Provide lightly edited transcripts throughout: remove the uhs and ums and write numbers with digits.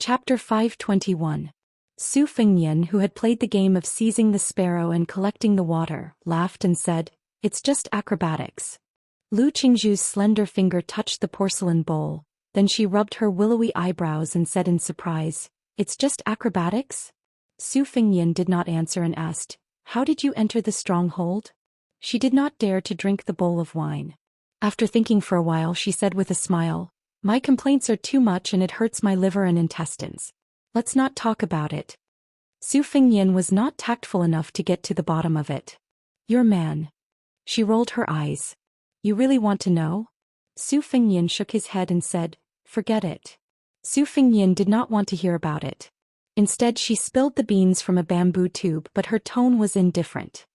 Chapter 521. Su Fengnian, who had played the game of seizing the sparrow and collecting the water, laughed and said, "It's just acrobatics." Lu Qingzhu's slender finger touched the porcelain bowl, then she rubbed her willowy eyebrows and said in surprise, "It's just acrobatics?" Su Fengnian did not answer and asked, "How did you enter the stronghold?" She did not dare to drink the bowl of wine. After thinking for a while, she said with a smile, "My complaints are too much and it hurts my liver and intestines. Let's not talk about it." Su Fengnian was not tactful enough to get to the bottom of it. "Your man." She rolled her eyes. "You really want to know?" Su Fengnian shook his head and said, "Forget it." Su Fengnian did not want to hear about it. Instead, she spilled the beans from a bamboo tube, but her tone was indifferent.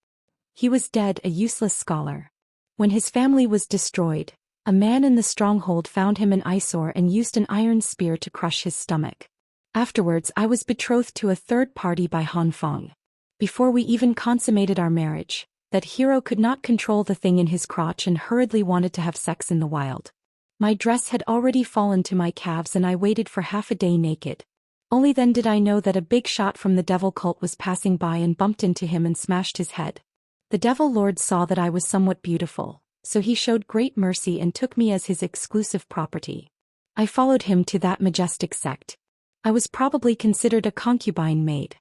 He was dead, a useless scholar. When his family was destroyed, a man in the stronghold found him an eyesore and used an iron spear to crush his stomach. Afterwards, I was betrothed to a third party by Han Feng. Before we even consummated our marriage, that hero could not control the thing in his crotch and hurriedly wanted to have sex in the wild. My dress had already fallen to my calves and I waited for half a day naked. Only then did I know that a big shot from the devil cult was passing by and bumped into him and smashed his head. The devil lord saw that I was somewhat beautiful, so he showed great mercy and took me as his exclusive property. I followed him to that majestic sect. I was probably considered a concubine maid.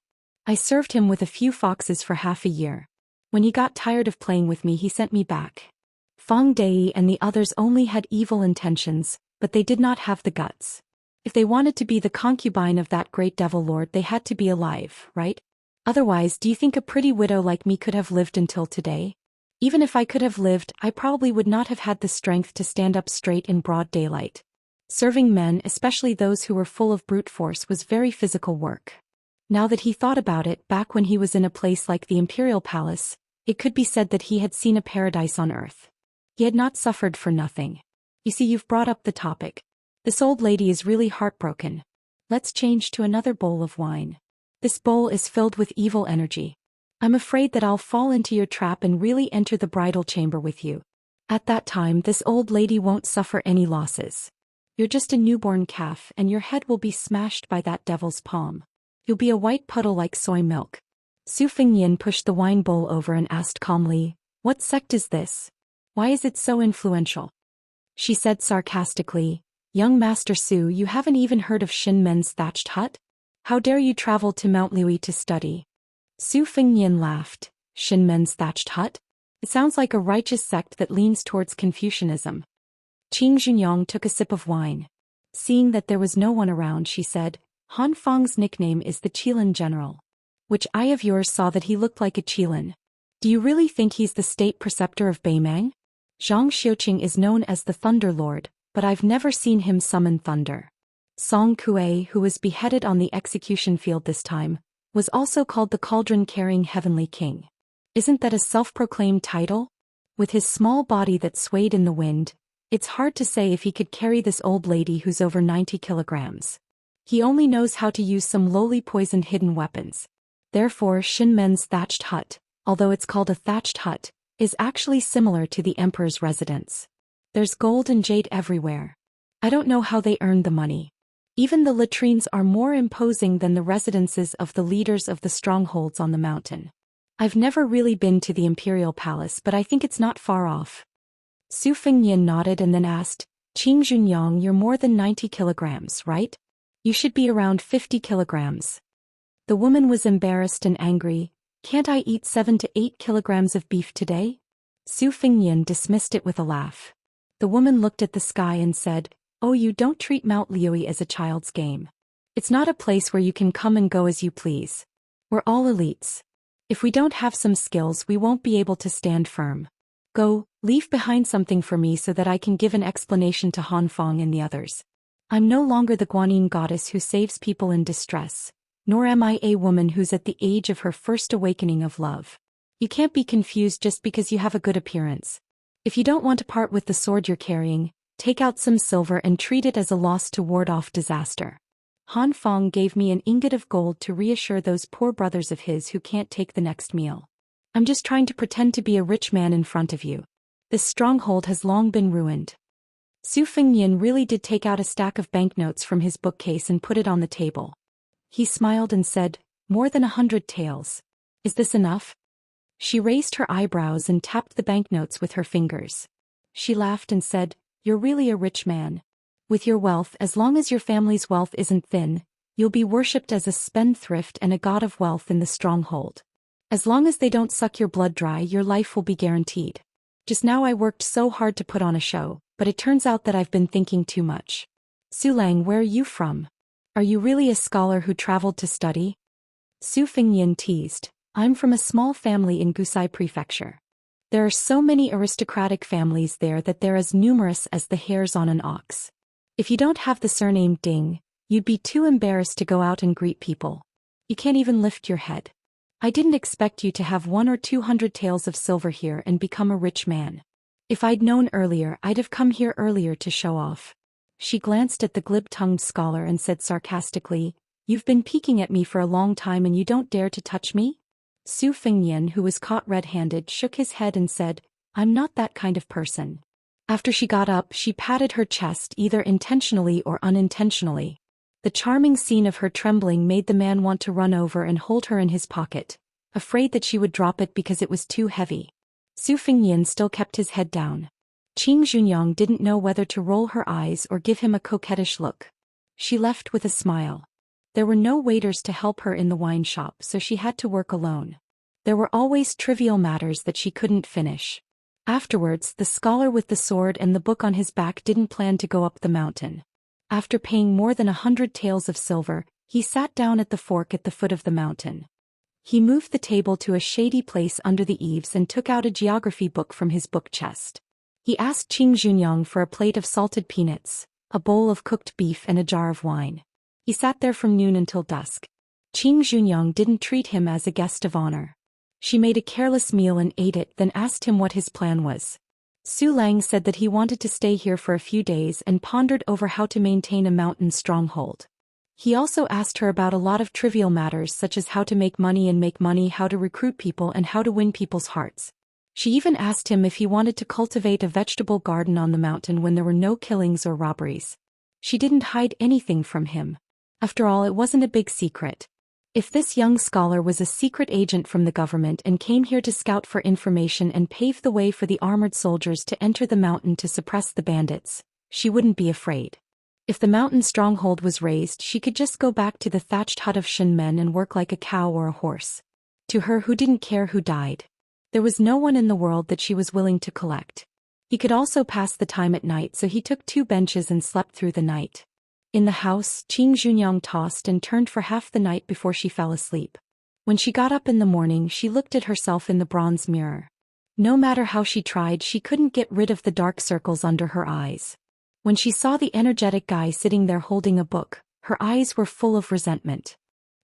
I served him with a few foxes for half a year. When he got tired of playing with me, he sent me back. Feng Dei and the others only had evil intentions, but they did not have the guts. If they wanted to be the concubine of that great devil lord, they had to be alive, right? Otherwise, do you think a pretty widow like me could have lived until today? Even if I could have lived, I probably would not have had the strength to stand up straight in broad daylight. Serving men, especially those who were full of brute force, was very physical work. Now that he thought about it, back when he was in a place like the Imperial Palace, it could be said that he had seen a paradise on earth. He had not suffered for nothing. You see, you've brought up the topic. This old lady is really heartbroken. Let's change to another bowl of wine. This bowl is filled with evil energy. I'm afraid that I'll fall into your trap and really enter the bridal chamber with you. At that time, this old lady won't suffer any losses. You're just a newborn calf and your head will be smashed by that devil's palm. You'll be a white puddle like soy milk. Su Fengnian pushed the wine bowl over and asked calmly, "What sect is this? Why is it so influential?" She said sarcastically, "Young Master Su, you haven't even heard of Xin Men's thatched hut? How dare you travel to Mount Liui to study?" Su Fengnian laughed. "Xin Men's thatched hut? It sounds like a righteous sect that leans towards Confucianism." Qing Junyang took a sip of wine. Seeing that there was no one around, she said, "Han Feng's nickname is the Qilin General. Which eye of yours saw that he looked like a Qilin? Do you really think he's the state preceptor of Beimang? Zhang Xiuqing is known as the Thunder Lord, but I've never seen him summon thunder." Song Kuei, who was beheaded on the execution field this time, was also called the cauldron-carrying heavenly king. Isn't that a self-proclaimed title? With his small body that swayed in the wind, it's hard to say if he could carry this old lady who's over 90 kilograms. He only knows how to use some lowly poisoned hidden weapons. Therefore, Xin Men's thatched hut, although it's called a thatched hut, is actually similar to the emperor's residence. There's gold and jade everywhere. I don't know how they earned the money. Even the latrines are more imposing than the residences of the leaders of the strongholds on the mountain. I've never really been to the Imperial Palace, but I think it's not far off. Su Fengnian nodded and then asked, "Qing Junyang, you're more than 90 kilograms, right? You should be around 50 kilograms. The woman was embarrassed and angry. "Can't I eat 7 to 8 kilograms of beef today?" Su Fengnian dismissed it with a laugh. The woman looked at the sky and said, "Oh, you don't treat Mount Liui as a child's game. It's not a place where you can come and go as you please. We're all elites. If we don't have some skills, we won't be able to stand firm. Go, leave behind something for me so that I can give an explanation to Han Feng and the others. I'm no longer the Guanyin goddess who saves people in distress, nor am I a woman who's at the age of her first awakening of love. You can't be confused just because you have a good appearance. If you don't want to part with the sword you're carrying, take out some silver and treat it as a loss to ward off disaster. Han Feng gave me an ingot of gold to reassure those poor brothers of his who can't take the next meal. I'm just trying to pretend to be a rich man in front of you. This stronghold has long been ruined." Su Fengnian really did take out a stack of banknotes from his bookcase and put it on the table. He smiled and said, "More than 100 taels. Is this enough?" She raised her eyebrows and tapped the banknotes with her fingers. She laughed and said, "You're really a rich man. With your wealth, as long as your family's wealth isn't thin, you'll be worshipped as a spendthrift and a god of wealth in the stronghold. As long as they don't suck your blood dry, your life will be guaranteed. Just now I worked so hard to put on a show, but it turns out that I've been thinking too much. Sulang, where are you from? Are you really a scholar who traveled to study?" Su Fengnian teased, "I'm from a small family in Gusai Prefecture. There are so many aristocratic families there that they're as numerous as the hairs on an ox. If you don't have the surname Ding, you'd be too embarrassed to go out and greet people. You can't even lift your head. I didn't expect you to have 100 or 200 taels of silver here and become a rich man. If I'd known earlier, I'd have come here earlier to show off." She glanced at the glib-tongued scholar and said sarcastically, "You've been peeking at me for a long time and you don't dare to touch me?" Su Fengnian, who was caught red-handed, shook his head and said, "I'm not that kind of person." After she got up, she patted her chest either intentionally or unintentionally. The charming scene of her trembling made the man want to run over and hold her in his pocket, afraid that she would drop it because it was too heavy. Su Fengnian still kept his head down. Qing Junyang didn't know whether to roll her eyes or give him a coquettish look. She left with a smile. There were no waiters to help her in the wine shop, so she had to work alone. There were always trivial matters that she couldn't finish. Afterwards, the scholar with the sword and the book on his back didn't plan to go up the mountain. After paying more than 100 taels of silver, he sat down at the fork at the foot of the mountain. He moved the table to a shady place under the eaves and took out a geography book from his book chest. He asked Qing Junyang for a plate of salted peanuts, a bowl of cooked beef and a jar of wine. He sat there from noon until dusk. Qing Junyang didn't treat him as a guest of honor. She made a careless meal and ate it, then asked him what his plan was. Su Lang said that he wanted to stay here for a few days and pondered over how to maintain a mountain stronghold. He also asked her about a lot of trivial matters such as how to make money, how to recruit people and how to win people's hearts. She even asked him if he wanted to cultivate a vegetable garden on the mountain when there were no killings or robberies. She didn't hide anything from him. After all, it wasn't a big secret. If this young scholar was a secret agent from the government and came here to scout for information and pave the way for the armored soldiers to enter the mountain to suppress the bandits, she wouldn't be afraid. If the mountain stronghold was razed, she could just go back to the thatched hut of Shen men and work like a cow or a horse. To her, who didn't care who died, there was no one in the world that she was willing to collect. He could also pass the time at night, so he took 2 benches and slept through the night. In the house, Qing Junyang tossed and turned for half the night before she fell asleep. When she got up in the morning, she looked at herself in the bronze mirror. No matter how she tried, she couldn't get rid of the dark circles under her eyes. When she saw the energetic guy sitting there holding a book, her eyes were full of resentment.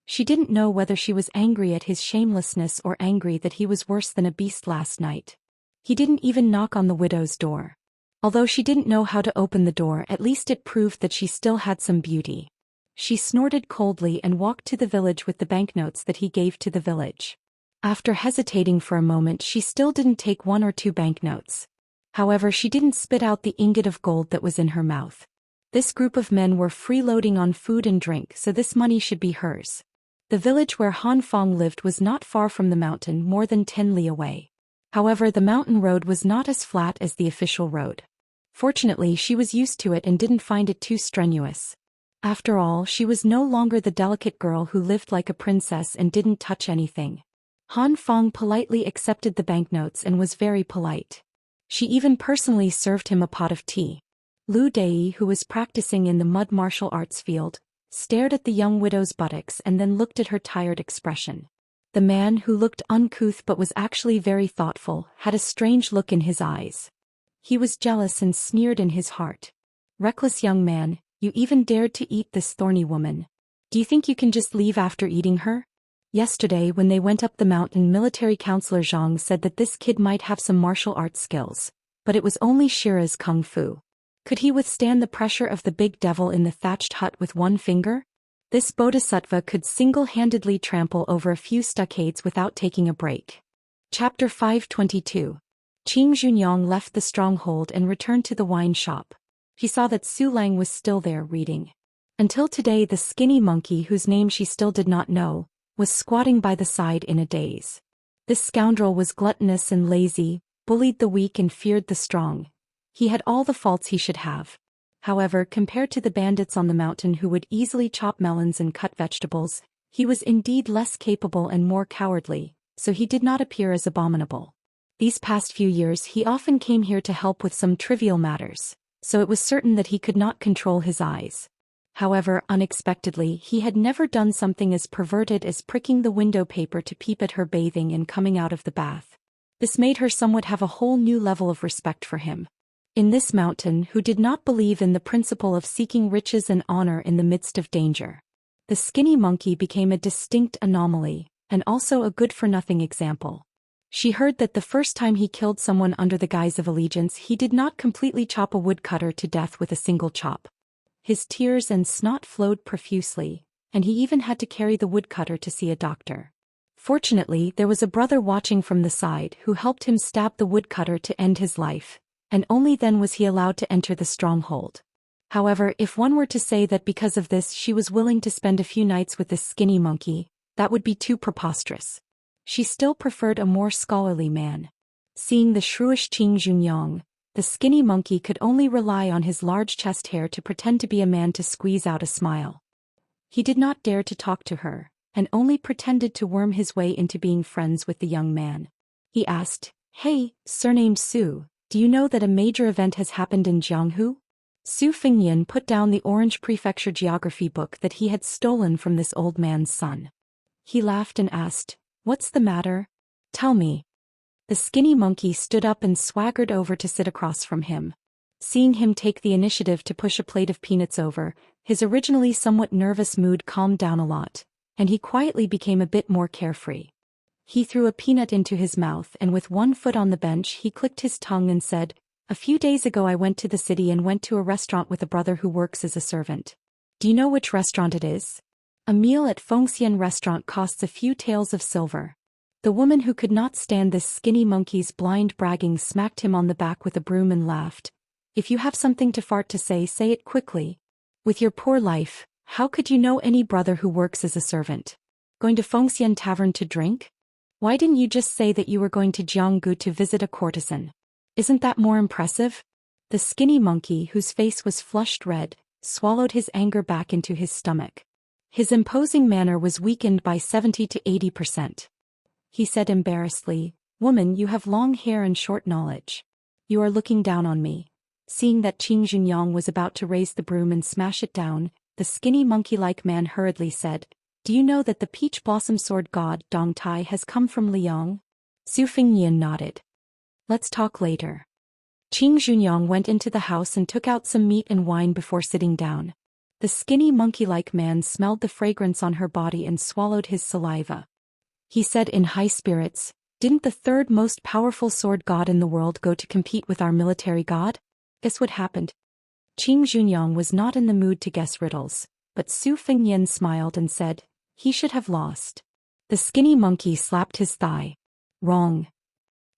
She didn't know whether she was angry at his shamelessness or angry that he was worse than a beast last night. He didn't even knock on the widow's door. Although she didn't know how to open the door, at least it proved that she still had some beauty. She snorted coldly and walked to the village with the banknotes that he gave to the village. After hesitating for a moment, she still didn't take 1 or 2 banknotes. However, she didn't spit out the ingot of gold that was in her mouth. This group of men were freeloading on food and drink, so this money should be hers. The village where Han Fong lived was not far from the mountain, more than 10 li away. However, the mountain road was not as flat as the official road. Fortunately, she was used to it and didn't find it too strenuous. After all, she was no longer the delicate girl who lived like a princess and didn't touch anything. Han Fong politely accepted the banknotes and was very polite. She even personally served him a pot of tea. Lu Dei, who was practicing in the mud martial arts field, stared at the young widow's buttocks and then looked at her tired expression. The man, who looked uncouth but was actually very thoughtful, had a strange look in his eyes. He was jealous and sneered in his heart. "Reckless young man, you even dared to eat this thorny woman. Do you think you can just leave after eating her?" Yesterday, when they went up the mountain, military counselor Zhang said that this kid might have some martial arts skills, but it was only Shira's kung fu. Could he withstand the pressure of the big devil in the thatched hut with 1 finger? This bodhisattva could single-handedly trample over a few stockades without taking a break. Chapter 522. Qing Junyang left the stronghold and returned to the wine shop. She saw that Su Lang was still there reading. Until today the skinny monkey whose name she still did not know, was squatting by the side in a daze. This scoundrel was gluttonous and lazy, bullied the weak and feared the strong. He had all the faults he should have. However, compared to the bandits on the mountain who would easily chop melons and cut vegetables, he was indeed less capable and more cowardly, so he did not appear as abominable. These past few years he often came here to help with some trivial matters, so it was certain that he could not control his eyes. However, unexpectedly, he had never done something as perverted as pricking the window paper to peep at her bathing and coming out of the bath. This made her somewhat have a whole new level of respect for him. In this mountain, who did not believe in the principle of seeking riches and honor in the midst of danger, the skinny monkey became a distinct anomaly, and also a good-for-nothing example. She heard that the first time he killed someone under the guise of allegiance he did not completely chop a woodcutter to death with a single chop. His tears and snot flowed profusely, and he even had to carry the woodcutter to see a doctor. Fortunately, there was a brother watching from the side who helped him stab the woodcutter to end his life, and only then was he allowed to enter the stronghold. However, if one were to say that because of this she was willing to spend a few nights with this skinny monkey, that would be too preposterous. She still preferred a more scholarly man. Seeing the shrewish Qing Junyang, the skinny monkey could only rely on his large chest hair to pretend to be a man to squeeze out a smile. He did not dare to talk to her, and only pretended to worm his way into being friends with the young man. He asked, "Hey, surnamed Su, do you know that a major event has happened in Jianghu?" Su Fingyan put down the orange prefecture geography book that he had stolen from this old man's son. He laughed and asked, "What's the matter? Tell me." The skinny monkey stood up and swaggered over to sit across from him. Seeing him take the initiative to push a plate of peanuts over, his originally somewhat nervous mood calmed down a lot, and he quietly became a bit more carefree. He threw a peanut into his mouth and with one foot on the bench he clicked his tongue and said, "A few days ago I went to the city and went to a restaurant with a brother who works as a servant. Do you know which restaurant it is? A meal at Fengxian restaurant costs a few taels of silver." The woman who could not stand this skinny monkey's blind bragging smacked him on the back with a broom and laughed. "If you have something to fart to say it quickly. With your poor life, how could you know any brother who works as a servant? Going to Fengxian Tavern to drink? Why didn't you just say that you were going to Jianggu to visit a courtesan? Isn't that more impressive?" The skinny monkey, whose face was flushed red, swallowed his anger back into his stomach. His imposing manner was weakened by 70 to 80%. He said embarrassedly, "Woman, you have long hair and short knowledge. You are looking down on me." Seeing that Qing Junyang was about to raise the broom and smash it down, the skinny monkey-like man hurriedly said, "Do you know that the peach blossom sword god Dong Tai has come from Liang?" Su Fingyan nodded. "Let's talk later." Qing Junyang went into the house and took out some meat and wine before sitting down. The skinny monkey-like man smelled the fragrance on her body and swallowed his saliva. He said in high spirits, "Didn't the third most powerful sword god in the world go to compete with our military god? Guess what happened?" Qing Junyang was not in the mood to guess riddles, but Su Fingyan smiled and said, "He should have lost." The skinny monkey slapped his thigh. "Wrong.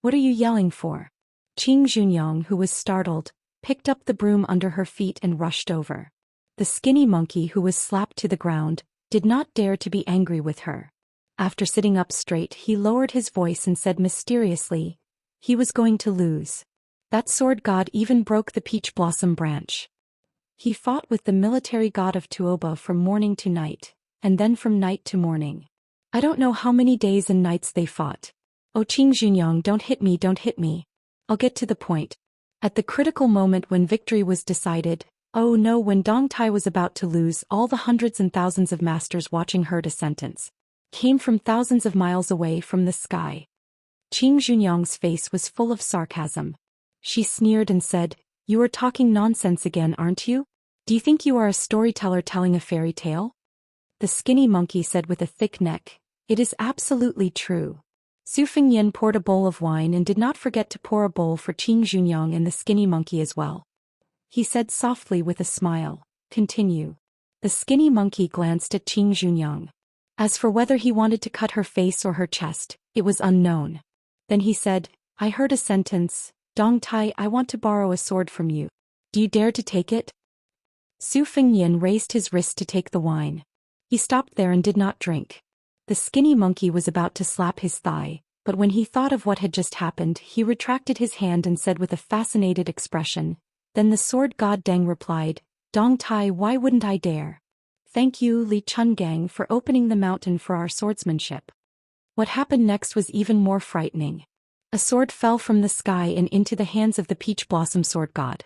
What are you yelling for?" Qing Junyang, who was startled, picked up the broom under her feet and rushed over. The skinny monkey, who was slapped to the ground, did not dare to be angry with her. After sitting up straight, he lowered his voice and said mysteriously, "He was going to lose. That sword god even broke the peach blossom branch. He fought with the military god of Tuoba from morning to night, and then from night to morning. I don't know how many days and nights they fought. Oh Qing Junyang, don't hit me, don't hit me. I'll get to the point." At the critical moment when victory was decided, oh no, when Dong Tai was about to lose, all the hundreds and thousands of masters watching her to sentence came from thousands of miles away from the sky. Qing Junyang's face was full of sarcasm. She sneered and said, "You are talking nonsense again, aren't you? Do you think you are a storyteller telling a fairy tale?" The skinny monkey said with a thick neck, "It is absolutely true." Su Fingyan poured a bowl of wine and did not forget to pour a bowl for Qing Junyang and the skinny monkey as well. He said softly with a smile, "Continue." The skinny monkey glanced at Qing Junyang. As for whether he wanted to cut her face or her chest, it was unknown. Then he said, "I heard a sentence, Dong Tai, I want to borrow a sword from you." Do you dare to take it? Su Fengnian raised his wrist to take the wine. He stopped there and did not drink. The skinny monkey was about to slap his thigh, but when he thought of what had just happened, he retracted his hand and said with a fascinated expression, "Then the sword god Deng replied, Dong Tai, why wouldn't I dare? Thank you, Li Chungang, for opening the mountain for our swordsmanship." What happened next was even more frightening. A sword fell from the sky and into the hands of the peach blossom sword god.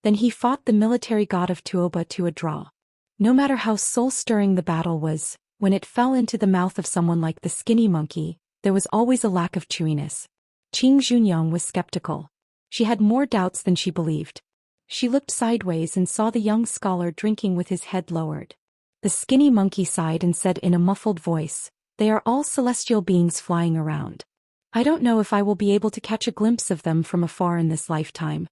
Then he fought the military god of Tuoba to a draw. No matter how soul-stirring the battle was, when it fell into the mouth of someone like the skinny monkey, there was always a lack of chewiness. Qing Junyang was skeptical. She had more doubts than she believed. She looked sideways and saw the young scholar drinking with his head lowered. The skinny monkey sighed and said in a muffled voice, "They are all celestial beings flying around. I don't know if I will be able to catch a glimpse of them from afar in this lifetime."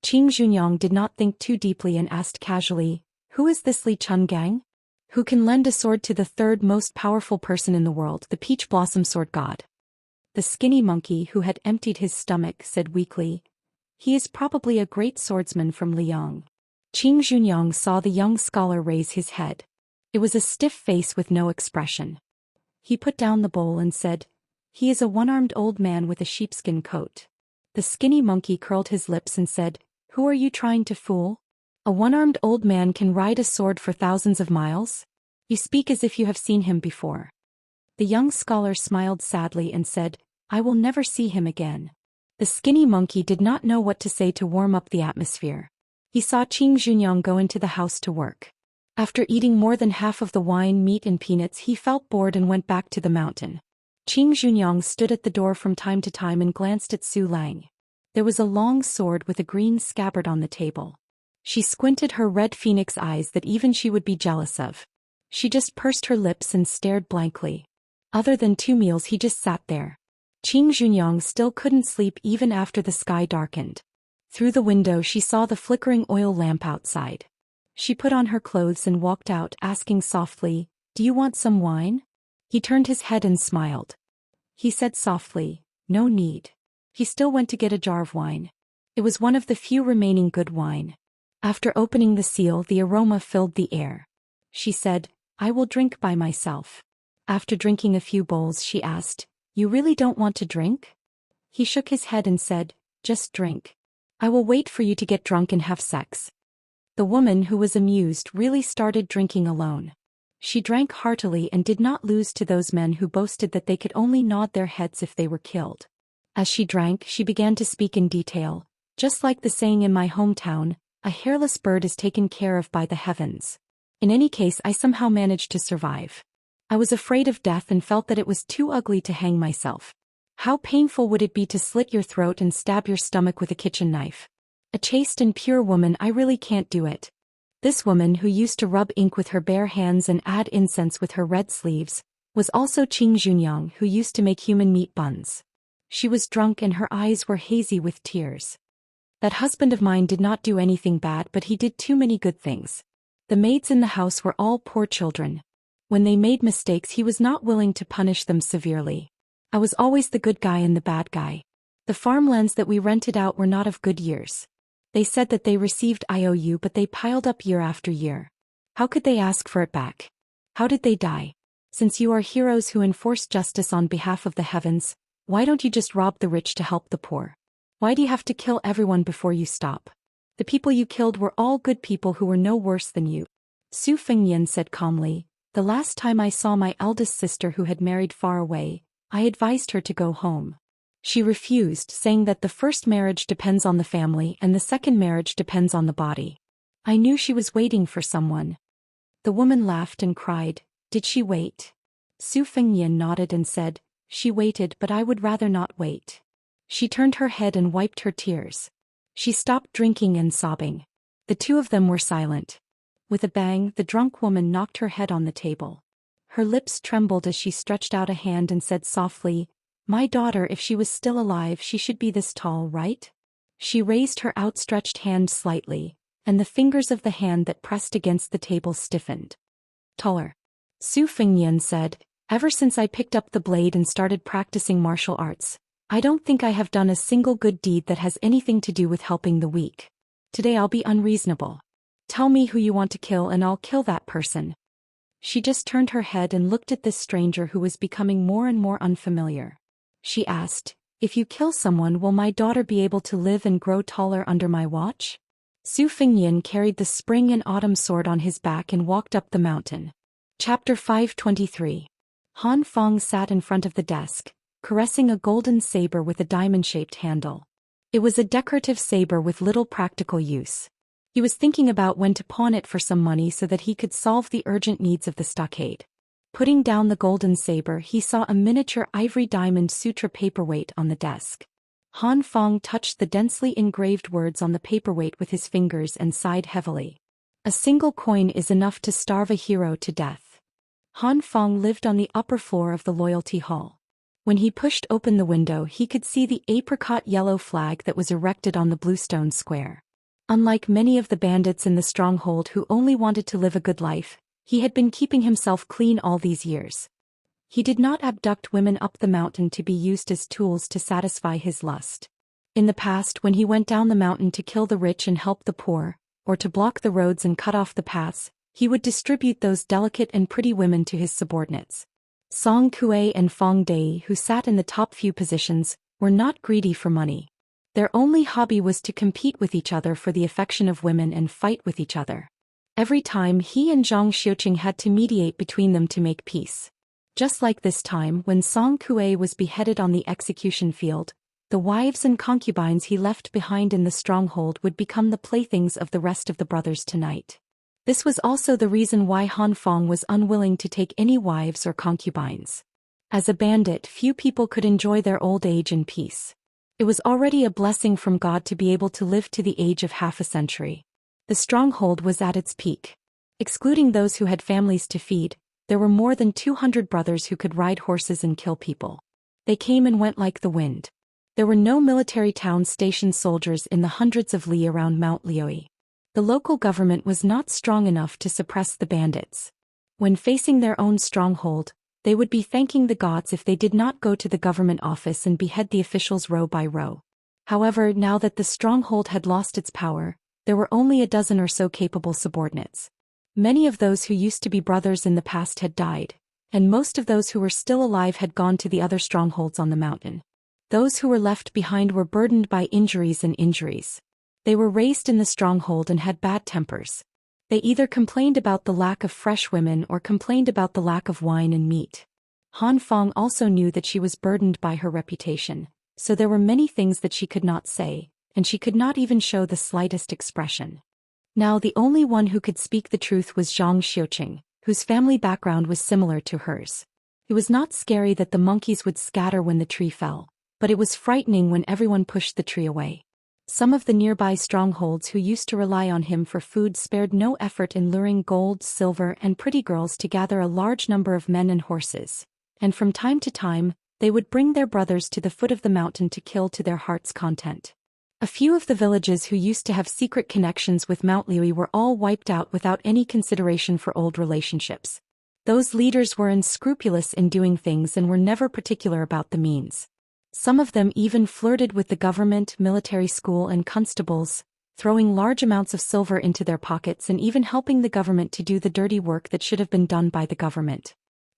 Qing Junyang did not think too deeply and asked casually, "Who is this Li Chungang? Who can lend a sword to the third most powerful person in the world, the peach blossom sword god?" The skinny monkey, who had emptied his stomach, said weakly, "He is probably a great swordsman from Liang." Qing Junyang saw the young scholar raise his head. It was a stiff face with no expression. He put down the bowl and said, "He is a one-armed old man with a sheepskin coat." The skinny monkey curled his lips and said, "Who are you trying to fool? A one-armed old man can ride a sword for thousands of miles? You speak as if you have seen him before." The young scholar smiled sadly and said, "I will never see him again." The skinny monkey did not know what to say to warm up the atmosphere. He saw Qing Junyang go into the house to work. After eating more than half of the wine, meat and peanuts, he felt bored and went back to the mountain. Qing Junyang stood at the door from time to time and glanced at Su Lang. There was a long sword with a green scabbard on the table. She squinted her red phoenix eyes that even she would be jealous of. She just pursed her lips and stared blankly. Other than 2 meals, he just sat there. Qing Junyang still couldn't sleep even after the sky darkened. Through the window she saw the flickering oil lamp outside. She put on her clothes and walked out, asking softly, "Do you want some wine?" He turned his head and smiled. He said softly, "No need." He still went to get a jar of wine. It was one of the few remaining good wine. After opening the seal, the aroma filled the air. She said, "I will drink by myself." After drinking a few bowls, she asked, "You really don't want to drink?" He shook his head and said, "Just drink. I will wait for you to get drunk and have sex." The woman, who was amused, really started drinking alone. She drank heartily and did not lose to those men who boasted that they could only nod their heads if they were killed. As she drank, she began to speak in detail, just like the saying in my hometown, "A hairless bird is taken care of by the heavens." In any case, I somehow managed to survive. I was afraid of death and felt that it was too ugly to hang myself. How painful would it be to slit your throat and stab your stomach with a kitchen knife? A chaste and pure woman, I really can't do it. This woman, who used to rub ink with her bare hands and add incense with her red sleeves, was also Qing Junyang, who used to make human meat buns. She was drunk and her eyes were hazy with tears. That husband of mine did not do anything bad, but he did too many good things. The maids in the house were all poor children. When they made mistakes, he was not willing to punish them severely. I was always the good guy and the bad guy. The farmlands that we rented out were not of good years. They said that they received IOU, but they piled up year after year. How could they ask for it back? How did they die? Since you are heroes who enforce justice on behalf of the heavens, why don't you just rob the rich to help the poor? Why do you have to kill everyone before you stop? The people you killed were all good people who were no worse than you. Su Fengnian said calmly, "The last time I saw my eldest sister, who had married far away, I advised her to go home. She refused, saying that the first marriage depends on the family and the second marriage depends on the body. I knew she was waiting for someone." The woman laughed and cried, "Did she wait?" Su Fengnian nodded and said, "She waited, but I would rather not wait." She turned her head and wiped her tears. She stopped drinking and sobbing. The two of them were silent. With a bang, the drunk woman knocked her head on the table. Her lips trembled as she stretched out a hand and said softly, "My daughter, if she was still alive, she should be this tall, right?" She raised her outstretched hand slightly, and the fingers of the hand that pressed against the table stiffened. "Taller." Su Fengnian said, "Ever since I picked up the blade and started practicing martial arts, I don't think I have done a single good deed that has anything to do with helping the weak. Today I'll be unreasonable. Tell me who you want to kill and I'll kill that person." She just turned her head and looked at this stranger who was becoming more and more unfamiliar. She asked, "If you kill someone, will my daughter be able to live and grow taller under my watch?" Zhou Xian carried the spring and autumn sword on his back and walked up the mountain. Chapter 523. Han Feng sat in front of the desk, caressing a golden saber with a diamond-shaped handle. It was a decorative saber with little practical use. He was thinking about when to pawn it for some money so that he could solve the urgent needs of the stockade. Putting down the golden saber, he saw a miniature ivory diamond sutra paperweight on the desk. Han Feng touched the densely engraved words on the paperweight with his fingers and sighed heavily. A single coin is enough to starve a hero to death. Han Feng lived on the upper floor of the Loyalty Hall. When he pushed open the window, he could see the apricot yellow flag that was erected on the bluestone square. Unlike many of the bandits in the stronghold who only wanted to live a good life, he had been keeping himself clean all these years. He did not abduct women up the mountain to be used as tools to satisfy his lust. In the past, when he went down the mountain to kill the rich and help the poor, or to block the roads and cut off the paths, he would distribute those delicate and pretty women to his subordinates. Song Kuei and Fong Dei, who sat in the top few positions, were not greedy for money. Their only hobby was to compete with each other for the affection of women and fight with each other. Every time he and Zhang Xiuqing had to mediate between them to make peace. Just like this time when Song Kuei was beheaded on the execution field, the wives and concubines he left behind in the stronghold would become the playthings of the rest of the brothers tonight. This was also the reason why Han Feng was unwilling to take any wives or concubines. As a bandit, few people could enjoy their old age in peace. It was already a blessing from God to be able to live to the age of half a century. The stronghold was at its peak. Excluding those who had families to feed, there were more than 200 brothers who could ride horses and kill people. They came and went like the wind. There were no military towns stationed soldiers in the hundreds of li around Mount Liui. The local government was not strong enough to suppress the bandits. When facing their own stronghold, they would be thanking the gods if they did not go to the government office and behead the officials row by row. However, now that the stronghold had lost its power, there were only a dozen or so capable subordinates. Many of those who used to be brothers in the past had died, and most of those who were still alive had gone to the other strongholds on the mountain. Those who were left behind were burdened by injuries and injuries. They were raised in the stronghold and had bad tempers. They either complained about the lack of fresh women or complained about the lack of wine and meat. Han Feng also knew that she was burdened by her reputation, so there were many things that she could not say, and she could not even show the slightest expression. Now the only one who could speak the truth was Zhang Xiuqing, whose family background was similar to hers. It was not scary that the monkeys would scatter when the tree fell, but it was frightening when everyone pushed the tree away. Some of the nearby strongholds who used to rely on him for food spared no effort in luring gold, silver, and pretty girls to gather a large number of men and horses, and from time to time, they would bring their brothers to the foot of the mountain to kill to their heart's content. A few of the villages who used to have secret connections with Mount Liui were all wiped out without any consideration for old relationships. Those leaders were unscrupulous in doing things and were never particular about the means. Some of them even flirted with the government, military school, and constables, throwing large amounts of silver into their pockets and even helping the government to do the dirty work that should have been done by the government.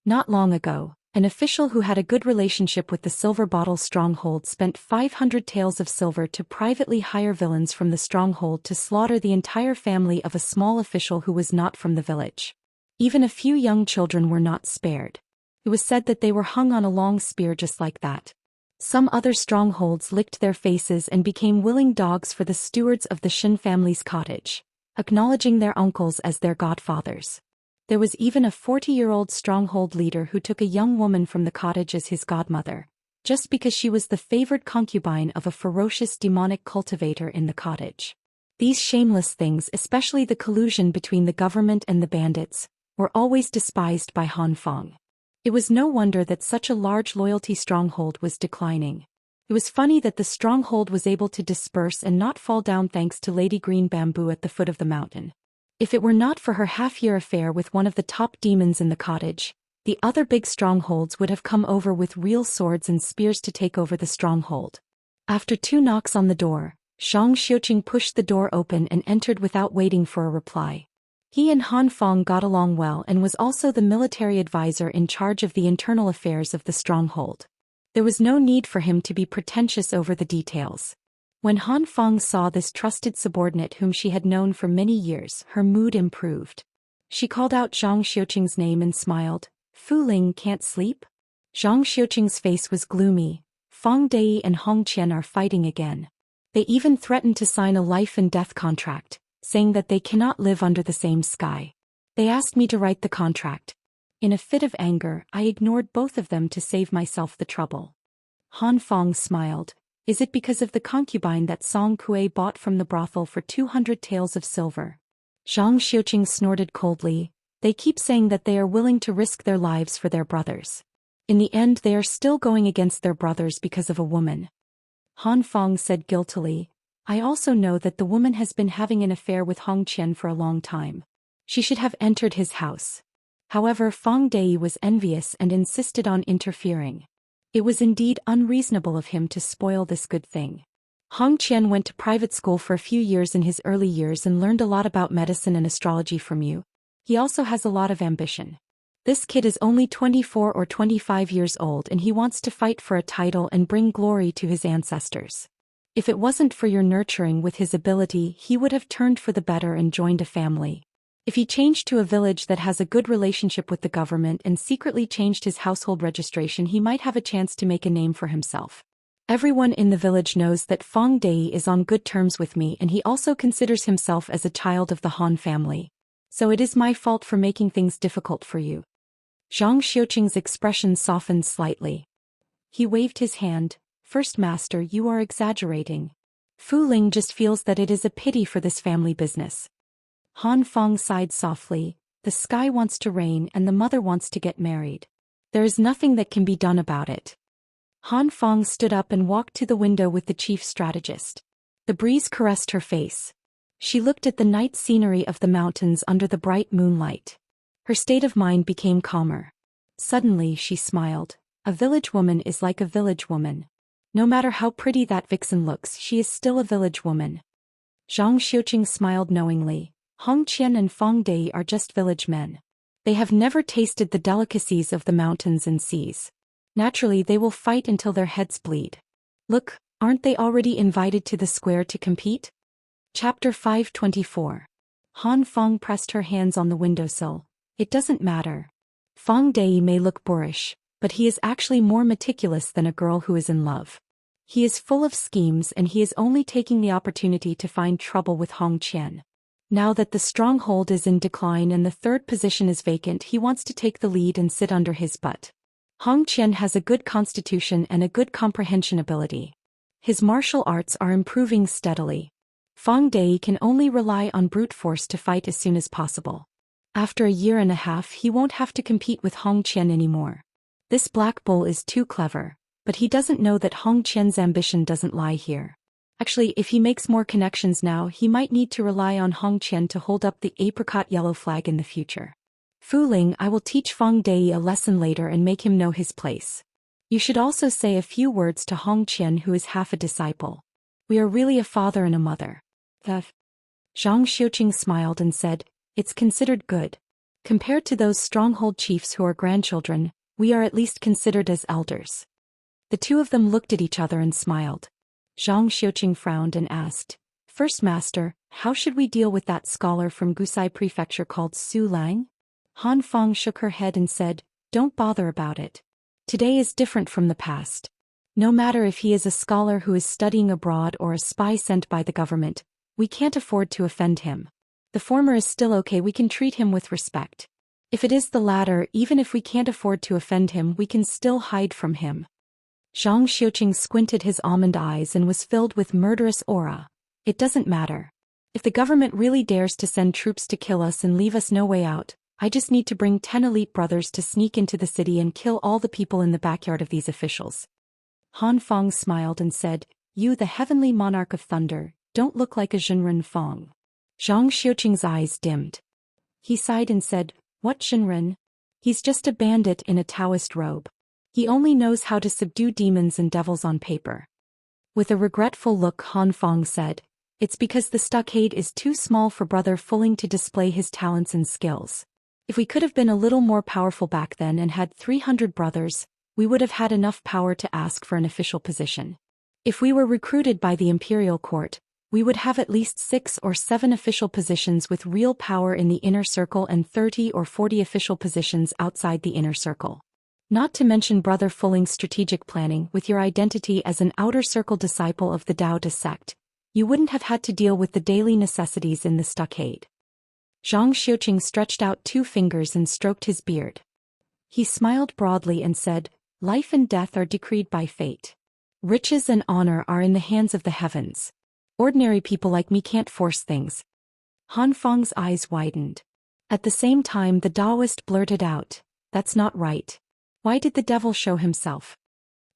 Not long ago, an official who had a good relationship with the Silver Bottle stronghold spent 500 taels of silver to privately hire villains from the stronghold to slaughter the entire family of a small official who was not from the village. Even a few young children were not spared. It was said that they were hung on a long spear just like that. Some other strongholds licked their faces and became willing dogs for the stewards of the Shin family's cottage, acknowledging their uncles as their godfathers. There was even a 40-year-old stronghold leader who took a young woman from the cottage as his godmother, just because she was the favored concubine of a ferocious demonic cultivator in the cottage. These shameless things, especially the collusion between the government and the bandits, were always despised by Han Feng. It was no wonder that such a large loyalty stronghold was declining. It was funny that the stronghold was able to disperse and not fall down thanks to Lady Green Bamboo at the foot of the mountain. If it were not for her half-year affair with one of the top demons in the cottage, the other big strongholds would have come over with real swords and spears to take over the stronghold. After 2 knocks on the door, Zhang Xiuqing pushed the door open and entered without waiting for a reply. He and Han Feng got along well and was also the military advisor in charge of the internal affairs of the stronghold. There was no need for him to be pretentious over the details. When Han Feng saw this trusted subordinate whom she had known for many years, her mood improved. She called out Zhang Xiuqing's name and smiled. Fu Ling can't sleep? Zhang Xiuqing's face was gloomy. Feng Dai and Hong Qian are fighting again. They even threatened to sign a life and death contract, saying that they cannot live under the same sky. They asked me to write the contract. In a fit of anger, I ignored both of them to save myself the trouble. Han Feng smiled. Is it because of the concubine that Song Kuei bought from the brothel for 200 taels of silver? Zhang Xiuqing snorted coldly. They keep saying that they are willing to risk their lives for their brothers. In the end they are still going against their brothers because of a woman. Han Feng said guiltily. I also know that the woman has been having an affair with Hong Qian for a long time. She should have entered his house. However, Feng Dai was envious and insisted on interfering. It was indeed unreasonable of him to spoil this good thing. Hong Qian went to private school for a few years in his early years and learned a lot about medicine and astrology from you. He also has a lot of ambition. This kid is only 24 or 25 years old and he wants to fight for a title and bring glory to his ancestors. If it wasn't for your nurturing with his ability, he would have turned for the better and joined a family. If he changed to a village that has a good relationship with the government and secretly changed his household registration, he might have a chance to make a name for himself. Everyone in the village knows that Feng Dai is on good terms with me and he also considers himself as a child of the Han family. So it is my fault for making things difficult for you. Zhang Xiuqing's expression softened slightly. He waved his hand. First Master, you are exaggerating. Fu Ling just feels that it is a pity for this family business. Han Feng sighed softly. The sky wants to rain and the mother wants to get married. There is nothing that can be done about it. Han Feng stood up and walked to the window with the chief strategist. The breeze caressed her face. She looked at the night scenery of the mountains under the bright moonlight. Her state of mind became calmer. Suddenly she smiled. A village woman is like a village woman. No matter how pretty that vixen looks, she is still a village woman. Zhang Xiuqing smiled knowingly. Hong Qian and Feng Dai are just village men. They have never tasted the delicacies of the mountains and seas. Naturally, they will fight until their heads bleed. Look, aren't they already invited to the square to compete? Chapter 524. Han Feng pressed her hands on the windowsill. It doesn't matter. Feng Dai may look boorish, but he is actually more meticulous than a girl who is in love. He is full of schemes and he is only taking the opportunity to find trouble with Hong Qian. Now that the stronghold is in decline and the third position is vacant, he wants to take the lead and sit under his butt. Hong Qian has a good constitution and a good comprehension ability. His martial arts are improving steadily. Feng Dai can only rely on brute force to fight as soon as possible. After a year and a half, he won't have to compete with Hong Qian anymore. This black bull is too clever, but he doesn't know that Hong Qian's ambition doesn't lie here. Actually, if he makes more connections now, he might need to rely on Hong Qian to hold up the apricot yellow flag in the future. Fu Ling, I will teach Feng Dai a lesson later and make him know his place. You should also say a few words to Hong Qian, who is half a disciple. We are really a father and a mother. Zhang Xiuqing smiled and said, it's considered good. Compared to those stronghold chiefs who are grandchildren, we are at least considered as elders. The two of them looked at each other and smiled. Zhang Xiuqing frowned and asked, First Master, how should we deal with that scholar from Gusai Prefecture called Su Lang? Han Feng shook her head and said, don't bother about it. Today is different from the past. No matter if he is a scholar who is studying abroad or a spy sent by the government, we can't afford to offend him. The former is still okay, we can treat him with respect. If it is the latter, even if we can't afford to offend him, we can still hide from him. Zhang Xiuqing squinted his almond eyes and was filled with murderous aura. It doesn't matter. If the government really dares to send troops to kill us and leave us no way out, I just need to bring 10 elite brothers to sneak into the city and kill all the people in the backyard of these officials. Han Feng smiled and said, You, the heavenly monarch of thunder, don't look like a Zhenren Feng. Zhang Xiuqing's eyes dimmed. He sighed and said, What Zhenren? He's just a bandit in a Daoist robe. He only knows how to subdue demons and devils on paper. With a regretful look, Han Feng said, "It's because the stockade is too small for Brother Fulling to display his talents and skills. If we could have been a little more powerful back then and had 300 brothers, we would have had enough power to ask for an official position. If we were recruited by the imperial court, we would have at least 6 or 7 official positions with real power in the inner circle and 30 or 40 official positions outside the inner circle. Not to mention Brother Fulling's strategic planning with your identity as an outer circle disciple of the Daoist sect, you wouldn't have had to deal with the daily necessities in the stockade." Zhang Xiuqing stretched out 2 fingers and stroked his beard. He smiled broadly and said, "Life and death are decreed by fate. Riches and honor are in the hands of the heavens. Ordinary people like me can't force things." Han Feng's eyes widened. At the same time the Daoist blurted out, "That's not right. Why did the devil show himself?"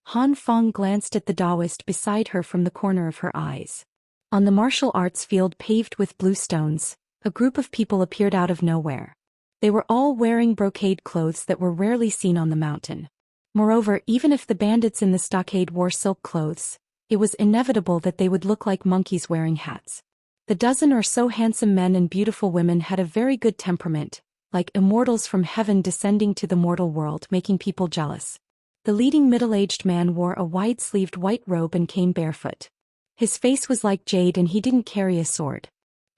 Han Feng glanced at the Daoist beside her from the corner of her eyes. On the martial arts field paved with blue stones, a group of people appeared out of nowhere. They were all wearing brocade clothes that were rarely seen on the mountain. Moreover, even if the bandits in the stockade wore silk clothes, it was inevitable that they would look like monkeys wearing hats. The dozen or so handsome men and beautiful women had a very good temperament, like immortals from heaven descending to the mortal world, making people jealous. The leading middle-aged man wore a wide-sleeved white robe and came barefoot. His face was like jade and he didn't carry a sword.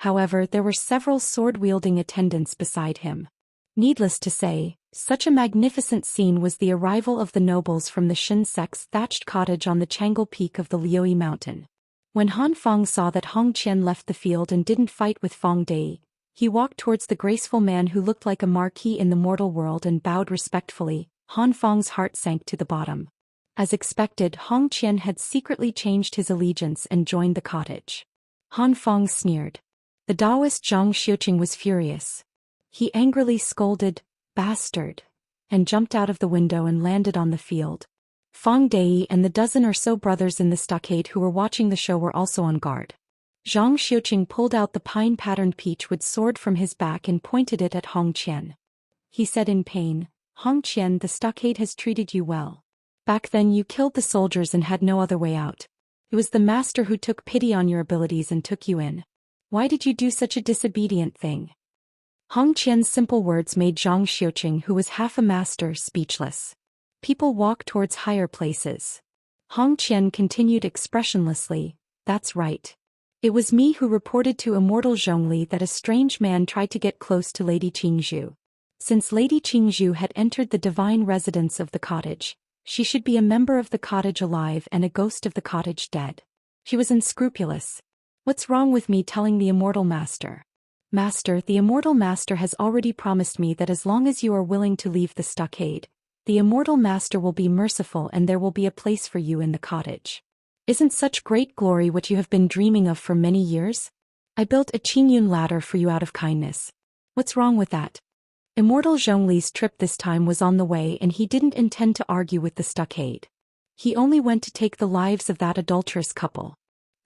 However, there were several sword-wielding attendants beside him. Needless to say, such a magnificent scene was the arrival of the nobles from the Shin sect's thatched cottage on the Changle Peak of the Liuyi Mountain. When Han Feng saw that Hong Qian left the field and didn't fight with Feng Dai, he walked towards the graceful man who looked like a marquis in the mortal world and bowed respectfully. Han Feng's heart sank to the bottom. As expected, Hong Qian had secretly changed his allegiance and joined the cottage. Han Feng sneered. The Daoist Zhang Xiuqing was furious. He angrily scolded, "Bastard," and jumped out of the window and landed on the field. Feng Dai and the dozen or so brothers in the stockade who were watching the show were also on guard. Zhang Xiuqing pulled out the pine-patterned peachwood sword from his back and pointed it at Hong Qian. He said in pain, "Hong Qian, the stockade has treated you well. Back then you killed the soldiers and had no other way out. It was the master who took pity on your abilities and took you in. Why did you do such a disobedient thing?" Hong Qian's simple words made Zhang Xiuqing, who was half a master, speechless. People walk towards higher places. Hong Qian continued expressionlessly, "That's right. It was me who reported to Immortal Zhongli that a strange man tried to get close to Lady Qingzhu. Since Lady Qingzhu had entered the divine residence of the cottage, she should be a member of the cottage alive and a ghost of the cottage dead. She was unscrupulous. What's wrong with me telling the Immortal Master? Master, the Immortal Master has already promised me that as long as you are willing to leave the stockade, the Immortal Master will be merciful and there will be a place for you in the cottage. Isn't such great glory what you have been dreaming of for many years? I built a Qingyun ladder for you out of kindness. What's wrong with that?" Immortal Zhongli's trip this time was on the way and he didn't intend to argue with the stockade. He only went to take the lives of that adulterous couple.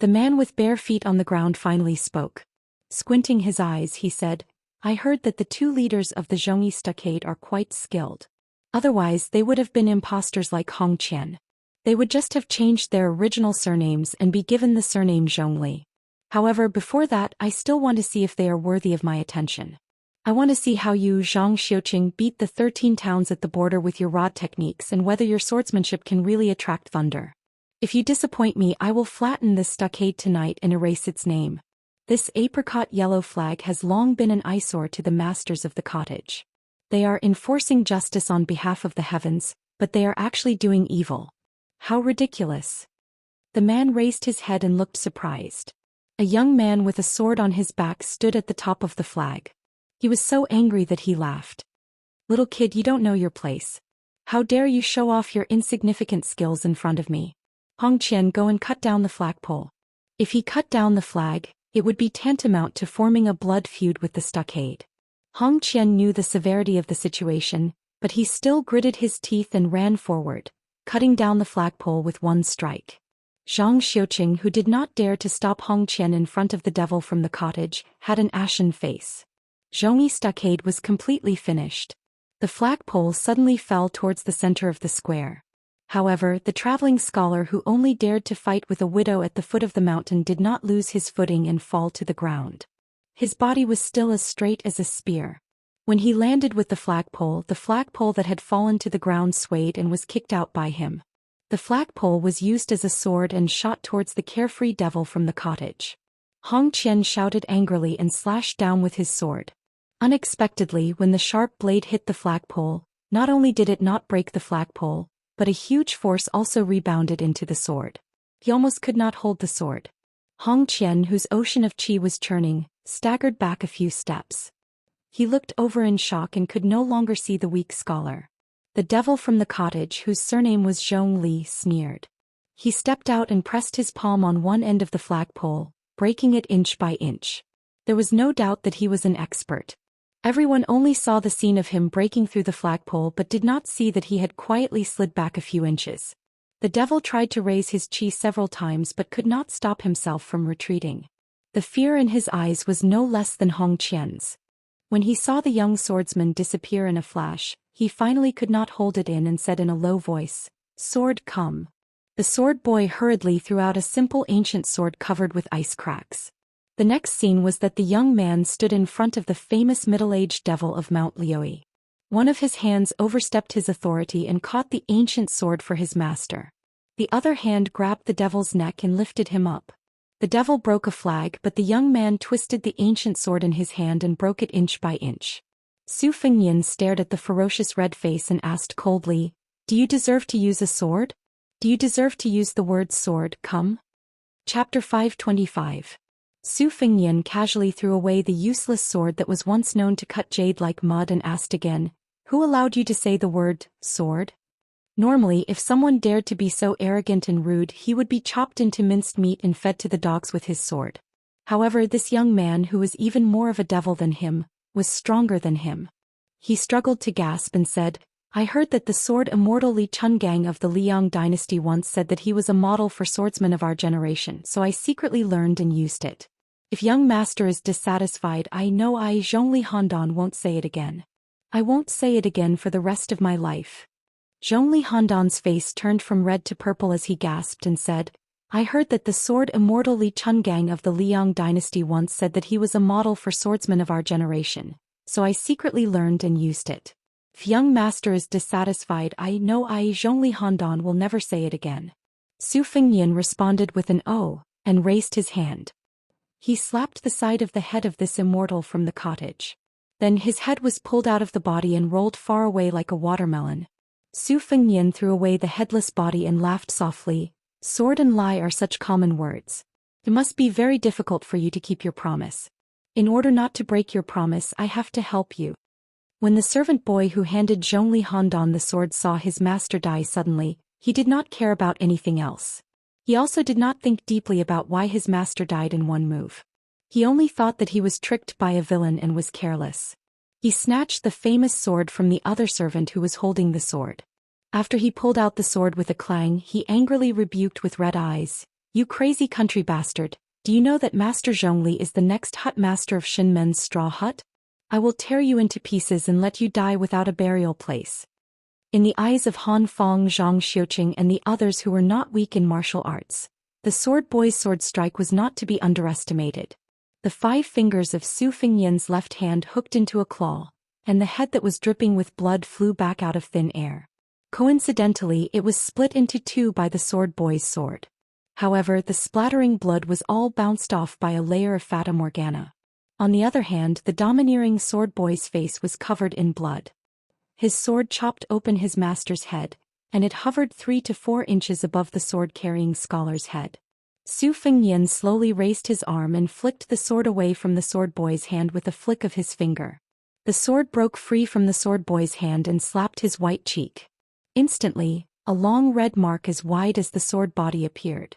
The man with bare feet on the ground finally spoke. Squinting his eyes, he said, "I heard that the 2 leaders of the Zhongyi stockade are quite skilled. Otherwise they would have been impostors like Hong Qian. They would just have changed their original surnames and be given the surname Zhongli. However, before that I still want to see if they are worthy of my attention. I want to see how you, Zhang Xiuqing, beat the 13 towns at the border with your rod techniques and whether your swordsmanship can really attract thunder. If you disappoint me, I will flatten this stockade tonight and erase its name. This apricot yellow flag has long been an eyesore to the masters of the cottage. They are enforcing justice on behalf of the heavens, but they are actually doing evil. How ridiculous." The man raised his head and looked surprised. A young man with a sword on his back stood at the top of the flag. He was so angry that he laughed. "Little kid, you don't know your place. How dare you show off your insignificant skills in front of me? Hong Qian, go and cut down the flagpole." If he cut down the flag, it would be tantamount to forming a blood feud with the stockade. Hong Qian knew the severity of the situation, but he still gritted his teeth and ran forward, cutting down the flagpole with one strike. Zhang Xiuqing, who did not dare to stop Hong Qian in front of the devil from the cottage, had an ashen face. Zhongyi stockade was completely finished. The flagpole suddenly fell towards the center of the square. However, the traveling scholar who only dared to fight with a widow at the foot of the mountain did not lose his footing and fall to the ground. His body was still as straight as a spear. When he landed with the flagpole that had fallen to the ground swayed and was kicked out by him. The flagpole was used as a sword and shot towards the carefree devil from the cottage. Hong Qian shouted angrily and slashed down with his sword. Unexpectedly, when the sharp blade hit the flagpole, not only did it not break the flagpole, but a huge force also rebounded into the sword. He almost could not hold the sword. Hong Qian, whose ocean of qi was churning, staggered back a few steps. He looked over in shock and could no longer see the weak scholar. The devil from the cottage, whose surname was Zhong Li, sneered. He stepped out and pressed his palm on one end of the flagpole, breaking it inch by inch. There was no doubt that he was an expert. Everyone only saw the scene of him breaking through the flagpole but did not see that he had quietly slid back a few inches. The devil tried to raise his qi several times but could not stop himself from retreating. The fear in his eyes was no less than Hong Qian's. When he saw the young swordsman disappear in a flash, he finally could not hold it in and said in a low voice, "Sword, come." The sword boy hurriedly threw out a simple ancient sword covered with ice cracks. The next scene was that the young man stood in front of the famous middle-aged devil of Mount Lioi. One of his hands overstepped his authority and caught the ancient sword for his master. The other hand grabbed the devil's neck and lifted him up. The devil broke a flag, but the young man twisted the ancient sword in his hand and broke it inch by inch. Su Fengyan stared at the ferocious red face and asked coldly, "Do you deserve to use a sword? Do you deserve to use the word sword, come?" Chapter 525. Su Fengyan casually threw away the useless sword that was once known to cut jade like mud and asked again, "Who allowed you to say the word, sword?" Normally, if someone dared to be so arrogant and rude, he would be chopped into minced meat and fed to the dogs with his sword. However, this young man, who was even more of a devil than him, was stronger than him. He struggled to gasp and said, "I heard that the sword Immortal Li Chungang of the Liang dynasty once said that he was a model for swordsmen of our generation, so I secretly learned and used it. If young master is dissatisfied, I know I Zhongli Handan won't say it again. I won't say it again for the rest of my life." Zhongli Handan's face turned from red to purple as he gasped and said, "I heard that the sword Immortal Li Chungang of the Liang dynasty once said that he was a model for swordsmen of our generation, so I secretly learned and used it. If young master is dissatisfied, I know I Zhongli Handan will never say it again." Su Fengyan responded with an "oh," and raised his hand. He slapped the side of the head of this immortal from the cottage. Then his head was pulled out of the body and rolled far away like a watermelon. Su Fengyan threw away the headless body and laughed softly. "Sword and lie are such common words. It must be very difficult for you to keep your promise. In order not to break your promise, I have to help you." When the servant boy who handed Zhongli Handan the sword saw his master die suddenly, he did not care about anything else. He also did not think deeply about why his master died in one move. He only thought that he was tricked by a villain and was careless. He snatched the famous sword from the other servant who was holding the sword. After he pulled out the sword with a clang, he angrily rebuked with red eyes, "You crazy country bastard, do you know that Master Zhongli is the next hut master of Shinmen's straw hut? I will tear you into pieces and let you die without a burial place." In the eyes of Han Fong, Zhang Xiuqing and the others who were not weak in martial arts, the sword boy's sword strike was not to be underestimated. The 5 fingers of Su Fengyan's left hand hooked into a claw, and the head that was dripping with blood flew back out of thin air. Coincidentally, it was split into 2 by the sword boy's sword. However, the splattering blood was all bounced off by a layer of Fata Morgana. On the other hand, the domineering sword boy's face was covered in blood. His sword chopped open his master's head, and it hovered 3 to 4 inches above the sword-carrying scholar's head. Su Fengyan slowly raised his arm and flicked the sword away from the sword boy's hand with a flick of his finger. The sword broke free from the sword boy's hand and slapped his white cheek. Instantly, a long red mark as wide as the sword body appeared.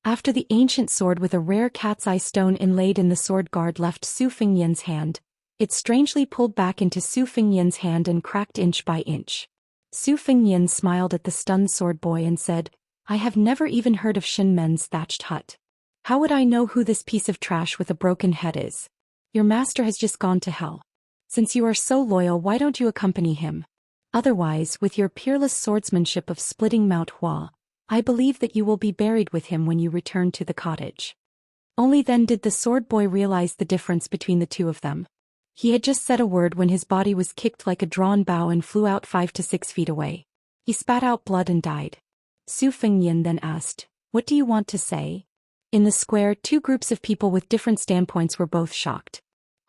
After the ancient sword with a rare cat's eye stone inlaid in the sword guard left Su Fengyan's hand, it strangely pulled back into Su Fengyan's hand and cracked inch by inch. Su Fengyan smiled at the stunned sword boy and said, "I have never even heard of Shinmen's thatched hut. How would I know who this piece of trash with a broken head is? Your master has just gone to hell. Since you are so loyal, why don't you accompany him?" Otherwise, with your peerless swordsmanship of splitting Mount Hua, I believe that you will be buried with him when you return to the cottage." Only then did the sword boy realize the difference between the two of them. He had just said a word when his body was kicked like a drawn bow and flew out 5 to 6 feet away. He spat out blood and died. Su Fengnian then asked, "What do you want to say?" In the square, two groups of people with different standpoints were both shocked.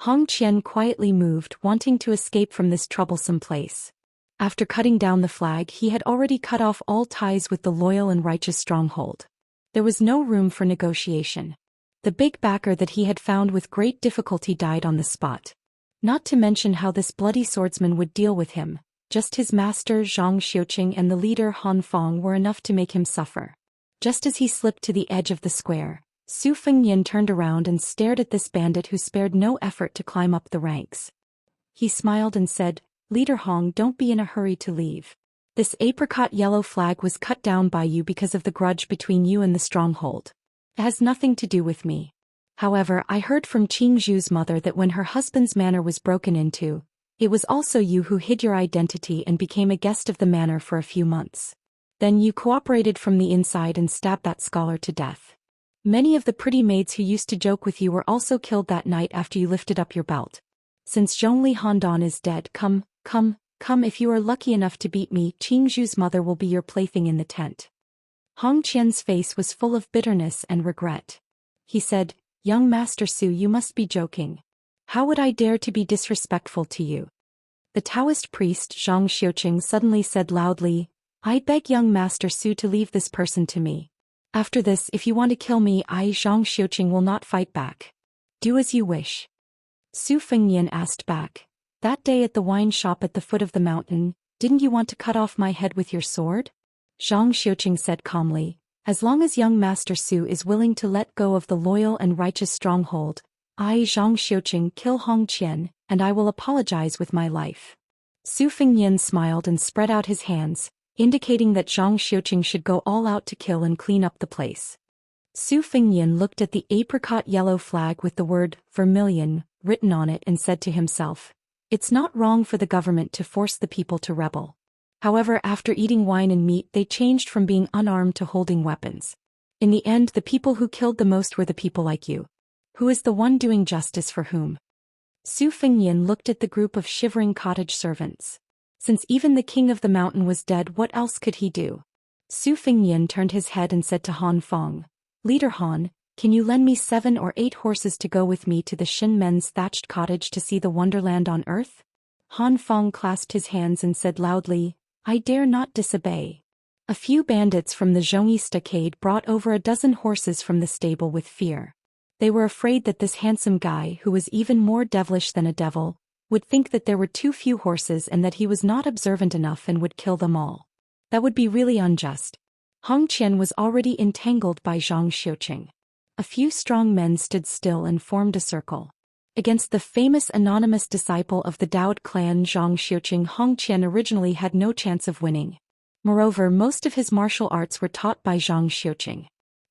Hong Qian quietly moved, wanting to escape from this troublesome place. After cutting down the flag, he had already cut off all ties with the loyal and righteous stronghold. There was no room for negotiation. The big backer that he had found with great difficulty died on the spot. Not to mention how this bloody swordsman would deal with him. Just his master Zhang Xiuqing and the leader Han Fong were enough to make him suffer. Just as he slipped to the edge of the square, Su Fengnian turned around and stared at this bandit who spared no effort to climb up the ranks. He smiled and said, "Leader Hong, don't be in a hurry to leave. This apricot yellow flag was cut down by you because of the grudge between you and the stronghold. It has nothing to do with me. However, I heard from Qingzhu's mother that when her husband's manor was broken into, it was also you who hid your identity and became a guest of the manor for a few months. Then you cooperated from the inside and stabbed that scholar to death. Many of the pretty maids who used to joke with you were also killed that night after you lifted up your belt. Since Zhongli Handan is dead, come, if you are lucky enough to beat me, Qingzhu's mother will be your plaything in the tent." Hong Qian's face was full of bitterness and regret. He said, "Young Master Su, you must be joking. How would I dare to be disrespectful to you?" The Taoist priest Zhang Xiuqing suddenly said loudly, "I beg young Master Su to leave this person to me. After this, if you want to kill me, I, Zhang Xiuqing, will not fight back. Do as you wish." Su Fengnian asked back, "That day at the wine shop at the foot of the mountain, didn't you want to cut off my head with your sword?" Zhang Xiuqing said calmly, "As long as young Master Su is willing to let go of the loyal and righteous stronghold, I, Zhang Xiuqing, kill Hong Qian, and I will apologize with my life." Su Fengnian smiled and spread out his hands, indicating that Zhang Xiuqing should go all out to kill and clean up the place. Su Fengnian looked at the apricot yellow flag with the word "vermilion" written on it and said to himself, "It's not wrong for the government to force the people to rebel." However, after eating wine and meat, they changed from being unarmed to holding weapons. In the end, the people who killed the most were the people like you. Who is the one doing justice for whom? Su Fengnian looked at the group of shivering cottage servants. Since even the king of the mountain was dead, what else could he do? Su Fengnian turned his head and said to Han Fong, "Leader Han, can you lend me 7 or 8 horses to go with me to the Shin men's thatched cottage to see the wonderland on earth?" Han Fong clasped his hands and said loudly, "I dare not disobey." A few bandits from the Zhongyi stockade brought over a dozen horses from the stable with fear. They were afraid that this handsome guy, who was even more devilish than a devil, would think that there were too few horses and that he was not observant enough and would kill them all. That would be really unjust. Hong Qian was already entangled by Zhang Xiuqing. A few strong men stood still and formed a circle. Against the famous anonymous disciple of the Daoist clan Zhang Xiuqing, Hong Qian originally had no chance of winning. Moreover, most of his martial arts were taught by Zhang Xiuqing.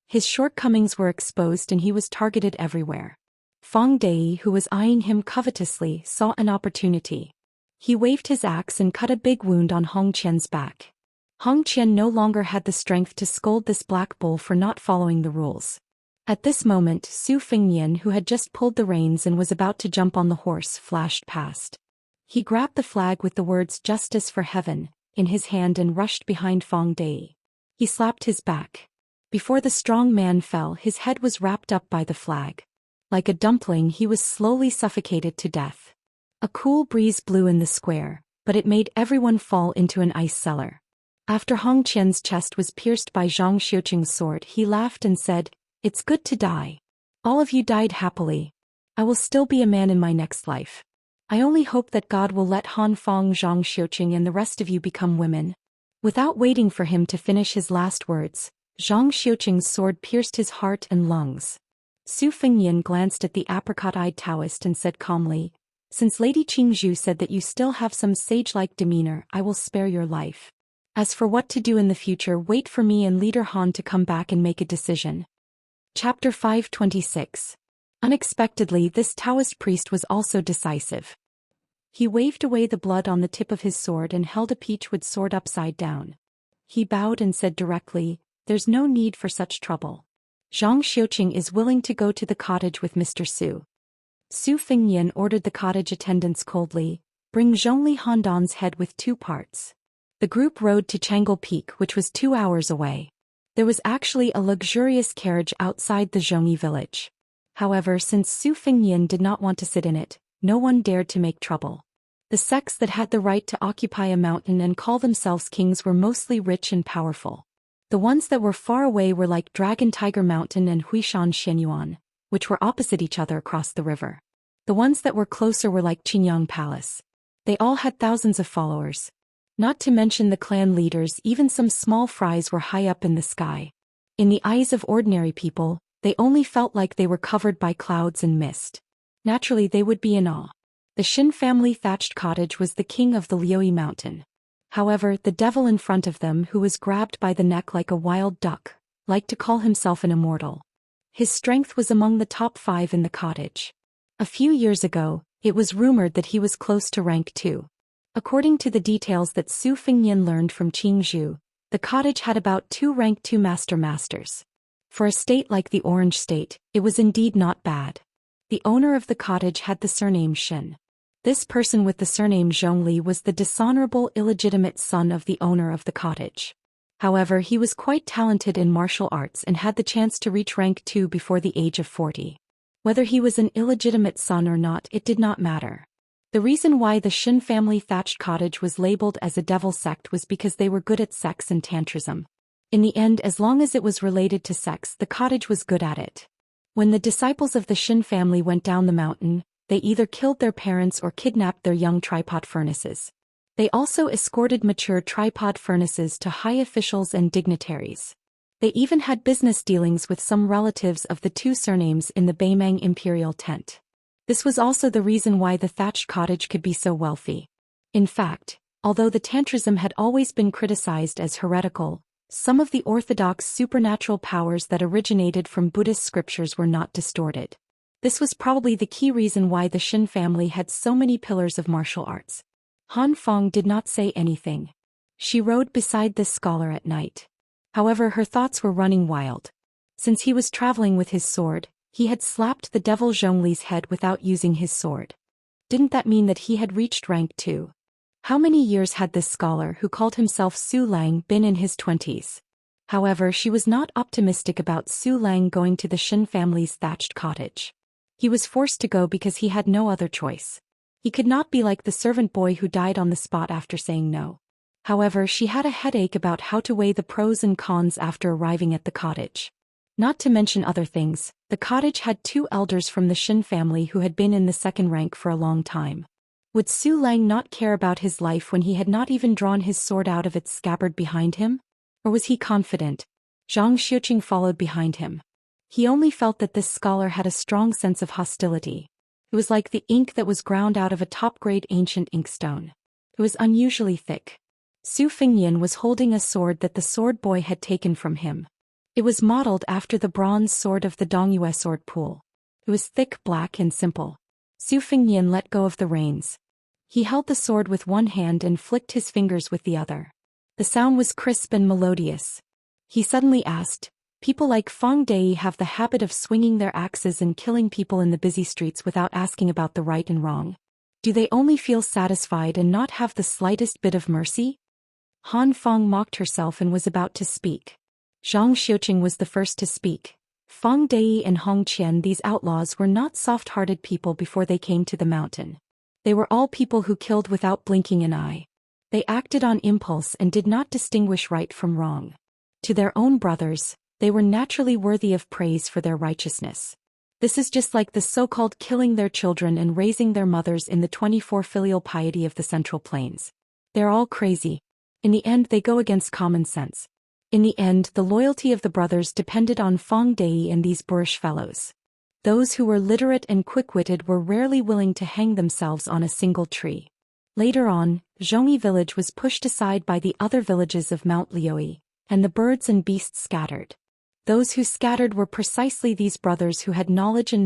His shortcomings were exposed and he was targeted everywhere. Fong Dei, who was eyeing him covetously, saw an opportunity. He waved his axe and cut a big wound on Hong Qian's back. Hong Qian no longer had the strength to scold this black bull for not following the rules. At this moment, Su Fengnian, who had just pulled the reins and was about to jump on the horse, flashed past. He grabbed the flag with the words "Justice for Heaven" in his hand and rushed behind Fong Dei. He slapped his back. Before the strong man fell, his head was wrapped up by the flag. Like a dumpling, he was slowly suffocated to death. A cool breeze blew in the square, but it made everyone fall into an ice cellar. After Hong Qian's chest was pierced by Zhang Xiuqing's sword, he laughed and said, "It's good to die. All of you died happily. I will still be a man in my next life. I only hope that God will let Han Fong, Zhang Xiuqing, and the rest of you become women." Without waiting for him to finish his last words, Zhang Xiuqing's sword pierced his heart and lungs. Su Fengnian glanced at the apricot-eyed Taoist and said calmly, "Since Lady Qingzhu said that you still have some sage-like demeanor, I will spare your life. As for what to do in the future, wait for me and Leader Han to come back and make a decision." Chapter 526. Unexpectedly, this Taoist priest was also decisive. He waved away the blood on the tip of his sword and held a peachwood sword upside down. He bowed and said directly, "There's no need for such trouble. Zhang Xiuqing is willing to go to the cottage with Mr. Su." Su Fingyan ordered the cottage attendants coldly, "Bring Zhongli Handan's head with 2 parts." The group rode to Changle Peak, which was 2 hours away. There was actually a luxurious carriage outside the Zhongyi village. However, since Su Fingyan did not want to sit in it, no one dared to make trouble. The sects that had the right to occupy a mountain and call themselves kings were mostly rich and powerful. The ones that were far away were like Dragon Tiger Mountain and Huishan Shenyuan, which were opposite each other across the river. The ones that were closer were like Qingyang Palace. They all had thousands of followers. Not to mention the clan leaders, even some small fries were high up in the sky. In the eyes of ordinary people, they only felt like they were covered by clouds and mist. Naturally, they would be in awe. The Xin family thatched cottage was the king of the Liuyi mountain. However, the devil in front of them, who was grabbed by the neck like a wild duck, liked to call himself an immortal. His strength was among the top 5 in the cottage. A few years ago, it was rumored that he was close to rank 2. According to the details that Su Fingyan learned from Qingzhou, the cottage had about 2 rank 2 masters. For a state like the Orange State, it was indeed not bad. The owner of the cottage had the surname Xin. This person with the surname Zhongli was the dishonorable illegitimate son of the owner of the cottage. However, he was quite talented in martial arts and had the chance to reach rank 2 before the age of 40. Whether he was an illegitimate son or not, it did not matter. The reason why the Xin family thatched cottage was labeled as a devil sect was because they were good at sex and tantrism. In the end, as long as it was related to sex, the cottage was good at it. When the disciples of the Xin family went down the mountain, they either killed their parents or kidnapped their young tripod furnaces. They also escorted mature tripod furnaces to high officials and dignitaries. They even had business dealings with some relatives of the 2 surnames in the Beimang imperial tent. This was also the reason why the thatched cottage could be so wealthy. In fact, although the tantrism had always been criticized as heretical, some of the orthodox supernatural powers that originated from Buddhist scriptures were not distorted. This was probably the key reason why the Xin family had so many pillars of martial arts. Han Feng did not say anything. She rode beside this scholar at night. However, her thoughts were running wild. Since he was traveling with his sword, he had slapped the devil Zhongli's head without using his sword. Didn't that mean that he had reached rank 2? How many years had this scholar, who called himself Su Lang, been in his 20s? However, she was not optimistic about Su Lang going to the Xin family's thatched cottage. He was forced to go because he had no other choice. He could not be like the servant boy who died on the spot after saying no. However, she had a headache about how to weigh the pros and cons after arriving at the cottage. Not to mention other things, the cottage had 2 elders from the Xin family who had been in the 2nd rank for a long time. Would Su Lang not care about his life when he had not even drawn his sword out of its scabbard behind him? Or was he confident? Zhang Xiuqing followed behind him. He only felt that this scholar had a strong sense of hostility. It was like the ink that was ground out of a top-grade ancient inkstone. It was unusually thick. Su Fingyan was holding a sword that the sword boy had taken from him. It was modeled after the bronze sword of the Dongyue sword pool. It was thick, black and simple. Su Fingyan let go of the reins. He held the sword with one hand and flicked his fingers with the other. The sound was crisp and melodious. He suddenly asked, "People like Feng Dei have the habit of swinging their axes and killing people in the busy streets without asking about the right and wrong. Do they only feel satisfied and not have the slightest bit of mercy?" Han Feng mocked herself and was about to speak. Zhang Xiuqing was the first to speak. Feng Dei and Hong Qian, these outlaws, were not soft-hearted people before they came to the mountain. They were all people who killed without blinking an eye. They acted on impulse and did not distinguish right from wrong. To their own brothers, they were naturally worthy of praise for their righteousness. This is just like the so-called killing their children and raising their mothers in the 24 filial piety of the Central Plains. They're all crazy. In the end, they go against common sense. In the end, the loyalty of the brothers depended on Feng Dei and these boorish fellows. Those who were literate and quick-witted were rarely willing to hang themselves on a single tree. Later on, Zhongyi village was pushed aside by the other villages of Mount Liuyi, and the birds and beasts scattered. Those who scattered were precisely these brothers who had knowledge in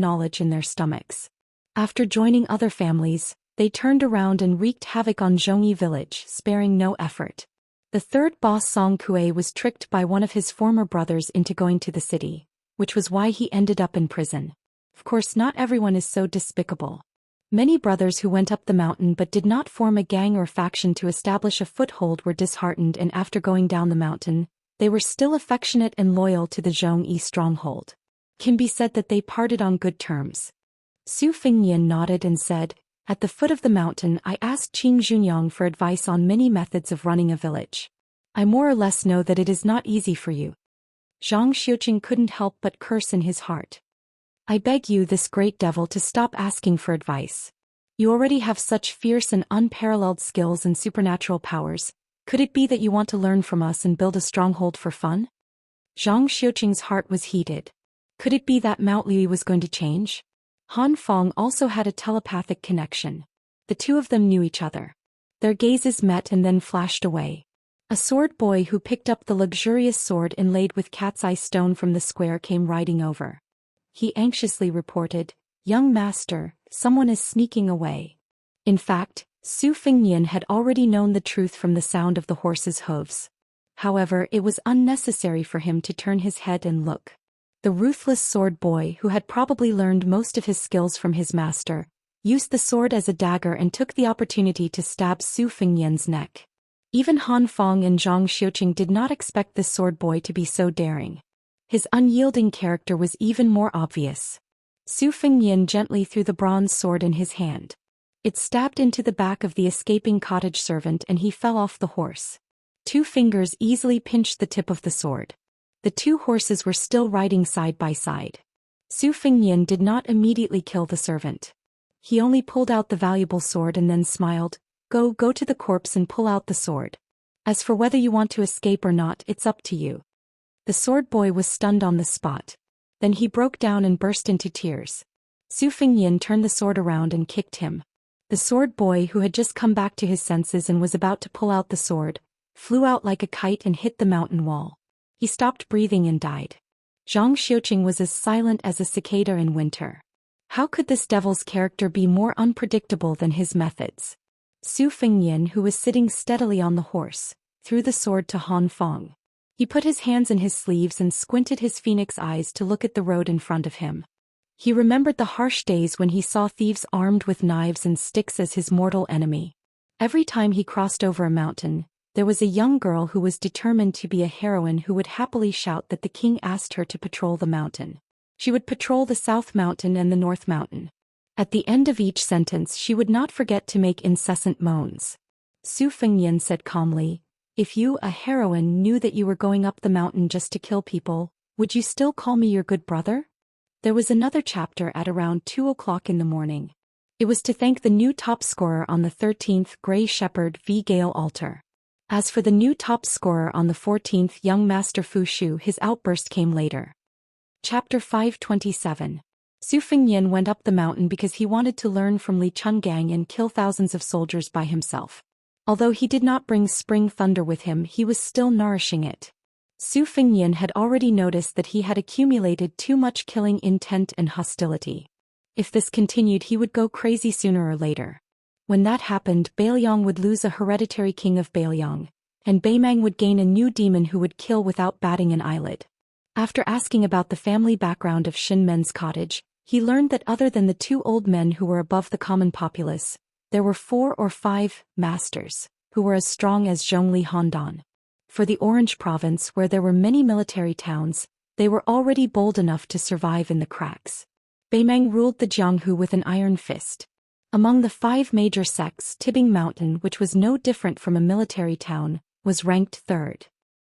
their stomachs. After joining other families, They turned around and wreaked havoc on Zhongyi village, sparing no effort. The third boss Song Kuei was tricked by one of his former brothers into going to the city, which was why he ended up in prison. Of course, not everyone is so despicable. Many brothers who went up the mountain but did not form a gang or faction to establish a foothold were disheartened, and after going down the mountain, they were still affectionate and loyal to the Zhongyi stronghold. Can be said that they parted on good terms. Su Fengnian nodded and said, "At the foot of the mountain I asked Qing Junyang for advice on many methods of running a village. I more or less know that it is not easy for you." Zhang Xiuqing couldn't help but curse in his heart. "I beg you, this great devil, to stop asking for advice. You already have such fierce and unparalleled skills and supernatural powers. Could it be that you want to learn from us and build a stronghold for fun?" Zhang Xiuqing's heart was heated. Could it be that Mount Liu was going to change? Han Feng also had a telepathic connection. The two of them knew each other. Their gazes met and then flashed away. A sword boy who picked up the luxurious sword inlaid with cat's eye stone from the square came riding over. He anxiously reported, "Young master, someone is sneaking away." In fact, Su Fengnian had already known the truth from the sound of the horse's hooves. However, it was unnecessary for him to turn his head and look. The ruthless sword boy, who had probably learned most of his skills from his master, used the sword as a dagger and took the opportunity to stab Su Fengnian's neck. Even Han Feng and Zhang Xiuqing did not expect this sword boy to be so daring. His unyielding character was even more obvious. Su Fengnian gently threw the bronze sword in his hand. It stabbed into the back of the escaping cottage servant and he fell off the horse. 2 fingers easily pinched the tip of the sword. The 2 horses were still riding side by side. Su Fengnian did not immediately kill the servant. He only pulled out the valuable sword and then smiled, Go to the corpse and pull out the sword. As for whether you want to escape or not, it's up to you." The sword boy was stunned on the spot. Then he broke down and burst into tears. Su Fengnian turned the sword around and kicked him. The sword boy, who had just come back to his senses and was about to pull out the sword, flew out like a kite and hit the mountain wall. He stopped breathing and died. Zhang Xiuqing was as silent as a cicada in winter. How could this devil's character be more unpredictable than his methods? Su Fengnian, who was sitting steadily on the horse, threw the sword to Han Feng. He put his hands in his sleeves and squinted his phoenix eyes to look at the road in front of him. He remembered the harsh days when he saw thieves armed with knives and sticks as his mortal enemy. Every time he crossed over a mountain, there was a young girl who was determined to be a heroine who would happily shout that the king asked her to patrol the mountain. She would patrol the South Mountain and the North Mountain. At the end of each sentence she would not forget to make incessant moans. Su Fengnian said calmly, "If you, a heroine, knew that you were going up the mountain just to kill people, would you still call me your good brother?" There was another chapter at around 2 o'clock in the morning. It was to thank the new top scorer on the 13th Grey Shepherd v Gale altar. As for the new top scorer on the 14th young Master Fu Shu, his outburst came later. Chapter 527. Su Fengnian went up the mountain because he wanted to learn from Li Chungang and kill thousands of soldiers by himself. Although he did not bring spring thunder with him, he was still nourishing it. Su Fengnian had already noticed that he had accumulated too much killing intent and hostility. If this continued, he would go crazy sooner or later. When that happened, Bailiang would lose a hereditary king of Bailiang, and Beimang would gain a new demon who would kill without batting an eyelid. After asking about the family background of Shin Men's cottage, he learned that other than the 2 old men who were above the common populace, there were 4 or 5 masters, who were as strong as Zhongli Handan. For the Orange province, where there were many military towns, they were already bold enough to survive in the cracks. Beimang ruled the Jianghu with an iron fist. Among the 5 major sects, Tibing Mountain, which was no different from a military town, was ranked 3rd.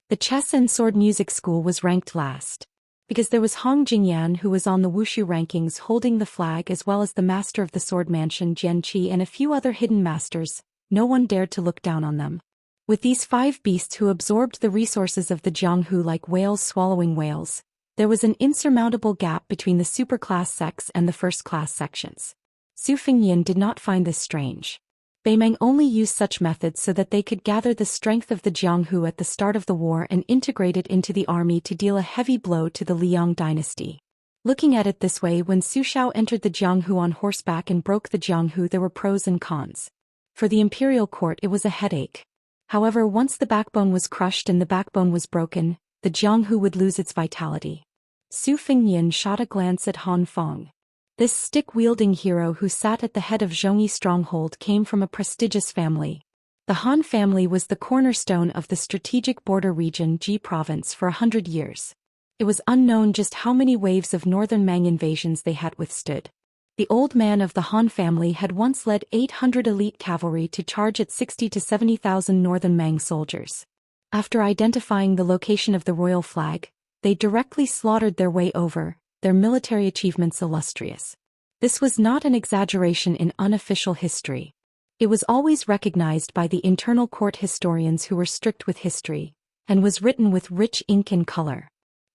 The chess and sword music school was ranked last. Because there was Hong Jingyan, who was on the Wushu rankings holding the flag, as well as the master of the sword mansion Jianqi and a few other hidden masters, no one dared to look down on them. With these 5 beasts who absorbed the resources of the Jianghu like whales swallowing whales, there was an insurmountable gap between the superclass sects and the first-class sections. Su Fengnian did not find this strange. Beimang only used such methods so that they could gather the strength of the Jianghu at the start of the war and integrate it into the army to deal a heavy blow to the Liang dynasty. Looking at it this way, when Su Xiao entered the Jianghu on horseback and broke the Jianghu, there were pros and cons. For the imperial court it was a headache. However, once the backbone was crushed and the backbone was broken, the Jianghu would lose its vitality. Su Fengnian shot a glance at Han Feng. This stick-wielding hero who sat at the head of Zhongyi stronghold came from a prestigious family. The Han family was the cornerstone of the strategic border region Ji province for 100 years. It was unknown just how many waves of northern Mang invasions they had withstood. The old man of the Han family had once led 800 elite cavalry to charge at 60 to 70,000 northern Mang soldiers. After identifying the location of the royal flag, they directly slaughtered their way over, their military achievements illustrious. This was not an exaggeration in unofficial history. It was always recognized by the internal court historians who were strict with history, and was written with rich ink and color.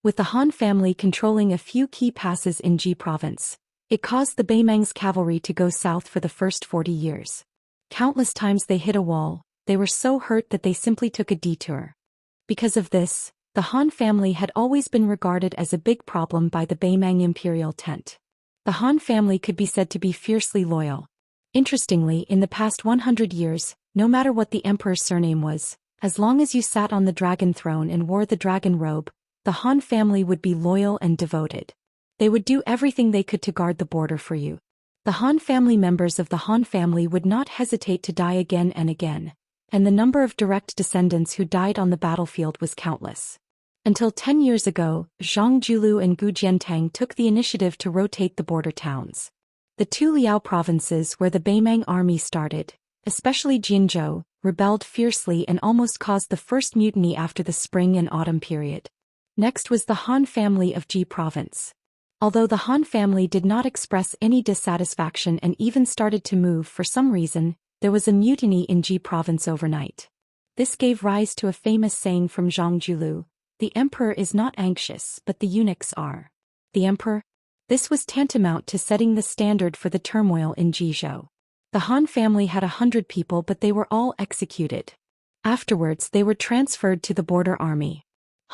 With the Han family controlling a few key passes in Ji province, it caused the Beimang's cavalry to go south for the first 40 years. Countless times they hit a wall, they were so hurt that they simply took a detour. Because of this, the Han family had always been regarded as a big problem by the Beimang imperial tent. The Han family could be said to be fiercely loyal. Interestingly, in the past 100 years, no matter what the emperor's surname was, as long as you sat on the dragon throne and wore the dragon robe, the Han family would be loyal and devoted. They would do everything they could to guard the border for you. The Han family members of the Han family would not hesitate to die again and again, and the number of direct descendants who died on the battlefield was countless. Until 10 years ago, Zhang Julu and Gu Jiantang took the initiative to rotate the border towns. The two Liao provinces where the Beimang army started, especially Jinzhou, rebelled fiercely and almost caused the first mutiny after the spring and autumn period. Next was the Han family of Ji province. Although the Han family did not express any dissatisfaction and even started to move for some reason, there was a mutiny in Ji province overnight. This gave rise to a famous saying from Zhang Julu: "The emperor is not anxious, but the eunuchs are." The emperor? This was tantamount to setting the standard for the turmoil in Jizhou. The Han family had 100 people, but they were all executed. Afterwards they were transferred to the border army.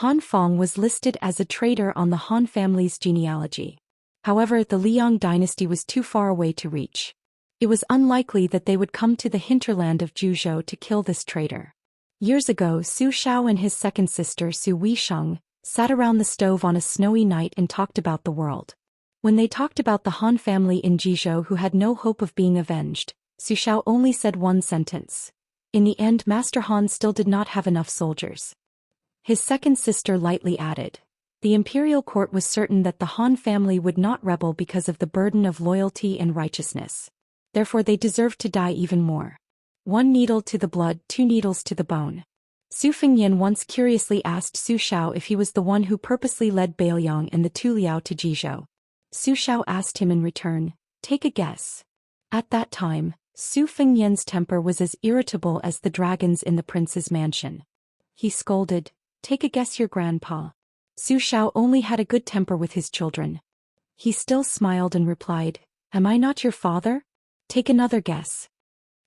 Han Feng was listed as a traitor on the Han family's genealogy. However, the Liang dynasty was too far away to reach. It was unlikely that they would come to the hinterland of Juzhou to kill this traitor. Years ago, Su Xiao and his second sister Su Weisheng sat around the stove on a snowy night and talked about the world. When they talked about the Han family in Jizhou who had no hope of being avenged, Su Xiao only said one sentence. In the end, Master Han still did not have enough soldiers. His second sister lightly added, "The imperial court was certain that the Han family would not rebel because of the burden of loyalty and righteousness. Therefore they deserved to die even more. One needle to the blood, two needles to the bone." Su Fengnian once curiously asked Su Xiao if he was the one who purposely led Baoyang and the Tu Liao to Jizhou. Su Xiao asked him in return, "Take a guess." At that time, Su Fengnian's temper was as irritable as the dragons in the prince's mansion. He scolded, "Take a guess, your grandpa." Su Xiao only had a good temper with his children. He still smiled and replied, "Am I not your father? Take another guess."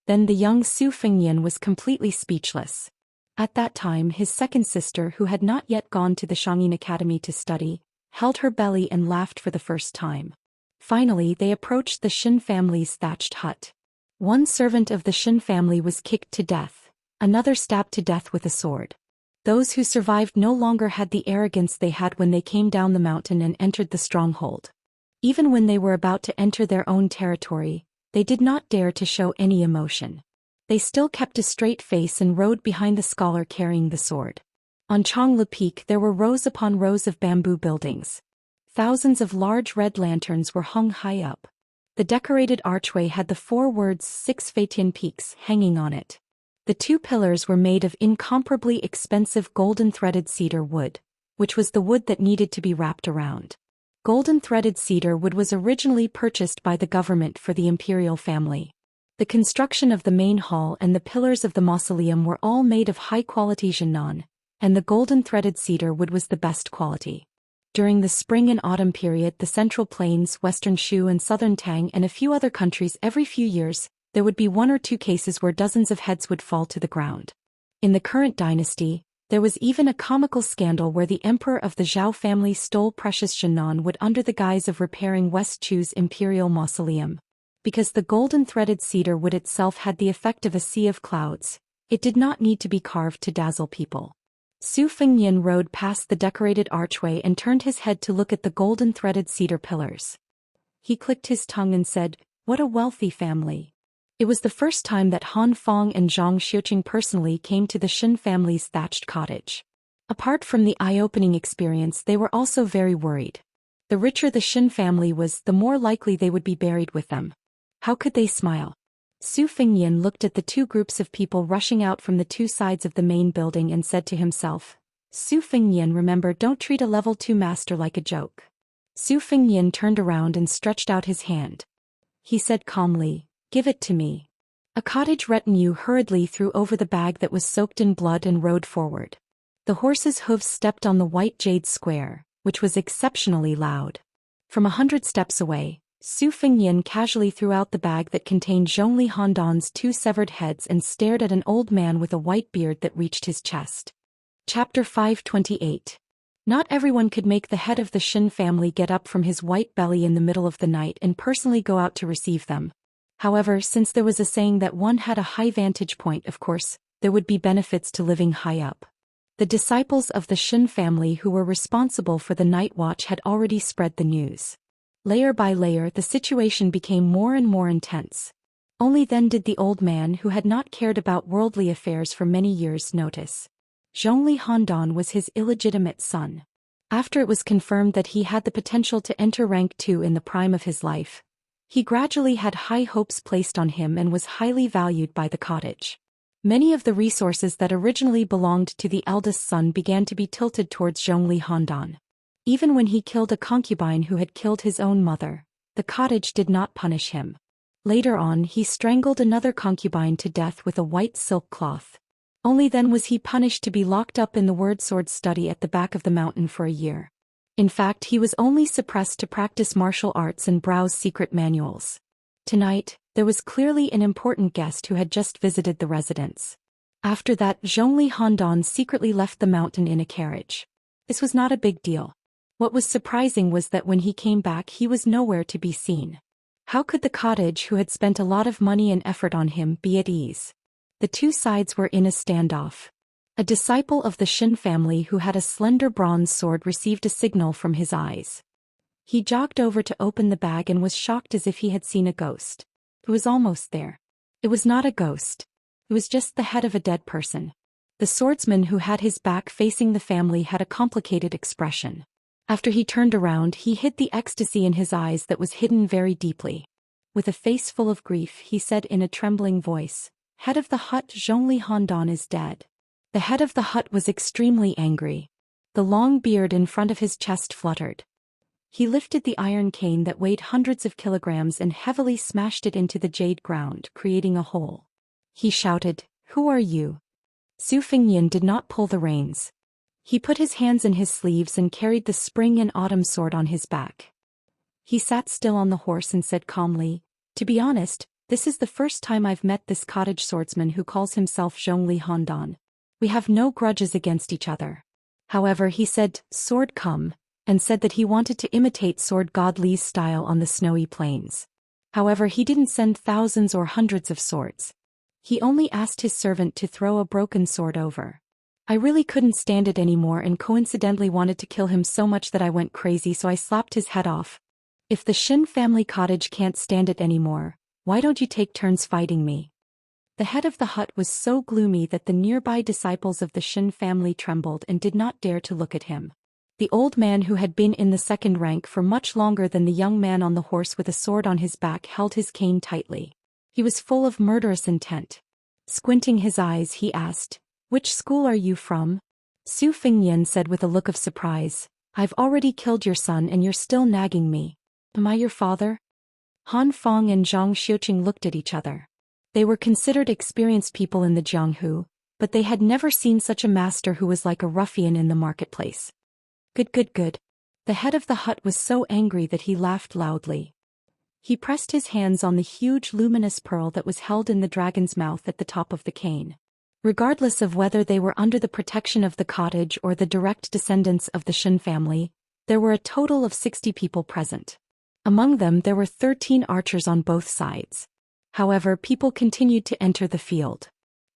Then the young Su Fengnian was completely speechless. At that time his second sister, who had not yet gone to the Xianxia Academy to study, held her belly and laughed for the first time. Finally they approached the Shin family's thatched hut. One servant of the Shin family was kicked to death, another stabbed to death with a sword. Those who survived no longer had the arrogance they had when they came down the mountain and entered the stronghold. Even when they were about to enter their own territory, they did not dare to show any emotion. They still kept a straight face and rode behind the scholar carrying the sword. On Changla Peak there were rows upon rows of bamboo buildings. Thousands of large red lanterns were hung high up. The decorated archway had the 4 words 6 Feitian Peaks hanging on it. The 2 pillars were made of incomparably expensive golden-threaded cedar wood, which was the wood that needed to be wrapped around. Golden-threaded cedar wood was originally purchased by the government for the imperial family. The construction of the main hall and the pillars of the mausoleum were all made of high-quality jinan, and the golden-threaded cedar wood was the best quality. During the spring and autumn period, the Central Plains, Western Shu and Southern Tang and a few other countries, every few years, there would be 1 or 2 cases where dozens of heads would fall to the ground. In the current dynasty, There was even a comical scandal where the emperor of the Zhou family stole precious Shannon wood under the guise of repairing West Chu's imperial mausoleum. Because the golden threaded cedar wood itself had the effect of a sea of clouds, it did not need to be carved to dazzle people. Su Fengnian rode past the decorated archway and turned his head to look at the golden threaded cedar pillars. He clicked his tongue and said, "What a wealthy family." It was the first time that Han Feng and Zhang Xiuqing personally came to the Shin family's thatched cottage. Apart from the eye-opening experience, they were also very worried. The richer the Shin family was, the more likely they would be buried with them. How could they smile? Su Fengnian looked at the two groups of people rushing out from the two sides of the main building and said to himself, "Su Fengnian, remember, don't treat a level 2 master like a joke." Su Fengnian turned around and stretched out his hand. He said calmly, "Give it to me." A cottage retinue hurriedly threw over the bag that was soaked in blood and rode forward. The horse's hooves stepped on the white jade square, which was exceptionally loud. From 100 steps away, Su Fengnian casually threw out the bag that contained Zhongli Handan's 2 severed heads and stared at an old man with a white beard that reached his chest. Chapter 528. Not everyone could make the head of the Shin family get up from his white belly in the middle of the night and personally go out to receive them. However, since there was a saying that one had a high vantage point, of course, there would be benefits to living high up. The disciples of the Shin family who were responsible for the night watch had already spread the news. Layer by layer, the situation became more and more intense. Only then did the old man who had not cared about worldly affairs for many years notice. Zhongli Handan was his illegitimate son. After it was confirmed that he had the potential to enter rank 2 in the prime of his life, he gradually had high hopes placed on him and was highly valued by the cottage. Many of the resources that originally belonged to the eldest son began to be tilted towards Zhongli Handan. Even when he killed a concubine who had killed his own mother, the cottage did not punish him. Later on, he strangled another concubine to death with a white silk cloth. Only then was he punished to be locked up in the word sword study at the back of the mountain for a year. In fact, he was only suppressed to practice martial arts and browse secret manuals. Tonight, there was clearly an important guest who had just visited the residence. After that, Zhongli Handan secretly left the mountain in a carriage. This was not a big deal. What was surprising was that when he came back, he was nowhere to be seen. How could the cottage, who had spent a lot of money and effort on him, be at ease? The two sides were in a standoff. A disciple of the Shin family who had a slender bronze sword received a signal from his eyes. He jogged over to open the bag and was shocked as if he had seen a ghost. It was almost there. It was not a ghost. It was just the head of a dead person. The swordsman who had his back facing the family had a complicated expression. After he turned around, he hid the ecstasy in his eyes that was hidden very deeply. With a face full of grief, he said in a trembling voice, "Head of the hut, Zhongli Handan is dead." The head of the hut was extremely angry. The long beard in front of his chest fluttered. He lifted the iron cane that weighed hundreds of kilograms and heavily smashed it into the jade ground, creating a hole. He shouted, "Who are you?" Su Fengnian did not pull the reins. He put his hands in his sleeves and carried the spring and autumn sword on his back. He sat still on the horse and said calmly, "To be honest, this is the first time I've met this cottage swordsman who calls himself Zhongli Handan. We have no grudges against each other." However, he said, "Sword come," and said that he wanted to imitate sword god Li's style on the snowy plains. However, he didn't send thousands or hundreds of swords. He only asked his servant to throw a broken sword over. I really couldn't stand it anymore and coincidentally wanted to kill him so much that I went crazy, so I slapped his head off. If the Shin family cottage can't stand it anymore, why don't you take turns fighting me? The head of the hut was so gloomy that the nearby disciples of the Shin family trembled and did not dare to look at him. The old man who had been in the second rank for much longer than the young man on the horse with a sword on his back held his cane tightly. He was full of murderous intent. Squinting his eyes, he asked, "Which school are you from?" Su Fengnian said with a look of surprise, "I've already killed your son and you're still nagging me. Am I your father?" Han Feng and Zhang Xiuqing looked at each other. They were considered experienced people in the Jianghu, but they had never seen such a master who was like a ruffian in the marketplace. Good. The head of the hut was so angry that he laughed loudly. He pressed his hands on the huge luminous pearl that was held in the dragon's mouth at the top of the cane. Regardless of whether they were under the protection of the cottage or the direct descendants of the Shen family, there were a total of 60 people present. Among them there were 13 archers on both sides. However, people continued to enter the field.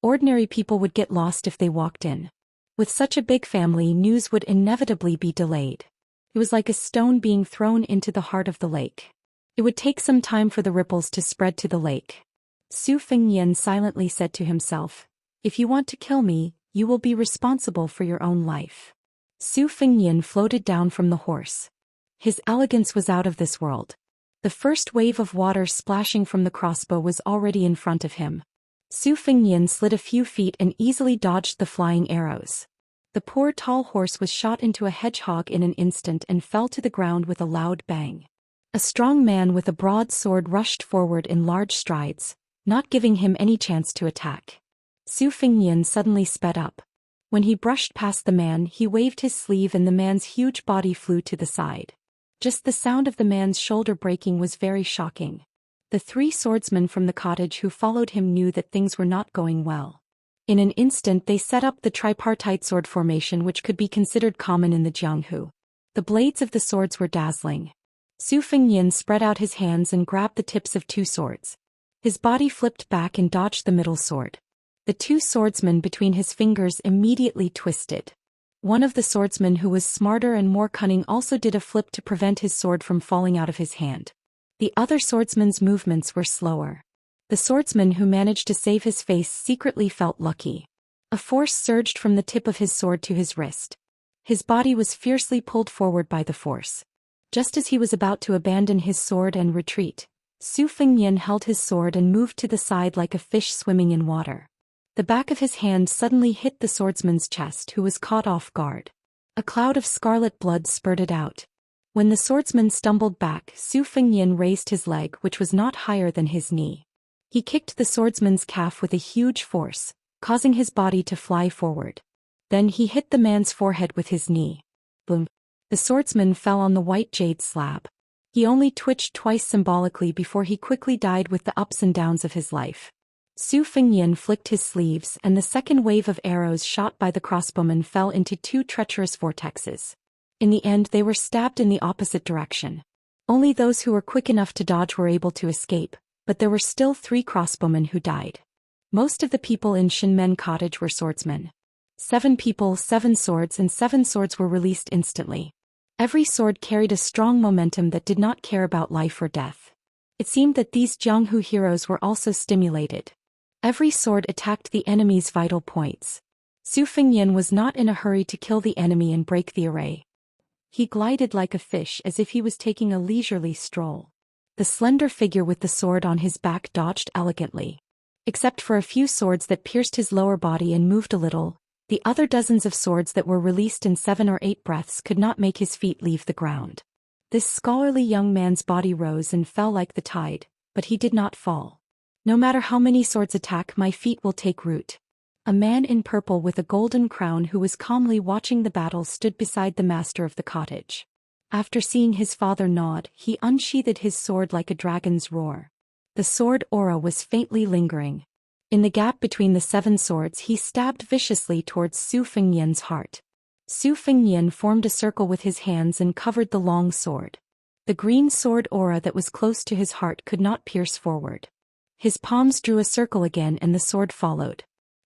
Ordinary people would get lost if they walked in. With such a big family, news would inevitably be delayed. It was like a stone being thrown into the heart of the lake. It would take some time for the ripples to spread to the lake. Su Fengnian silently said to himself, "If you want to kill me, you will be responsible for your own life." Su Fengnian floated down from the horse. His elegance was out of this world. The first wave of water splashing from the crossbow was already in front of him. Su Fengnian slid a few feet and easily dodged the flying arrows. The poor tall horse was shot into a hedgehog in an instant and fell to the ground with a loud bang. A strong man with a broad sword rushed forward in large strides, not giving him any chance to attack. Su Fengnian suddenly sped up. When he brushed past the man, he waved his sleeve and the man's huge body flew to the side. Just the sound of the man's shoulder breaking was very shocking. The 3 swordsmen from the cottage who followed him knew that things were not going well. In an instant they set up the tripartite sword formation, which could be considered common in the Jianghu. The blades of the swords were dazzling. Su Fengnian spread out his hands and grabbed the tips of 2 swords. His body flipped back and dodged the middle sword. The 2 swordsmen between his fingers immediately twisted. One of the swordsmen, who was smarter and more cunning, also did a flip to prevent his sword from falling out of his hand. The other swordsman's movements were slower. The swordsman who managed to save his face secretly felt lucky. A force surged from the tip of his sword to his wrist. His body was fiercely pulled forward by the force. Just as he was about to abandon his sword and retreat, Su Fengnian held his sword and moved to the side like a fish swimming in water. The back of his hand suddenly hit the swordsman's chest, who was caught off guard. A cloud of scarlet blood spurted out. When the swordsman stumbled back, Su Fengnian raised his leg, which was not higher than his knee. He kicked the swordsman's calf with a huge force, causing his body to fly forward. Then he hit the man's forehead with his knee. Boom! The swordsman fell on the white jade slab. He only twitched twice symbolically before he quickly died with the ups and downs of his life. Su Fengnian flicked his sleeves and the second wave of arrows shot by the crossbowmen fell into 2 treacherous vortexes. In the end they were stabbed in the opposite direction. Only those who were quick enough to dodge were able to escape, but there were still 3 crossbowmen who died. Most of the people in Shinmen Cottage were swordsmen. 7 people, 7 swords, and 7 swords were released instantly. Every sword carried a strong momentum that did not care about life or death. It seemed that these Jianghu heroes were also stimulated. Every sword attacked the enemy's vital points. Su Fengnian was not in a hurry to kill the enemy and break the array. He glided like a fish as if he was taking a leisurely stroll. The slender figure with the sword on his back dodged elegantly. Except for a few swords that pierced his lower body and moved a little, the other dozens of swords that were released in 7 or 8 breaths could not make his feet leave the ground. This scholarly young man's body rose and fell like the tide, but he did not fall. No matter how many swords attack, my feet will take root. A man in purple with a golden crown who was calmly watching the battle stood beside the master of the cottage. After seeing his father nod, he unsheathed his sword like a dragon's roar. The sword aura was faintly lingering. In the gap between the 7 swords he stabbed viciously towards Su Fengnian's heart. Su Fengnian formed a circle with his hands and covered the long sword. The green sword aura that was close to his heart could not pierce forward. His palms drew a circle again and the sword followed.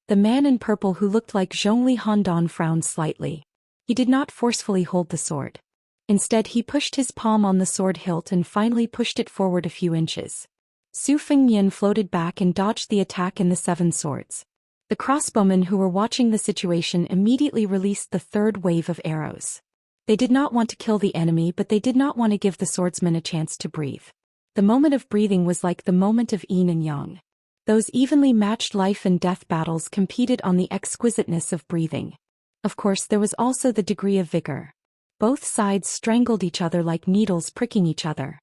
The man in purple who looked like Zhongli Handan frowned slightly. He did not forcefully hold the sword. Instead he pushed his palm on the sword hilt and finally pushed it forward a few inches. Su Fengnian floated back and dodged the attack in the 7 swords. The crossbowmen who were watching the situation immediately released the 3rd wave of arrows. They did not want to kill the enemy, but they did not want to give the swordsman a chance to breathe. The moment of breathing was like the moment of yin and yang. Those evenly matched life and death battles competed on the exquisiteness of breathing. Of course, there was also the degree of vigor. Both sides strangled each other like needles pricking each other.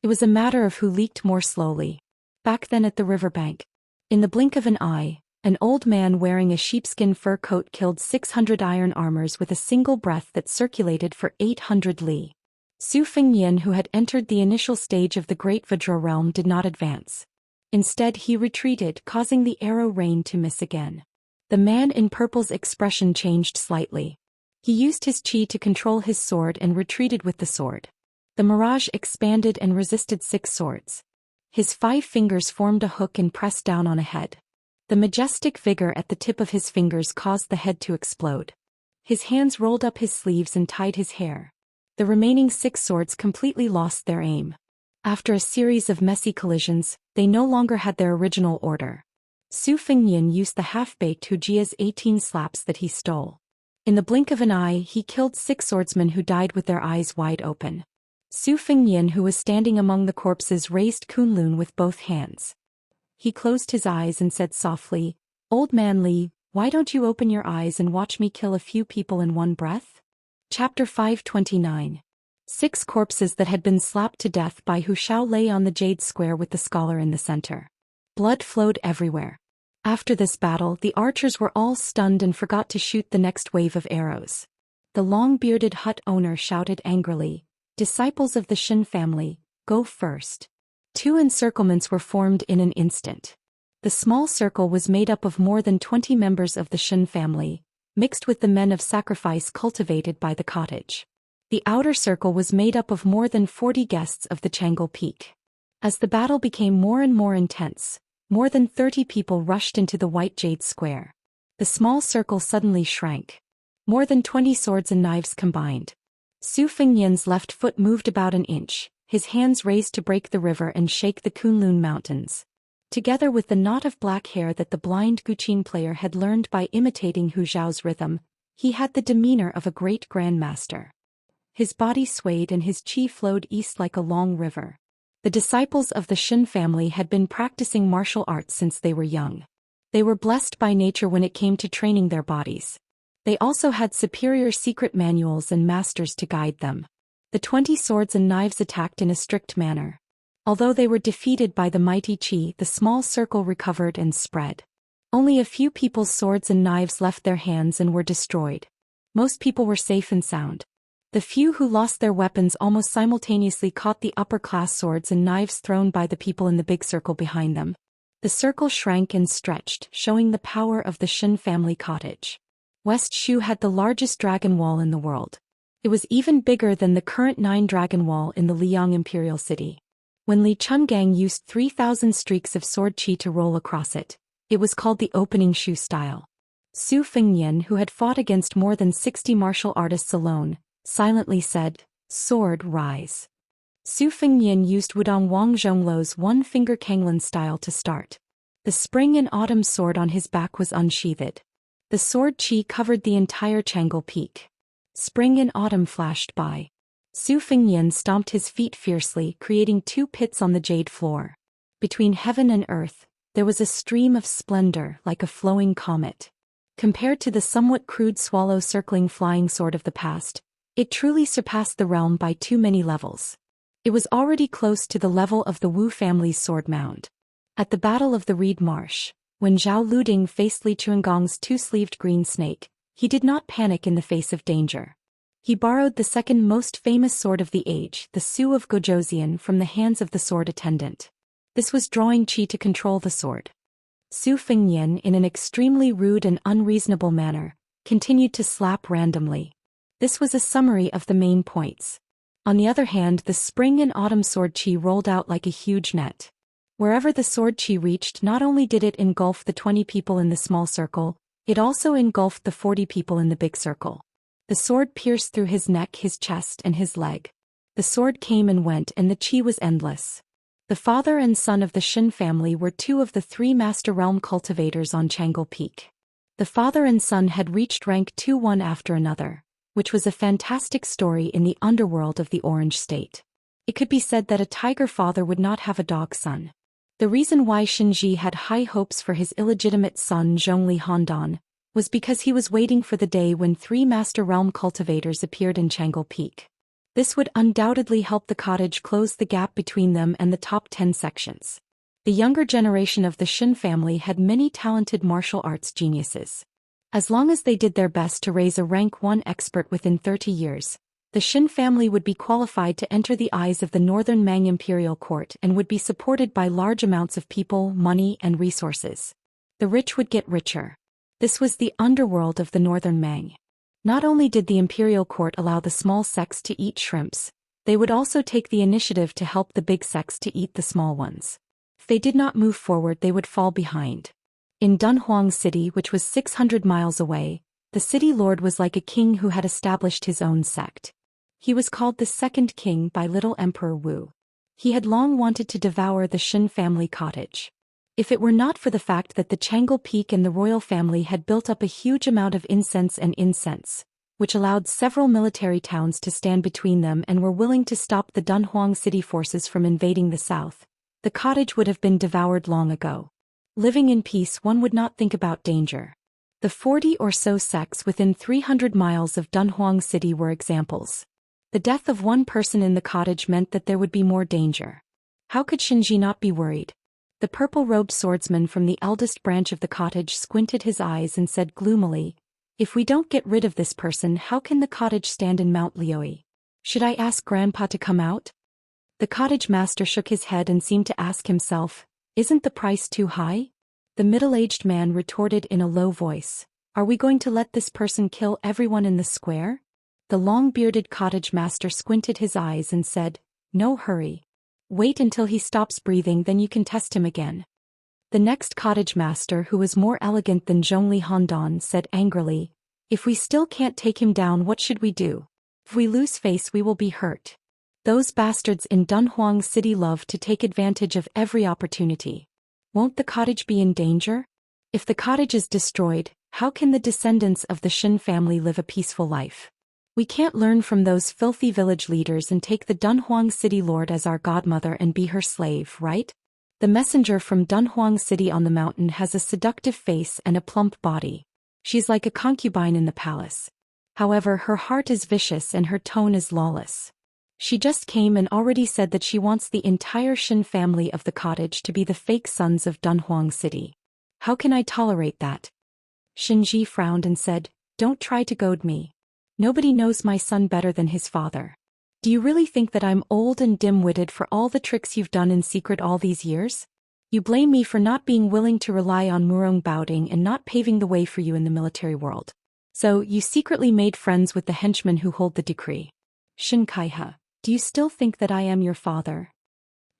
It was a matter of who leaked more slowly. Back then at the riverbank, in the blink of an eye, an old man wearing a sheepskin fur coat killed 600 iron armors with a single breath that circulated for 800 li. Su Fengnian, who had entered the initial stage of the Great Vajra realm, did not advance. Instead he retreated, causing the arrow rain to miss again. The man in purple's expression changed slightly. He used his chi to control his sword and retreated with the sword. The mirage expanded and resisted 6 swords. His 5 fingers formed a hook and pressed down on a head. The majestic vigor at the tip of his fingers caused the head to explode. His hands rolled up his sleeves and tied his hair. The remaining 6 swords completely lost their aim. After a series of messy collisions, they no longer had their original order. Su Fengnian used the half-baked Hujia's 18 slaps that he stole. In the blink of an eye, he killed 6 swordsmen who died with their eyes wide open. Su Fengnian, who was standing among the corpses, raised Kunlun with both hands. He closed his eyes and said softly, "Old man Li, why don't you open your eyes and watch me kill a few people in one breath?" Chapter 529. 6 corpses that had been slapped to death by Hu Xiao lay on the jade square with the scholar in the center. Blood flowed everywhere. After this battle, the archers were all stunned and forgot to shoot the next wave of arrows. The long-bearded hut owner shouted angrily, "Disciples of the Xin family, go first." 2 encirclements were formed in an instant. The small circle was made up of more than 20 members of the Xin family, mixed with the men of sacrifice cultivated by the cottage. The outer circle was made up of more than 40 guests of the Chang'e Peak. As the battle became more and more intense, more than 30 people rushed into the white jade square. The small circle suddenly shrank. More than 20 swords and knives combined. Su Fengnian's left foot moved about an inch, his hands raised to break the river and shake the Kunlun mountains. Together with the knot of black hair that the blind Guqin player had learned by imitating Hu Zhao's rhythm, he had the demeanor of a great grandmaster. His body swayed and his chi flowed east like a long river. The disciples of the Xin family had been practicing martial arts since they were young. They were blessed by nature when it came to training their bodies. They also had superior secret manuals and masters to guide them. The 20 swords and knives attacked in a strict manner. Although they were defeated by the mighty chi, the small circle recovered and spread. Only a few people's swords and knives left their hands and were destroyed. Most people were safe and sound. The few who lost their weapons almost simultaneously caught the upper-class swords and knives thrown by the people in the big circle behind them. The circle shrank and stretched, showing the power of the Xin family cottage. West Shu had the largest dragon wall in the world. It was even bigger than the current 9-dragon wall in the Liang Imperial City. When Li Chungang used 3,000 streaks of sword chi to roll across it, it was called the opening Shu style. Su Fengnian, who had fought against more than 60 martial artists alone, silently said, "Sword, rise." Su Fengnian used Wudong Wang Zhongluo's one-finger Kanglan style to start. The spring and autumn sword on his back was unsheathed. The sword chi covered the entire Chang'e Peak. Spring and autumn flashed by. Su Fengnian stomped his feet fiercely, creating 2 pits on the jade floor. Between heaven and earth, there was a stream of splendor like a flowing comet. Compared to the somewhat crude swallow circling flying sword of the past, it truly surpassed the realm by too many levels. It was already close to the level of the Wu family's sword mound. At the Battle of the Reed Marsh, when Zhao Luding faced Li Chunggang's 2-sleeved green snake, he did not panic in the face of danger. He borrowed the second most famous sword of the age, the Su of Gozhouzian, from the hands of the sword attendant. This was drawing chi to control the sword. Su Fengnian, in an extremely rude and unreasonable manner, continued to slap randomly. This was a summary of the main points. On the other hand, the spring and autumn sword chi rolled out like a huge net. Wherever the sword chi reached, not only did it engulf the 20 people in the small circle, it also engulfed the 40 people in the big circle. The sword pierced through his neck, his chest, and his leg. The sword came and went, and the chi was endless. The father and son of the Xin family were 2 of the 3 master realm cultivators on Chang'e Peak. The father and son had reached rank 2 one after another, which was a fantastic story in the underworld of the Orange State. It could be said that a tiger father would not have a dog son. The reason why Xinji had high hopes for his illegitimate son Zhongli Handan was because he was waiting for the day when 3 master realm cultivators appeared in Chang'e Peak. This would undoubtedly help the cottage close the gap between them and the top 10 sections. The younger generation of the Xin family had many talented martial arts geniuses. As long as they did their best to raise a rank 1 expert within 30 years, the Xin family would be qualified to enter the eyes of the Northern Mang imperial court and would be supported by large amounts of people, money, and resources. The rich would get richer. This was the underworld of the northern Mang. Not only did the imperial court allow the small sects to eat shrimps, they would also take the initiative to help the big sects to eat the small ones. If they did not move forward, they would fall behind. In Dunhuang City, which was 600 miles away, the city lord was like a king who had established his own sect. He was called the Second King by Little Emperor Wu. He had long wanted to devour the Shin family cottage. If it were not for the fact that the Changle Peak and the royal family had built up a huge amount of incense, which allowed several military towns to stand between them and were willing to stop the Dunhuang city forces from invading the south, the cottage would have been devoured long ago. Living in peace, one would not think about danger. The 40 or so sects within 300 miles of Dunhuang City were examples. The death of one person in the cottage meant that there would be more danger. How could Xianxia not be worried? The purple-robed swordsman from the eldest branch of the cottage squinted his eyes and said gloomily, "If we don't get rid of this person, how can the cottage stand in Mount Lioi? Should I ask Grandpa to come out?" The cottage master shook his head and seemed to ask himself, "Isn't the price too high?" The middle-aged man retorted in a low voice, "Are we going to let this person kill everyone in the square?" The long-bearded cottage master squinted his eyes and said, "No hurry. Wait until he stops breathing, then you can test him again." The next cottage master, who was more elegant than Zhongli Handan, said angrily, "If we still can't take him down, what should we do? If we lose face, we will be hurt. Those bastards in Dunhuang City love to take advantage of every opportunity. Won't the cottage be in danger? If the cottage is destroyed, how can the descendants of the Shin family live a peaceful life? We can't learn from those filthy village leaders and take the Dunhuang City lord as our godmother and be her slave, right? The messenger from Dunhuang City on the mountain has a seductive face and a plump body. She's like a concubine in the palace. However, her heart is vicious and her tone is lawless. She just came and already said that she wants the entire Shin family of the cottage to be the fake sons of Dunhuang City. How can I tolerate that?" Xianxia frowned and said, "Don't try to goad me. Nobody knows my son better than his father. Do you really think that I'm old and dim-witted for all the tricks you've done in secret all these years? You blame me for not being willing to rely on Murong Baoding and not paving the way for you in the military world. So, you secretly made friends with the henchmen who hold the decree. Xianxia, do you still think that I am your father?"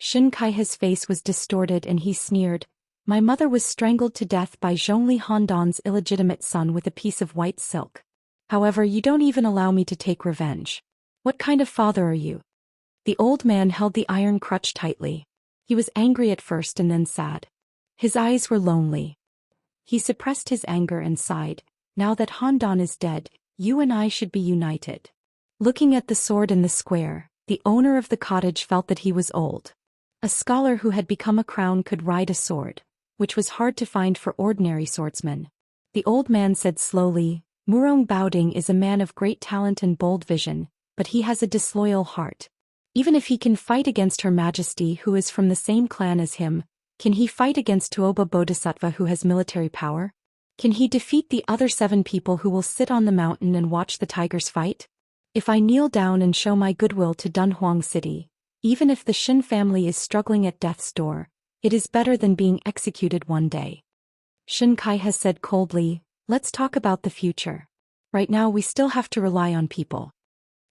Xianxia's face was distorted and he sneered, "My mother was strangled to death by Zhongli Handan's illegitimate son with a piece of white silk. However, you don't even allow me to take revenge. What kind of father are you?" The old man held the iron crutch tightly. He was angry at first and then sad. His eyes were lonely. He suppressed his anger and sighed, "Now that Handan is dead, you and I should be united." Looking at the sword in the square, the owner of the cottage felt that he was old. A scholar who had become a crown could ride a sword, which was hard to find for ordinary swordsmen. The old man said slowly, "Murong Baoding is a man of great talent and bold vision, but he has a disloyal heart. Even if he can fight against Her Majesty, who is from the same clan as him, can he fight against Tuoba Bodhisattva, who has military power? Can he defeat the other 7 people who will sit on the mountain and watch the tigers fight? If I kneel down and show my goodwill to Dunhuang City, even if the Shin family is struggling at death's door, it is better than being executed one day." Xianxia said coldly, "Let's talk about the future. Right now we still have to rely on people."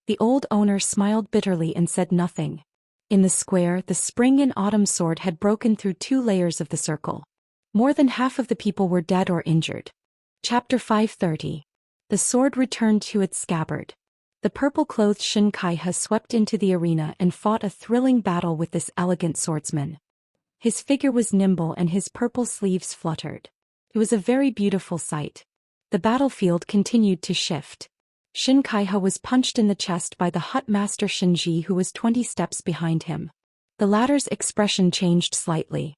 The old owner smiled bitterly and said nothing. In the square, the spring and autumn sword had broken through 2 layers of the circle. More than half of the people were dead or injured. Chapter 530. The sword returned to its scabbard. The purple-clothed Xianxia swept into the arena and fought a thrilling battle with this elegant swordsman. His figure was nimble and his purple sleeves fluttered. It was a very beautiful sight. The battlefield continued to shift. Xianxia was punched in the chest by the hut master Xianxia, who was 20 steps behind him. The latter's expression changed slightly.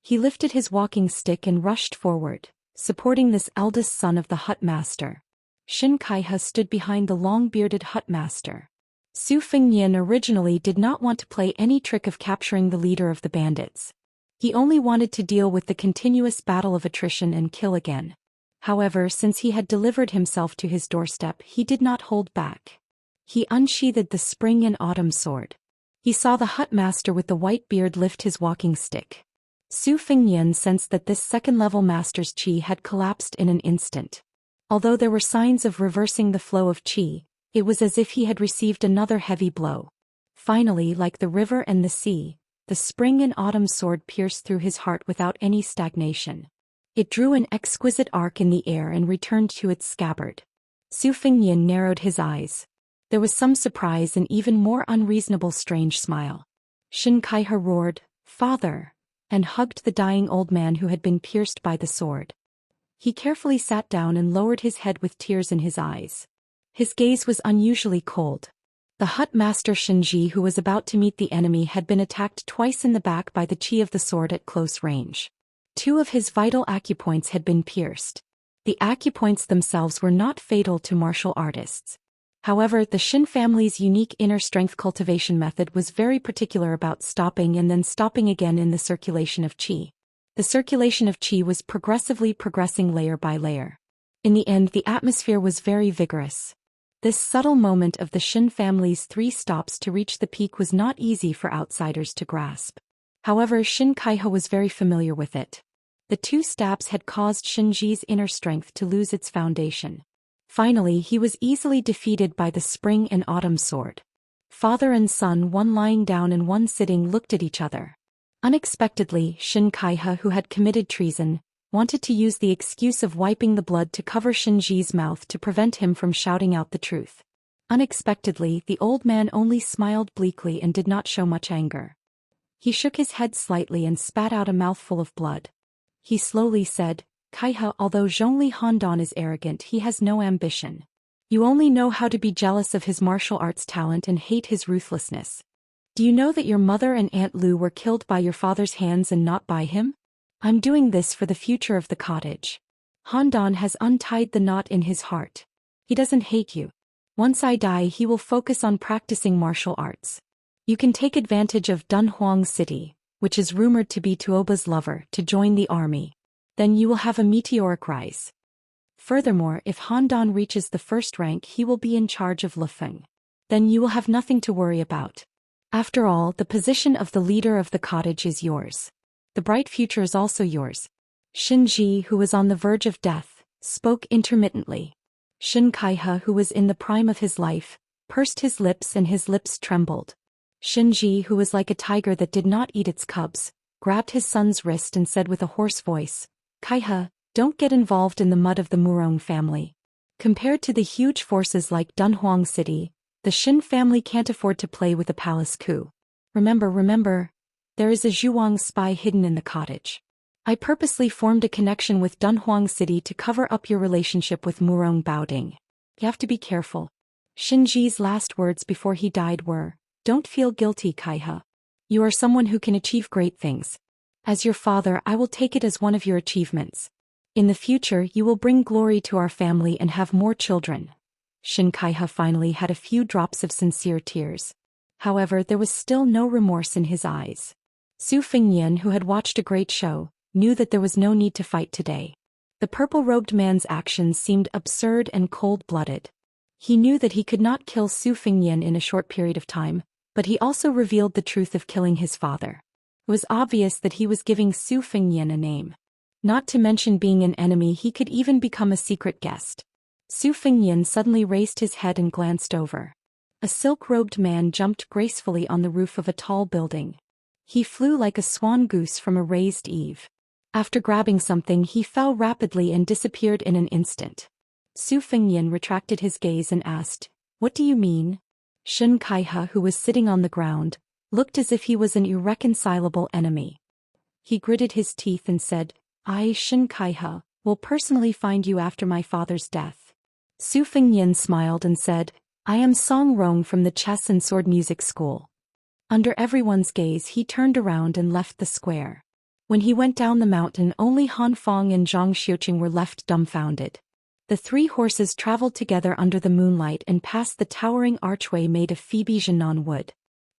He lifted his walking stick and rushed forward, supporting this eldest son of the hut master. Xianxia stood behind the long-bearded hut master. Zhou Xian originally did not want to play any trick of capturing the leader of the bandits. He only wanted to deal with the continuous battle of attrition and kill again. However, since he had delivered himself to his doorstep, he did not hold back. He unsheathed the spring and autumn sword. He saw the hut master with the white beard lift his walking stick. Su Fengnian sensed that this second-level master's qi had collapsed in an instant. Although there were signs of reversing the flow of qi, it was as if he had received another heavy blow. Finally, like the river and the sea, the spring and autumn sword pierced through his heart without any stagnation. It drew an exquisite arc in the air and returned to its scabbard. Su Fengnian narrowed his eyes. There was some surprise and even more unreasonable strange smile. Xianxia roared, "Father!" and hugged the dying old man who had been pierced by the sword. He carefully sat down and lowered his head with tears in his eyes. His gaze was unusually cold. The hut master Shinji, who was about to meet the enemy, had been attacked twice in the back by the qi of the sword at close range. 2 of his vital acupoints had been pierced. The acupoints themselves were not fatal to martial artists. However, the Xin family's unique inner strength cultivation method was very particular about stopping and then stopping again in the circulation of qi. The circulation of qi was progressively progressing layer by layer. In the end, the atmosphere was very vigorous. This subtle moment of the Xin family's 3 stops to reach the peak was not easy for outsiders to grasp. However, Xianxia was very familiar with it. The 2 stabs had caused Shinji's inner strength to lose its foundation. Finally, he was easily defeated by the spring and autumn sword. Father and son, one lying down and one sitting, looked at each other. Unexpectedly, Xianxia, who had committed treason, wanted to use the excuse of wiping the blood to cover Shinji's mouth to prevent him from shouting out the truth. Unexpectedly, the old man only smiled bleakly and did not show much anger. He shook his head slightly and spat out a mouthful of blood. He slowly said, "Kaiha, although Zhongli Handan is arrogant, he has no ambition. You only know how to be jealous of his martial arts talent and hate his ruthlessness. Do you know that your mother and Aunt Lu were killed by your father's hands and not by him? I'm doing this for the future of the cottage. Handan has untied the knot in his heart. He doesn't hate you. Once I die, he will focus on practicing martial arts. You can take advantage of Dunhuang City, which is rumored to be Tuoba's lover, to join the army. Then you will have a meteoric rise. Furthermore, if Handan reaches the first rank, he will be in charge of Lefeng. Then you will have nothing to worry about. After all, the position of the leader of the cottage is yours. The bright future is also yours." Shinji, who was on the verge of death, spoke intermittently. Xianxia, who was in the prime of his life, pursed his lips and his lips trembled. Shinji, who was like a tiger that did not eat its cubs, grabbed his son's wrist and said with a hoarse voice, "Kaiha, don't get involved in the mud of the Murong family. Compared to the huge forces like Dunhuang City, the Xin family can't afford to play with a palace coup. Remember, there is a Zhuang spy hidden in the cottage. I purposely formed a connection with Dunhuang City to cover up your relationship with Murong Baoding. You have to be careful." Shinji's last words before he died were, "Don't feel guilty, Kaiha. You are someone who can achieve great things. As your father, I will take it as one of your achievements. In the future, you will bring glory to our family and have more children." Xianxia finally had a few drops of sincere tears. However, there was still no remorse in his eyes. Su Fengnian, who had watched a great show, knew that there was no need to fight today. The purple-robed man's actions seemed absurd and cold-blooded. He knew that he could not kill Su Fengnian in a short period of time, but he also revealed the truth of killing his father. It was obvious that he was giving Su Fengnian a name. Not to mention being an enemy, he could even become a secret guest. Su Fengnian suddenly raised his head and glanced over. A silk-robed man jumped gracefully on the roof of a tall building. He flew like a swan goose from a raised eave. After grabbing something, he fell rapidly and disappeared in an instant. Su Fengnian retracted his gaze and asked, "What do you mean?" Xianxia, who was sitting on the ground, looked as if he was an irreconcilable enemy. He gritted his teeth and said, "I, Xianxia, will personally find you after my father's death." Su Fengnian smiled and said, "I am Song Rong from the Chess and Sword Music School." Under everyone's gaze, he turned around and left the square. When he went down the mountain, only Han Feng and Zhang Xiuqing were left dumbfounded. The 3 horses traveled together under the moonlight and passed the towering archway made of Phoebe Jinan wood.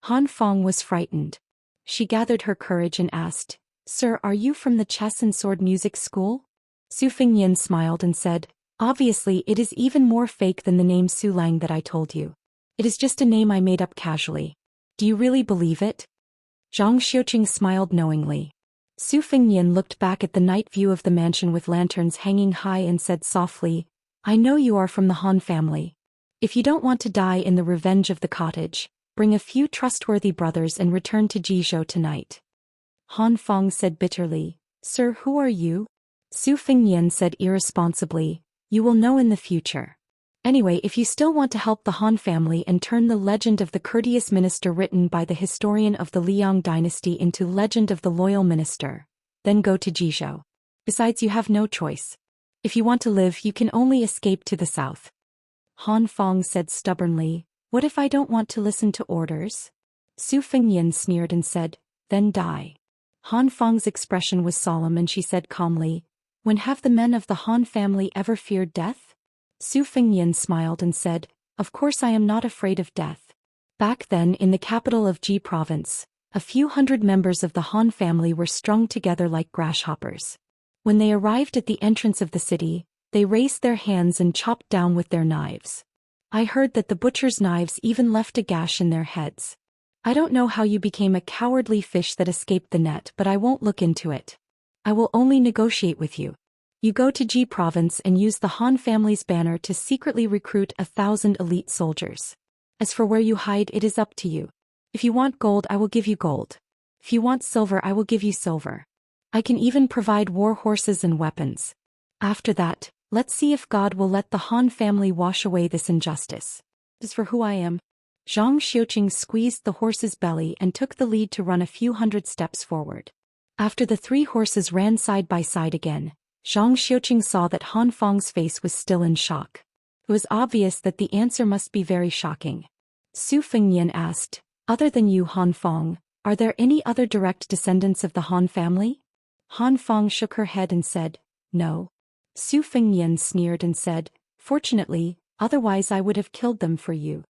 Han Feng was frightened. She gathered her courage and asked, "Sir, are you from the Chess and Sword Music School?" Su Fengnian smiled and said, "Obviously it is even more fake than the name Su Lang that I told you. It is just a name I made up casually. Do you really believe it?" Zhang Xiuqing smiled knowingly. Su Fengnian looked back at the night view of the mansion with lanterns hanging high and said softly, I know you are from the Han family. If you don't want to die in the revenge of the cottage, bring a few trustworthy brothers and return to Jizhou tonight. Han Feng said bitterly, Sir, who are you? Su Fengnian said irresponsibly, You will know in the future. Anyway, if you still want to help the Han family and turn the legend of the courteous minister written by the historian of the Liang dynasty into legend of the loyal minister, then go to Jizhou. Besides, you have no choice. If you want to live, you can only escape to the south. Han Feng said stubbornly, What if I don't want to listen to orders? Su Fengnian sneered and said, Then die. Han Feng's expression was solemn and she said calmly, When have the men of the Han family ever feared death? Su Fengnian smiled and said, Of course I am not afraid of death. Back then in the capital of Ji province, a few hundred members of the Han family were strung together like grasshoppers. When they arrived at the entrance of the city, they raised their hands and chopped down with their knives. I heard that the butcher's knives even left a gash in their heads. I don't know how you became a cowardly fish that escaped the net, but I won't look into it. I will only negotiate with you. You go to Ji province and use the Han family's banner to secretly recruit 1,000 elite soldiers. As for where you hide, it is up to you. If you want gold, I will give you gold. If you want silver, I will give you silver. I can even provide war horses and weapons. After that, let's see if God will let the Han family wash away this injustice. As for who I am, Zhang Xiuqing squeezed the horse's belly and took the lead to run a few hundred steps forward. After the 3 horses ran side by side again, Zhang Xiuqing saw that Han Feng's face was still in shock. It was obvious that the answer must be very shocking. Su Fengnian asked, Other than you, Han Feng, are there any other direct descendants of the Han family? Han Feng shook her head and said, No. Su Fengnian sneered and said, Fortunately, otherwise I would have killed them for you.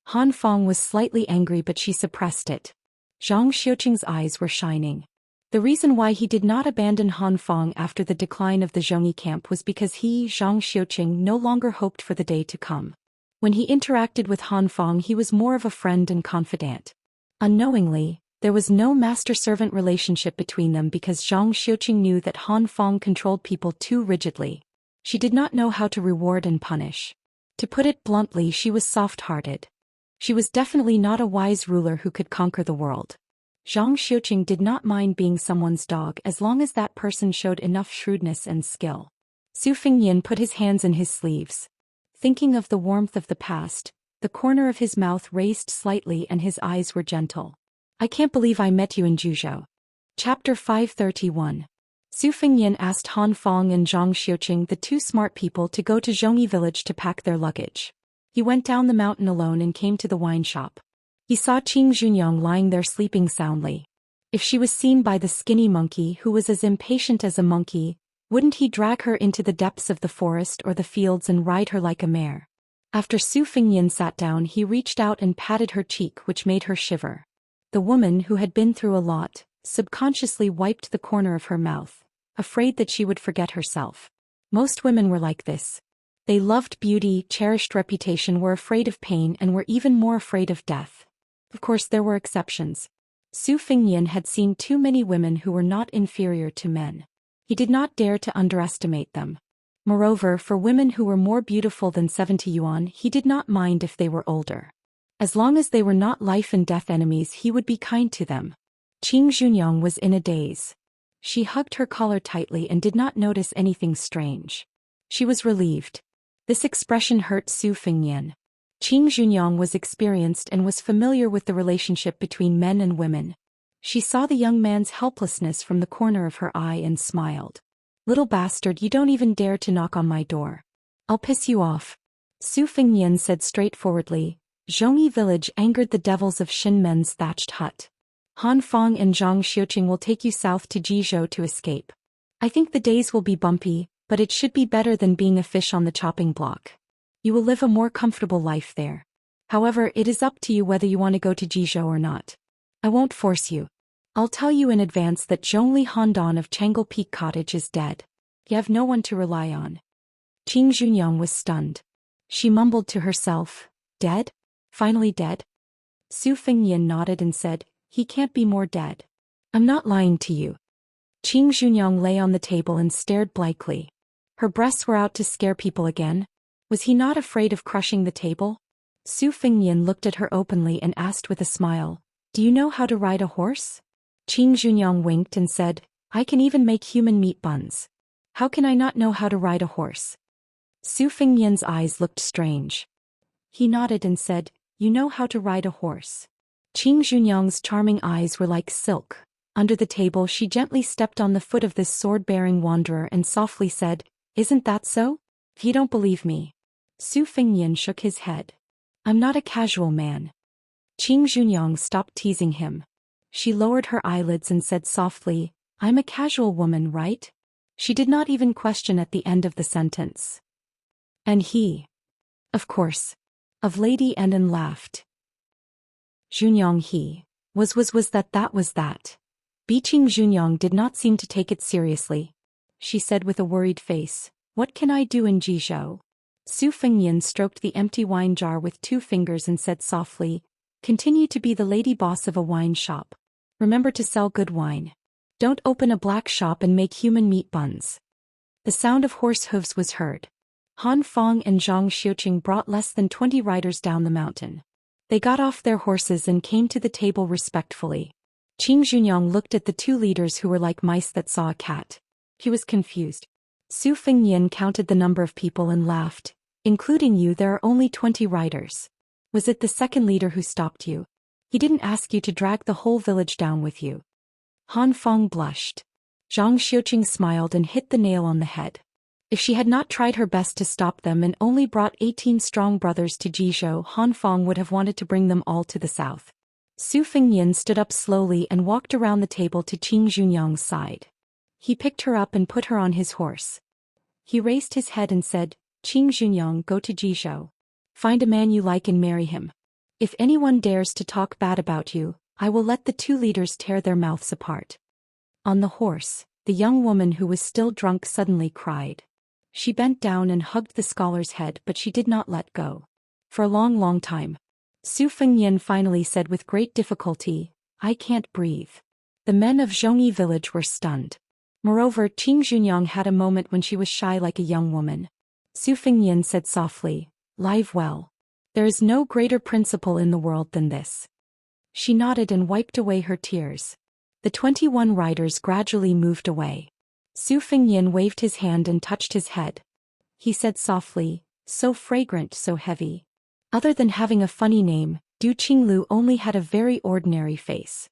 Han Feng was slightly angry but she suppressed it. Zhang Xiuqing's eyes were shining. The reason why he did not abandon Han Feng after the decline of the Zhongyi camp was because he, Zhang Xiuqing, no longer hoped for the day to come. When he interacted with Han Feng, he was more of a friend and confidant. Unknowingly, there was no master-servant relationship between them because Zhang Xiuqing knew that Han Feng controlled people too rigidly. She did not know how to reward and punish. To put it bluntly, she was soft-hearted. She was definitely not a wise ruler who could conquer the world. Zhang Xiuqing did not mind being someone's dog as long as that person showed enough shrewdness and skill. Su Fengnian put his hands in his sleeves. Thinking of the warmth of the past, the corner of his mouth raised slightly and his eyes were gentle. I can't believe I met you in Juzhou. Chapter 531. Su Fengnian asked Han Feng and Zhang Xiuqing, the 2 smart people, to go to Zhongyi village to pack their luggage. He went down the mountain alone and came to the wine shop. He saw Qing Junyang lying there sleeping soundly. If she was seen by the skinny monkey who was as impatient as a monkey, wouldn't he drag her into the depths of the forest or the fields and ride her like a mare? After Su Fengnian sat down, he reached out and patted her cheek, which made her shiver. The woman, who had been through a lot, subconsciously wiped the corner of her mouth, afraid that she would forget herself. Most women were like this. They loved beauty, cherished reputation, were afraid of pain, and were even more afraid of death. Of course, there were exceptions. Su Fengnian had seen too many women who were not inferior to men. He did not dare to underestimate them. Moreover, for women who were more beautiful than 70 yuan, he did not mind if they were older. As long as they were not life and death enemies, he would be kind to them. Qing Junyang was in a daze. She hugged her collar tightly and did not notice anything strange. She was relieved. This expression hurt Su Fengnian. Qing Junyang was experienced and was familiar with the relationship between men and women. She saw the young man's helplessness from the corner of her eye and smiled. Little bastard, you don't even dare to knock on my door. I'll piss you off. Su Fengnian said straightforwardly. Zhongyi village angered the devils of Shinmen's thatched hut. Han Feng and Zhang Xiuqing will take you south to Jizhou to escape. I think the days will be bumpy, but it should be better than being a fish on the chopping block. You will live a more comfortable life there. However, it is up to you whether you want to go to Jizhou or not. I won't force you. I'll tell you in advance that Zhongli Handan of Changle Peak Cottage is dead. You have no one to rely on. Qing Junyang was stunned. She mumbled to herself, Dead? Finally dead? Su Fengnian nodded and said, He can't be more dead. I'm not lying to you. Qing Junyang lay on the table and stared blankly. Her breasts were out to scare people again? Was he not afraid of crushing the table? Su Fengnian looked at her openly and asked with a smile, "Do you know how to ride a horse?" Qing Junyang winked and said, "I can even make human meat buns. How can I not know how to ride a horse?" Su Fengnian's eyes looked strange. He nodded and said, "You know how to ride a horse." Qing Junyang's charming eyes were like silk. Under the table she gently stepped on the foot of this sword-bearing wanderer and softly said, "Isn't that so? If you don't believe me." Su Fengnian shook his head. "I'm not a casual man." Qing Junyang stopped teasing him. She lowered her eyelids and said softly, "I'm a casual woman, right?" She did not even question at the end of the sentence. "And he?" "Of course." Of Lady Enon laughed. Junyang he. Was that? Qing Junyang did not seem to take it seriously. She said with a worried face, "What can I do in Jizhou?" Su Fengnian stroked the empty wine jar with 2 fingers and said softly, "Continue to be the lady boss of a wine shop. Remember to sell good wine. Don't open a black shop and make human meat buns." The sound of horse hooves was heard. Han Feng and Zhang Xiuqing brought less than 20 riders down the mountain. They got off their horses and came to the table respectfully. Qing Junyang looked at the 2 leaders who were like mice that saw a cat. He was confused. Su Fengnian counted the number of people and laughed. "Including you, there are only 20 riders. Was it the second leader who stopped you? He didn't ask you to drag the whole village down with you." Han Feng blushed. Zhang Xiuqing smiled and hit the nail on the head. If she had not tried her best to stop them and only brought 18 strong brothers to Jizhou, Han Feng would have wanted to bring them all to the south. Su Fengnian stood up slowly and walked around the table to Qing Junyang's side. He picked her up and put her on his horse. He raised his head and said, "Qing Junyang, go to Jizhou. Find a man you like and marry him. If anyone dares to talk bad about you, I will let the 2 leaders tear their mouths apart." On the horse, the young woman who was still drunk suddenly cried. She bent down and hugged the scholar's head, but she did not let go. For a long time. Su Fengnian finally said with great difficulty, "I can't breathe." The men of Zhongyi village were stunned. Moreover, Qing Junyang had a moment when she was shy like a young woman. Su Fengnian said softly, "Live well. There is no greater principle in the world than this." She nodded and wiped away her tears. The 21 riders gradually moved away. Su Fengnian waved his hand and touched his head. He said softly, "So fragrant, so heavy." Other than having a funny name, Du Qinglu only had a very ordinary face.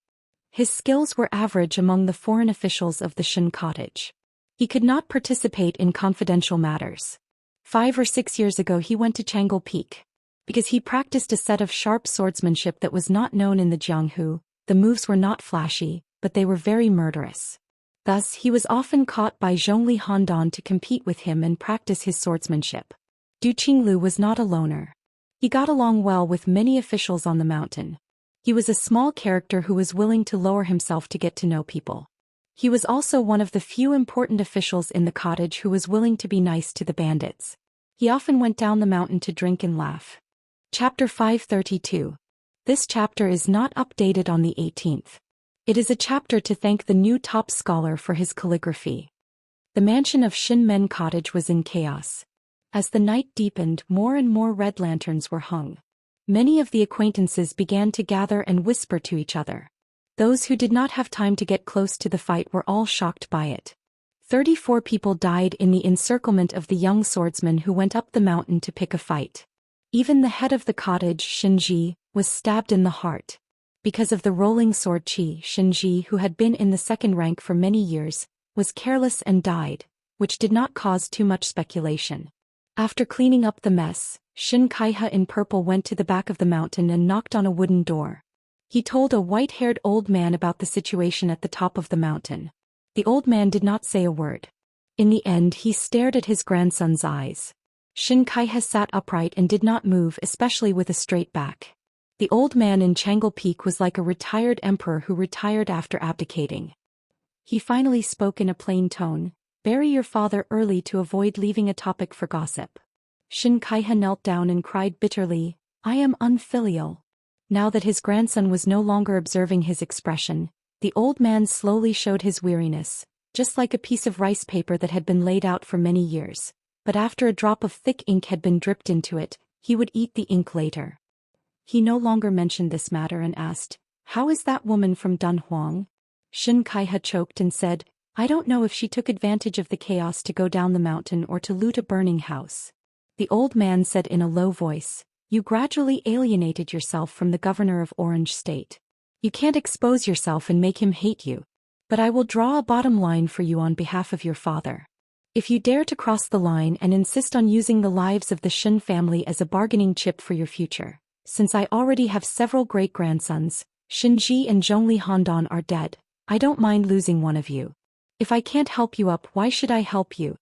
His skills were average among the foreign officials of the Shen cottage. He could not participate in confidential matters. 5 or 6 years ago he went to Chang'an Peak. Because he practiced a set of sharp swordsmanship that was not known in the Jianghu, the moves were not flashy, but they were very murderous. Thus he was often caught by Zhongli Handan to compete with him and practice his swordsmanship. Du Qinglu was not a loner. He got along well with many officials on the mountain. He was a small character who was willing to lower himself to get to know people. He was also one of the few important officials in the cottage who was willing to be nice to the bandits. He often went down the mountain to drink and laugh. Chapter 532. This chapter is not updated on the 18th. It is a chapter to thank the new top scholar for his calligraphy. The mansion of Shin Men Cottage was in chaos. As the night deepened, more and more red lanterns were hung. Many of the acquaintances began to gather and whisper to each other. Those who did not have time to get close to the fight were all shocked by it. 34 people died in the encirclement of the young swordsman who went up the mountain to pick a fight. Even the head of the cottage, Shinji, was stabbed in the heart. Because of the rolling sword, Shinji, who had been in the second rank for many years, was careless and died, which did not cause too much speculation. After cleaning up the mess, Shin Kaiha in purple went to the back of the mountain and knocked on a wooden door. He told a white-haired old man about the situation at the top of the mountain. The old man did not say a word. In the end, he stared at his grandson's eyes. Shin Kaiha sat upright and did not move, especially with a straight back. The old man in Chang'an Peak was like a retired emperor who retired after abdicating. He finally spoke in a plain tone, "Bury your father early to avoid leaving a topic for gossip." Shin Kaiha knelt down and cried bitterly, "I am unfilial." Now that his grandson was no longer observing his expression, the old man slowly showed his weariness. just like a piece of rice paper that had been laid out for many years. But after a drop of thick ink had been dripped into it, he would eat the ink later. He no longer mentioned this matter and asked, "How is that woman from Dunhuang?" Xianxia choked and said, "I don't know if she took advantage of the chaos to go down the mountain or to loot a burning house." The old man said in a low voice, "You gradually alienated yourself from the governor of Orange State. You can't expose yourself and make him hate you. But I will draw a bottom line for you on behalf of your father. If you dare to cross the line and insist on using the lives of the Shen family as a bargaining chip for your future, since I already have several great-grandsons, Shinji and Zhongli Handan are dead, I don't mind losing one of you. If I can't help you up, why should I help you?"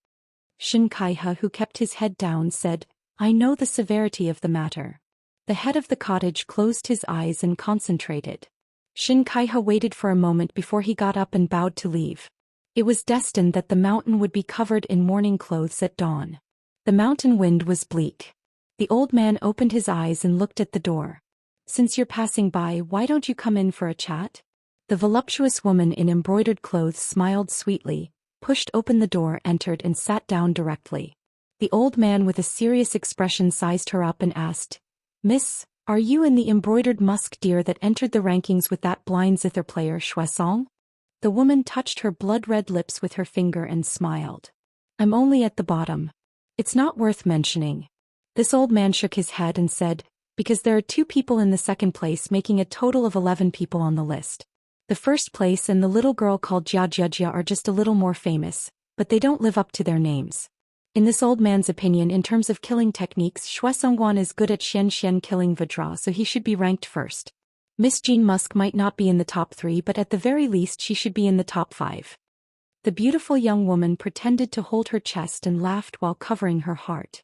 Xianxia, who kept his head down, said, "I know the severity of the matter." The head of the cottage closed his eyes and concentrated. Xianxia waited for a moment before he got up and bowed to leave. It was destined that the mountain would be covered in mourning clothes at dawn. The mountain wind was bleak. The old man opened his eyes and looked at the door. "Since you're passing by, why don't you come in for a chat?" The voluptuous woman in embroidered clothes smiled sweetly, pushed open the door, entered and sat down directly. The old man with a serious expression sized her up and asked, "Miss, are you in the embroidered musk deer that entered the rankings with that blind zither player Shuesong?" The woman touched her blood-red lips with her finger and smiled. "I'm only at the bottom. It's not worth mentioning." This old man shook his head and said, "Because there are 2 people in the second place, making a total of 11 people on the list. The first place and the little girl called Jia are just a little more famous, but they don't live up to their names." In this old man's opinion, in terms of killing techniques, Shuesongguan is good at Xianxia killing Vidra, so he should be ranked first. Miss Jean Musk might not be in the top 3, but at the very least she should be in the top 5. The beautiful young woman pretended to hold her chest and laughed while covering her heart.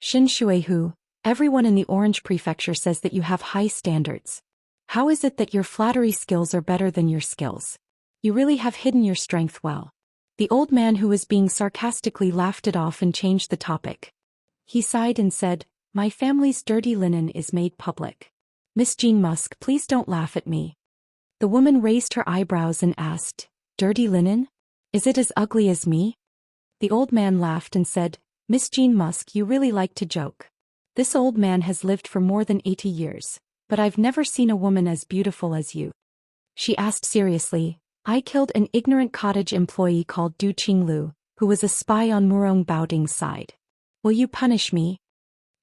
"Xin Shuihu, everyone in the Orange Prefecture says that you have high standards. How is it that your flattery skills are better than your skills? You really have hidden your strength well." The old man, who was being sarcastically, laughed it off and changed the topic. He sighed and said, "My family's dirty linen is made public. Miss Jean Musk, please don't laugh at me." The woman raised her eyebrows and asked, "Dirty linen? Is it as ugly as me?" The old man laughed and said, "Miss Jean Musk, you really like to joke. This old man has lived for more than 80 years, but I've never seen a woman as beautiful as you." She asked seriously, "I killed an ignorant cottage employee called Du Qinglu, who was a spy on Murong Baoding's side. Will you punish me?"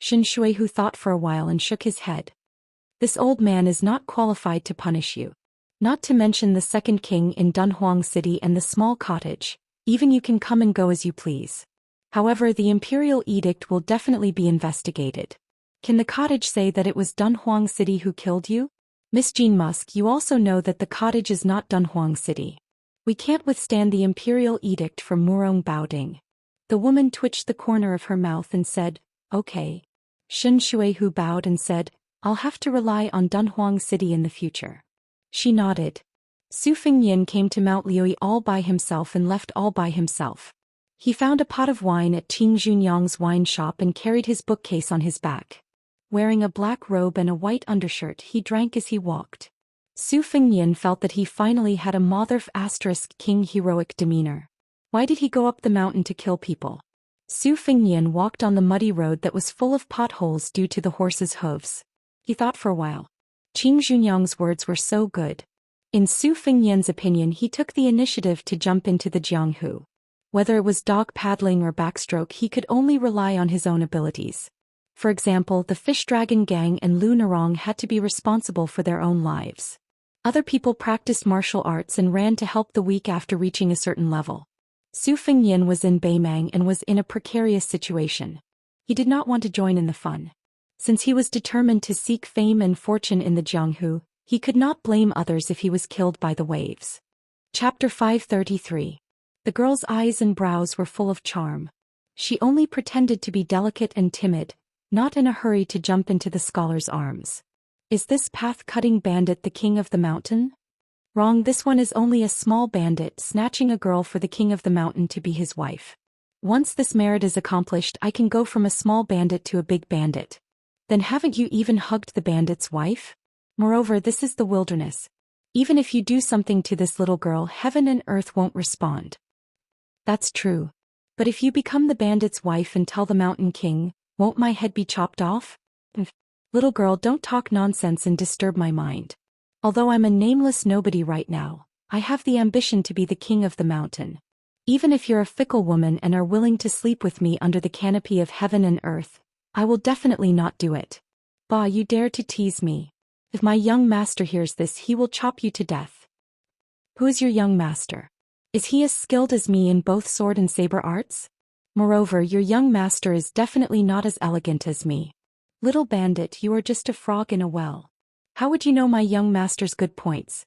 Xin Shuihu thought for a while and shook his head. "This old man is not qualified to punish you. Not to mention the second king in Dunhuang City and the small cottage, even you can come and go as you please. However, the imperial edict will definitely be investigated. Can the cottage say that it was Dunhuang City who killed you? Miss Jean Musk, you also know that the cottage is not Dunhuang City. We can't withstand the imperial edict from Murong Baoding." The woman twitched the corner of her mouth and said, "Okay." Xin Shuihu bowed and said, "I'll have to rely on Dunhuang City in the future." She nodded. Su Fingyan came to Mount Liui all by himself and left all by himself. He found a pot of wine at Qing Junyang's wine shop and carried his bookcase on his back. Wearing a black robe and a white undershirt, he drank as he walked. Su Fingyan felt that he finally had a Motherf * king heroic demeanor. Why did he go up the mountain to kill people? Su Fingyan walked on the muddy road that was full of potholes due to the horse's hooves. He thought for a while. Qing Junyang's words were so good. In Su Fingyan's opinion, he took the initiative to jump into the Jianghu. Whether it was dog paddling or backstroke, he could only rely on his own abilities. For example, the Fish Dragon Gang and Lu Narong had to be responsible for their own lives. Other people practiced martial arts and ran to help the weak after reaching a certain level. Su Fingyan was in Beimang and was in a precarious situation. He did not want to join in the fun. Since he was determined to seek fame and fortune in the Jianghu, he could not blame others if he was killed by the waves. Chapter 533. The girl's eyes and brows were full of charm. She only pretended to be delicate and timid, not in a hurry to jump into the scholar's arms. Is this path-cutting bandit the king of the mountain? Wrong, this one is only a small bandit snatching a girl for the king of the mountain to be his wife. Once this merit is accomplished, I can go from a small bandit to a big bandit. Then haven't you even hugged the bandit's wife? Moreover, this is the wilderness. Even if you do something to this little girl, heaven and earth won't respond. That's true. But if you become the bandit's wife and tell the Mountain King, won't my head be chopped off? Little girl, don't talk nonsense and disturb my mind. Although I'm a nameless nobody right now, I have the ambition to be the king of the mountain. Even if you're a fickle woman and are willing to sleep with me under the canopy of heaven and earth, I will definitely not do it. Bah, you dare to tease me. If my young master hears this, he will chop you to death. Who is your young master? Is he as skilled as me in both sword and saber arts? Moreover, your young master is definitely not as elegant as me. Little bandit, you are just a frog in a well. How would you know my young master's good points?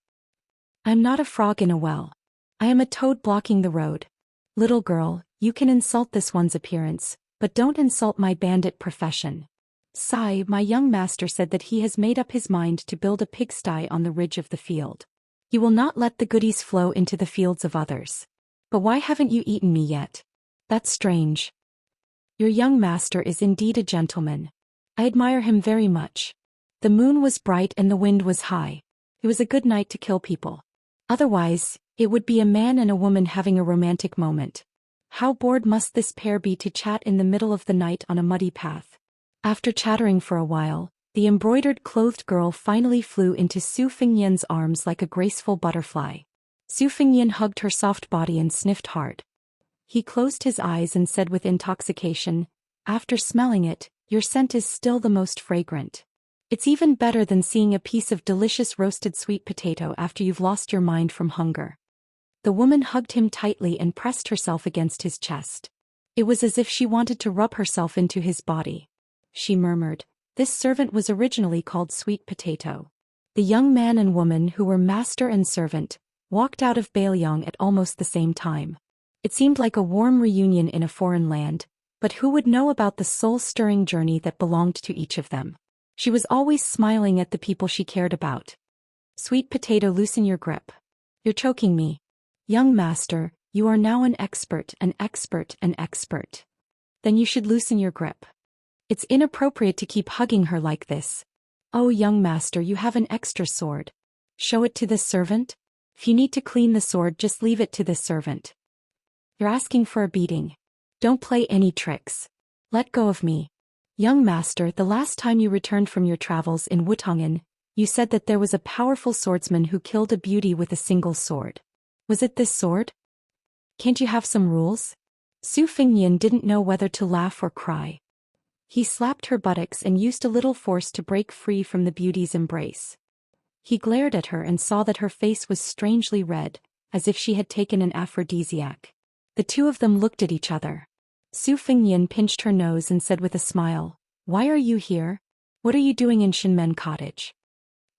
I am not a frog in a well. I am a toad blocking the road. Little girl, you can insult this one's appearance, but don't insult my bandit profession. Sigh, my young master said that he has made up his mind to build a pigsty on the ridge of the field. You will not let the goodies flow into the fields of others. But why haven't you eaten me yet? That's strange. Your young master is indeed a gentleman. I admire him very much. The moon was bright and the wind was high. It was a good night to kill people. Otherwise, it would be a man and a woman having a romantic moment. How bored must this pair be to chat in the middle of the night on a muddy path? After chattering for a while, the embroidered clothed girl finally flew into Su Fingyan's arms like a graceful butterfly. Su Fingyan hugged her soft body and sniffed hard. He closed his eyes and said with intoxication, "After smelling it, your scent is still the most fragrant. It's even better than seeing a piece of delicious roasted sweet potato after you've lost your mind from hunger." The woman hugged him tightly and pressed herself against his chest. It was as if she wanted to rub herself into his body. She murmured, "This servant was originally called Sweet Potato." The young man and woman who were master and servant walked out of Baelyong at almost the same time. It seemed like a warm reunion in a foreign land, but who would know about the soul-stirring journey that belonged to each of them? She was always smiling at the people she cared about. "Sweet Potato, loosen your grip. You're choking me." "Young master, you are now an expert, an expert, an expert. Then you should loosen your grip. It's inappropriate to keep hugging her like this. Oh, young master, you have an extra sword. Show it to this servant? If you need to clean the sword, just leave it to this servant. You're asking for a beating. Don't play any tricks. Let go of me." "Young master, the last time you returned from your travels in Wutongan, you said that there was a powerful swordsman who killed a beauty with a single sword. Was it this sword? Can't you have some rules?" Su Fingyan didn't know whether to laugh or cry. He slapped her buttocks and used a little force to break free from the beauty's embrace. He glared at her and saw that her face was strangely red, as if she had taken an aphrodisiac. The two of them looked at each other. Su Fingyan pinched her nose and said with a smile, "Why are you here? What are you doing in Shinmen Cottage?"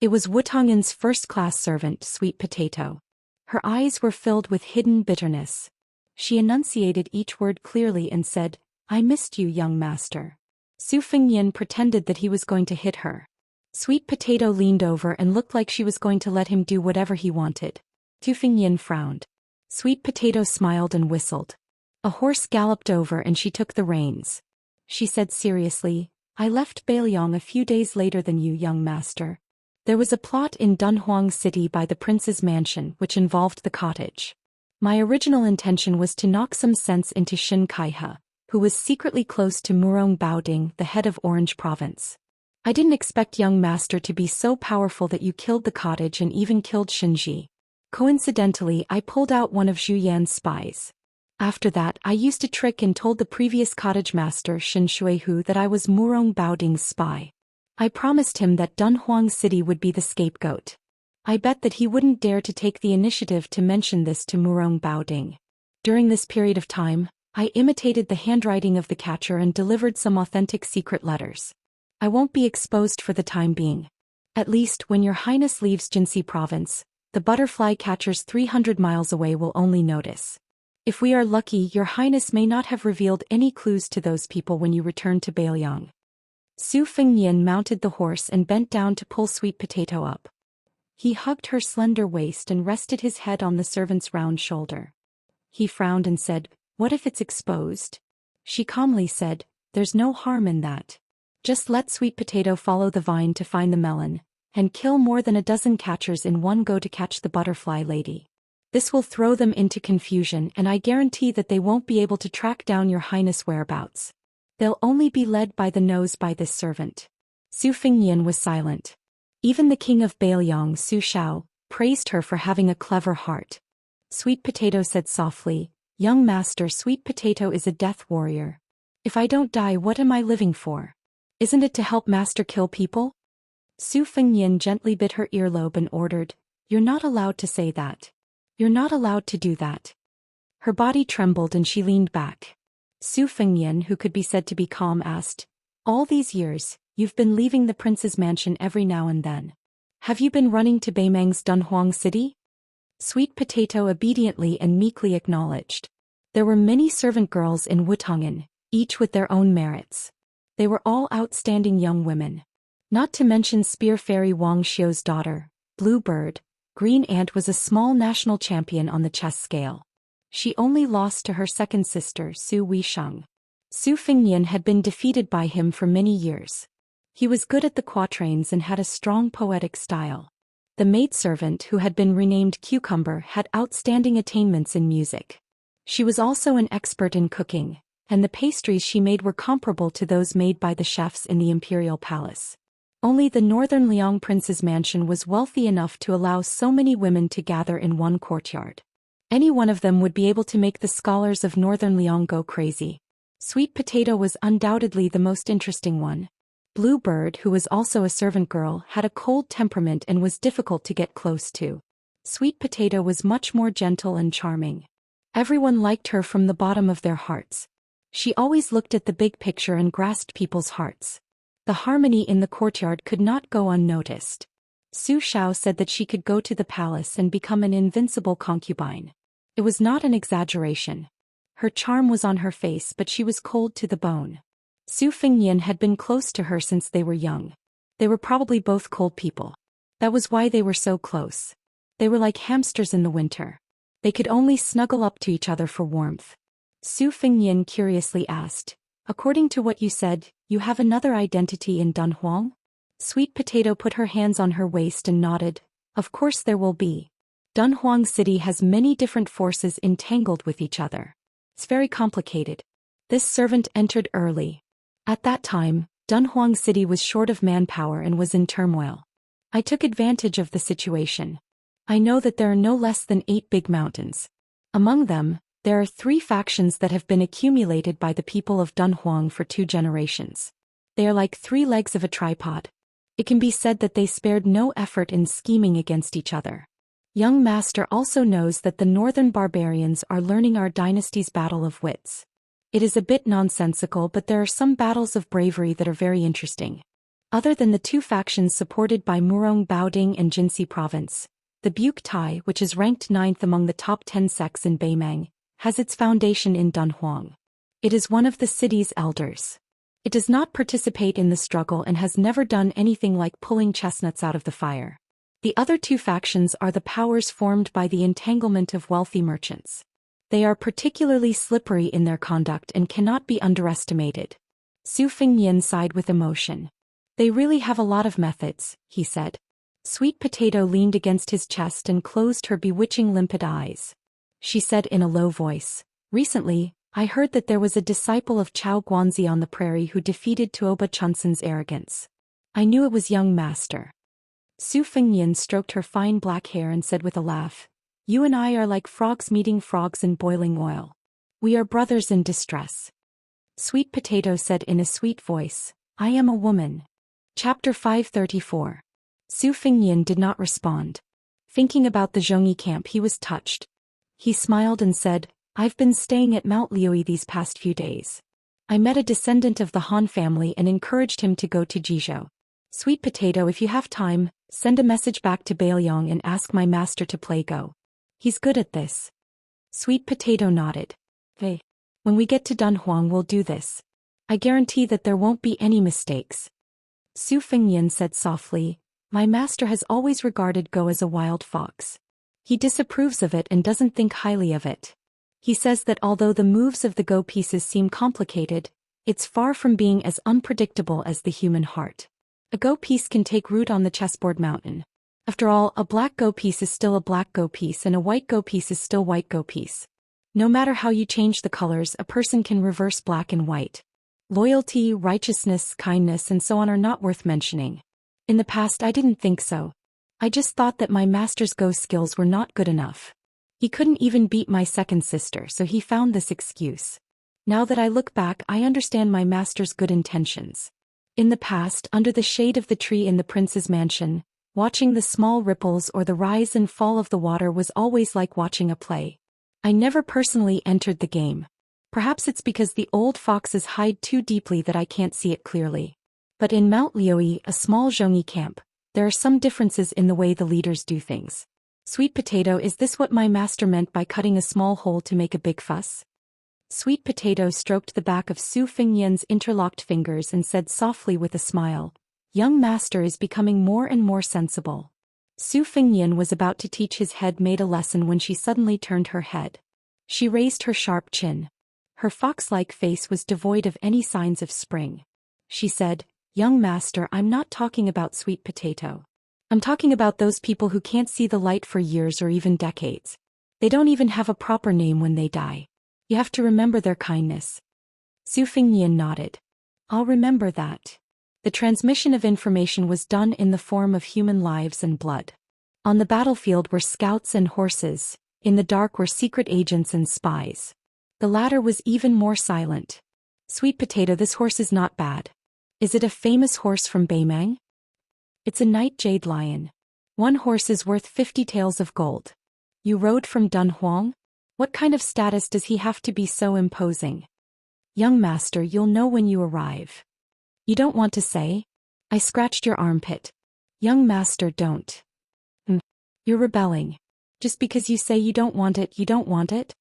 It was Wutongan's first-class servant, Sweet Potato. Her eyes were filled with hidden bitterness. She enunciated each word clearly and said, "I missed you, young master." Su Fingyan pretended that he was going to hit her. Sweet Potato leaned over and looked like she was going to let him do whatever he wanted. Su Fingyan frowned. Sweet Potato smiled and whistled. A horse galloped over and she took the reins. She said seriously, "I left Baelyong a few days later than you, young master. There was a plot in Dunhuang City by the prince's mansion which involved the cottage. My original intention was to knock some sense into Xianxia, who was secretly close to Murong Baoding, the head of Orange Province. I didn't expect young master to be so powerful that you killed the cottage and even killed Xianxia. Coincidentally, I pulled out one of Zhou Yan's spies. After that, I used a trick and told the previous cottage master Shen Shuihu that I was Murong Baoding's spy. I promised him that Dunhuang City would be the scapegoat. I bet that he wouldn't dare to take the initiative to mention this to Murong Baoding. During this period of time, I imitated the handwriting of the catcher and delivered some authentic secret letters. I won't be exposed for the time being. At least when your highness leaves Jinxi province, the butterfly catchers 300 miles away will only notice. If we are lucky, your highness may not have revealed any clues to those people when you return to Baelyong." Su Fingyan mounted the horse and bent down to pull Sweet Potato up. He hugged her slender waist and rested his head on the servant's round shoulder. He frowned and said, "What if it's exposed?" She calmly said, "There's no harm in that. Just let Sweet Potato follow the vine to find the melon, and kill more than a dozen catchers in one go to catch the butterfly lady." This will throw them into confusion, and I guarantee that they won't be able to track down your highness' whereabouts. They'll only be led by the nose by this servant." Su Fengnian was silent. Even the king of Bailiang, Su Xiao, praised her for having a clever heart. Sweet Potato said softly, "Young master, Sweet Potato is a death warrior. If I don't die, what am I living for? Isn't it to help master kill people?" Su Fengnian gently bit her earlobe and ordered, "You're not allowed to say that. You're not allowed to do that." Her body trembled and she leaned back. Su Fengnian, who could be said to be calm, asked, "All these years, you've been leaving the prince's mansion every now and then. Have you been running to Beimeng's Dunhuang city?" Sweet Potato obediently and meekly acknowledged. There were many servant girls in Wutongan, each with their own merits. They were all outstanding young women. Not to mention Spear Fairy Wang Xiu's daughter, Bluebird, Green Ant was a small national champion on the chess scale. She only lost to her second sister, Su Weisheng. Su Fengnian had been defeated by him for many years. He was good at the quatrains and had a strong poetic style. The maidservant, who had been renamed Cucumber, had outstanding attainments in music. She was also an expert in cooking, and the pastries she made were comparable to those made by the chefs in the imperial palace. Only the northern Liang prince's mansion was wealthy enough to allow so many women to gather in one courtyard. Any one of them would be able to make the scholars of northern Liang go crazy. Sweet Potato was undoubtedly the most interesting one. Bluebird, who was also a servant girl, had a cold temperament and was difficult to get close to. Sweet Potato was much more gentle and charming. Everyone liked her from the bottom of their hearts. She always looked at the big picture and grasped people's hearts. The harmony in the courtyard could not go unnoticed. Su Xiao said that she could go to the palace and become an invincible concubine. It was not an exaggeration. Her charm was on her face, but she was cold to the bone. Su Fengnian had been close to her since they were young. They were probably both cold people. That was why they were so close. They were like hamsters in the winter. They could only snuggle up to each other for warmth. Su Fengnian curiously asked, "According to what you said, you have another identity in Dunhuang?" Sweet Potato put her hands on her waist and nodded. "Of course there will be. Dunhuang City has many different forces entangled with each other. It's very complicated." This servant entered early. At that time, Dunhuang City was short of manpower and was in turmoil. I took advantage of the situation. I know that there are no less than 8 big mountains. Among them, there are 3 factions that have been accumulated by the people of Dunhuang for 2 generations. They are like 3 legs of a tripod. It can be said that they spared no effort in scheming against each other. Young Master also knows that the northern barbarians are learning our dynasty's battle of wits. It is a bit nonsensical, but there are some battles of bravery that are very interesting. Other than the 2 factions supported by Murong Baoding and Jinxi Province, the Buke Tai, which is ranked 9th among the top 10 sects in Beimeng, has its foundation in Dunhuang. It is one of the city's elders. It does not participate in the struggle and has never done anything like pulling chestnuts out of the fire. The other 2 factions are the powers formed by the entanglement of wealthy merchants. They are particularly slippery in their conduct and cannot be underestimated. Su Fengnian sighed with emotion. "They really have a lot of methods," he said. Sweet Potato leaned against his chest and closed her bewitching limpid eyes. She said in a low voice, "Recently, I heard that there was a disciple of Chao Guanzi on the prairie who defeated Tuoba Chunsen's arrogance. I knew it was young master." Su Fengnian stroked her fine black hair and said with a laugh, "You and I are like frogs meeting frogs in boiling oil. We are brothers in distress." Sweet Potato said in a sweet voice, "I am a woman." Chapter 534. Su Fengnian did not respond. Thinking about the Zhongyi camp, he was touched. He smiled and said, "I've been staying at Mount Liui these past few days. I met a descendant of the Han family and encouraged him to go to Jizhou. Sweet Potato, if you have time, send a message back to Bailiang and ask my master to play Go. He's good at this." Sweet Potato nodded. "Hey, when we get to Dunhuang we'll do this. I guarantee that there won't be any mistakes." Su Fengnian said softly, "My master has always regarded Go as a wild fox. He disapproves of it and doesn't think highly of it. He says that although the moves of the Go pieces seem complicated, it's far from being as unpredictable as the human heart. A Go piece can take root on the chessboard mountain. After all, a black go piece is still a black go piece and a white go piece is still white go piece. No matter how you change the colors, a person can reverse black and white. Loyalty, righteousness, kindness, and so on are not worth mentioning. In the past, I didn't think so. I just thought that my master's go skills were not good enough. He couldn't even beat my second sister, so he found this excuse. Now that I look back, I understand my master's good intentions. In the past, under the shade of the tree in the prince's mansion, watching the small ripples or the rise and fall of the water was always like watching a play. I never personally entered the game. Perhaps it's because the old foxes hide too deeply that I can't see it clearly. But in Mount Lioi, a small Zhongyi camp, there are some differences in the way the leaders do things. Sweet Potato, is this what my master meant by cutting a small hole to make a big fuss? Sweet Potato stroked the back of Su Fengnian's interlocked fingers and said softly with a smile, "Young master is becoming more and more sensible." Su Fengnian was about to teach his head-maid a lesson when she suddenly turned her head. She raised her sharp chin. Her fox-like face was devoid of any signs of spring. She said, "Young master, I'm not talking about Sweet Potato. I'm talking about those people who can't see the light for years or even decades. They don't even have a proper name when they die. You have to remember their kindness." Su Fengnian nodded. "I'll remember that." The transmission of information was done in the form of human lives and blood. On the battlefield were scouts and horses, in the dark were secret agents and spies. The latter was even more silent. "Sweet Potato, this horse is not bad. Is it a famous horse from Beimang?" "It's a night jade lion. One horse is worth 50 taels of gold." "You rode from Dunhuang? What kind of status does he have to be so imposing?" "Young master, you'll know when you arrive." "You don't want to say?" "I scratched your armpit." "Young master, don't." You're rebelling. Just because you say you don't want it, you don't want it?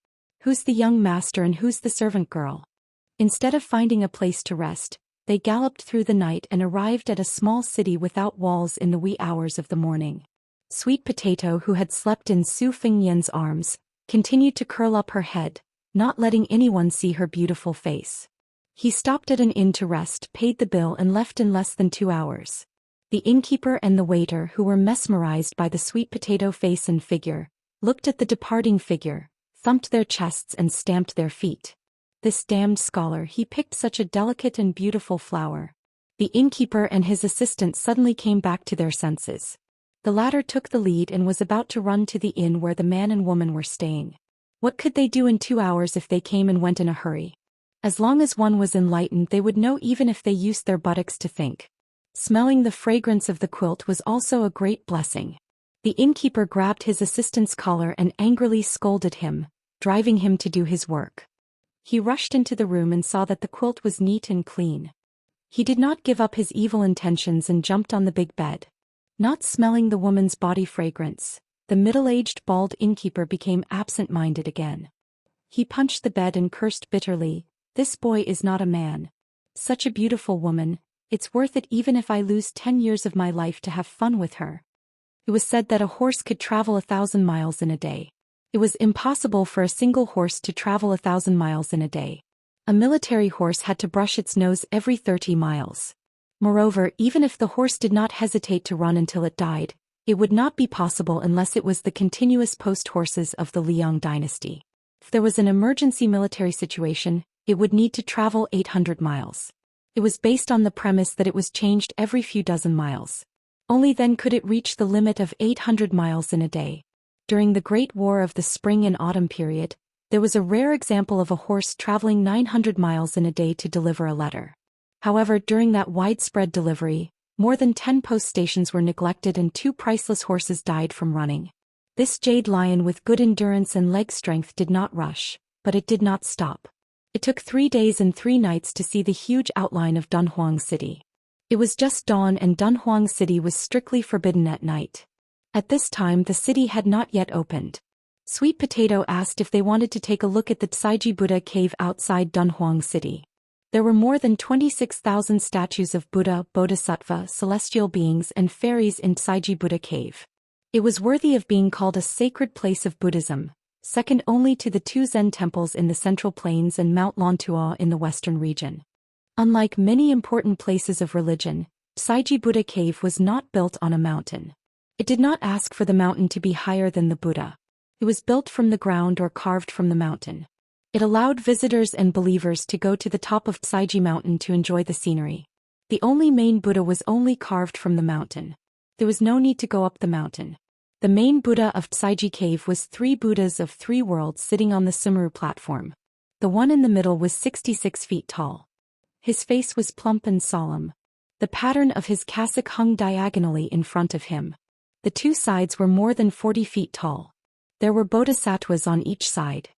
Who's the young master and who's the servant girl?" Instead of finding a place to rest, they galloped through the night and arrived at a small city without walls in the wee hours of the morning. Sweet Potato, who had slept in Su Fengnian's arms, continued to curl up her head, not letting anyone see her beautiful face. He stopped at an inn to rest, paid the bill and left in less than 2 hours. The innkeeper and the waiter, who were mesmerized by the Sweet Potato face and figure, looked at the departing figure, thumped their chests and stamped their feet. "This damned scholar, he picked such a delicate and beautiful flower." The innkeeper and his assistant suddenly came back to their senses. The latter took the lead and was about to run to the inn where the man and woman were staying. What could they do in 2 hours if they came and went in a hurry? As long as one was enlightened, they would know even if they used their buttocks to think. Smelling the fragrance of the quilt was also a great blessing. The innkeeper grabbed his assistant's collar and angrily scolded him, driving him to do his work. He rushed into the room and saw that the quilt was neat and clean. He did not give up his evil intentions and jumped on the big bed. Not smelling the woman's body fragrance, the middle-aged bald innkeeper became absent-minded again. He punched the bed and cursed bitterly, "This boy is not a man. Such a beautiful woman, it's worth it even if I lose 10 years of my life to have fun with her." It was said that a horse could travel 1,000 miles in a day. It was impossible for a single horse to travel 1,000 miles in a day. A military horse had to brush its nose every 30 miles. Moreover, even if the horse did not hesitate to run until it died, it would not be possible unless it was the continuous post horses of the Liang dynasty. If there was an emergency military situation, it would need to travel 800 miles. It was based on the premise that it was changed every few dozen miles. Only then could it reach the limit of 800 miles in a day. During the Great War of the Spring and Autumn period, there was a rare example of a horse traveling 900 miles in a day to deliver a letter. However, during that widespread delivery, more than 10 post stations were neglected and 2 priceless horses died from running. This jade lion with good endurance and leg strength did not rush, but it did not stop. It took 3 days and 3 nights to see the huge outline of Dunhuang City. It was just dawn and Dunhuang City was strictly forbidden at night. At this time the city had not yet opened. Sweet Potato asked if they wanted to take a look at the Tsaiji Buddha cave outside Dunhuang City. There were more than 26,000 statues of Buddha, Bodhisattva, celestial beings and fairies in Tsaiji Buddha cave. It was worthy of being called a sacred place of Buddhism, second only to the 2 Zen temples in the Central Plains and Mount Lontuo in the western region. Unlike many important places of religion, Tsaiji Buddha cave was not built on a mountain. It did not ask for the mountain to be higher than the Buddha. It was built from the ground or carved from the mountain. It allowed visitors and believers to go to the top of Tsaiji Mountain to enjoy the scenery. The only main Buddha was only carved from the mountain. There was no need to go up the mountain. The main Buddha of Tsaiji Cave was 3 Buddhas of 3 worlds sitting on the Sumeru platform. The one in the middle was 66 feet tall. His face was plump and solemn. The pattern of his cassock hung diagonally in front of him. The 2 sides were more than 40 feet tall. There were bodhisattvas on each side.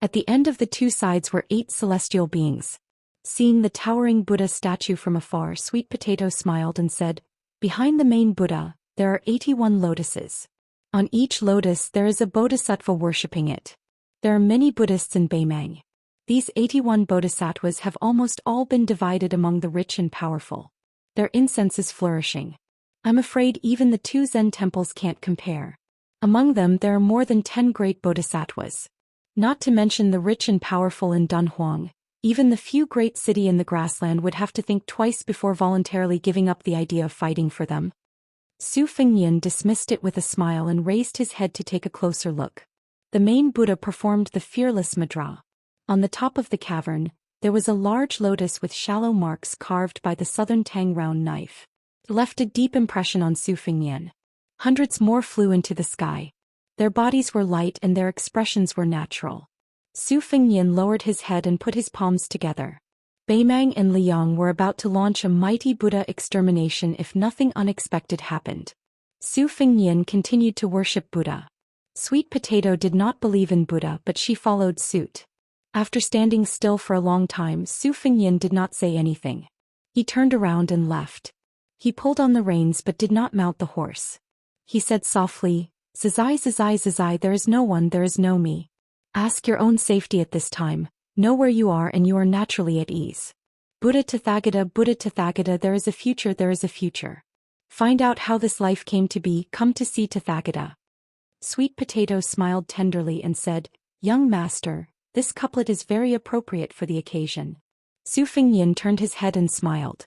At the end of the 2 sides were 8 celestial beings. Seeing the towering Buddha statue from afar, Sweet Potato smiled and said, "Behind the main Buddha, there are 81 lotuses. On each lotus there is a bodhisattva worshipping it. There are many Buddhists in Beimang. These 81 bodhisattvas have almost all been divided among the rich and powerful. Their incense is flourishing. I'm afraid even the 2 Zen temples can't compare. Among them there are more than 10 great bodhisattvas. Not to mention the rich and powerful in Dunhuang. Even the few great city in the grassland would have to think twice before voluntarily giving up the idea of fighting for them." Su Fengnian dismissed it with a smile and raised his head to take a closer look. The main Buddha performed the fearless mudra. On the top of the cavern, there was a large lotus with shallow marks carved by the southern Tang round knife. It left a deep impression on Su Fengnian. Hundreds more flew into the sky. Their bodies were light and their expressions were natural. Su Fengnian lowered his head and put his palms together. Beimang and Liang were about to launch a mighty Buddha extermination if nothing unexpected happened. Su Fengnian continued to worship Buddha. Sweet Potato did not believe in Buddha, but she followed suit. After standing still for a long time, Su Fengnian did not say anything. He turned around and left. He pulled on the reins but did not mount the horse. He said softly, "Zazai, Zazai, Zazai, there is no one, there is no me. Ask your own safety at this time. Know where you are and you are naturally at ease. Buddha Tathagata, there is a future, there is a future. Find out how this life came to be, come to see Tathagata." Sweet Potato smiled tenderly and said, "Young master, this couplet is very appropriate for the occasion." Su Fengnian turned his head and smiled.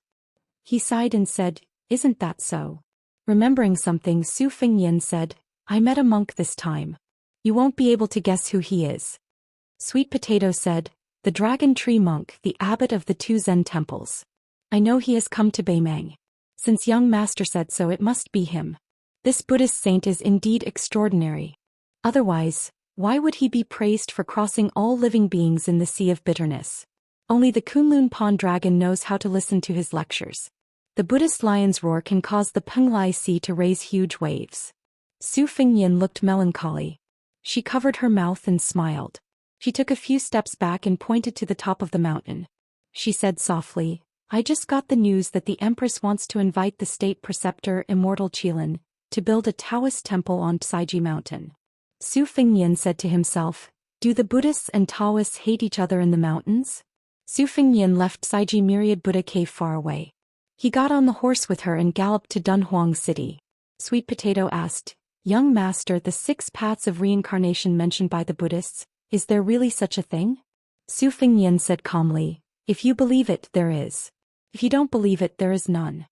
He sighed and said, "Isn't that so?" Remembering something, Su Fengnian said, "I met a monk this time. You won't be able to guess who he is." Sweet Potato said, "The Dragon Tree Monk, the abbot of the 2 Zen temples. I know he has come to Beimang. Since young master said so, it must be him. This Buddhist saint is indeed extraordinary. Otherwise, why would he be praised for crossing all living beings in the sea of bitterness? Only the Kunlun Pond dragon knows how to listen to his lectures. The Buddhist lion's roar can cause the Penglai Sea to raise huge waves." Su Fengnian looked melancholy. She covered her mouth and smiled. She took a few steps back and pointed to the top of the mountain. She said softly, "I just got the news that the Empress wants to invite the state preceptor Immortal Qilin to build a Taoist temple on Tsaiji Mountain." Su Fengnian said to himself, "Do the Buddhists and Taoists hate each other in the mountains?" Su Fengnian left Tsaiji Myriad Buddha Cave far away. He got on the horse with her and galloped to Dunhuang City. Sweet Potato asked, "Young master, the 6 paths of reincarnation mentioned by the Buddhists, is there really such a thing?" Su Fengnian said calmly, "If you believe it, there is. If you don't believe it, there is none."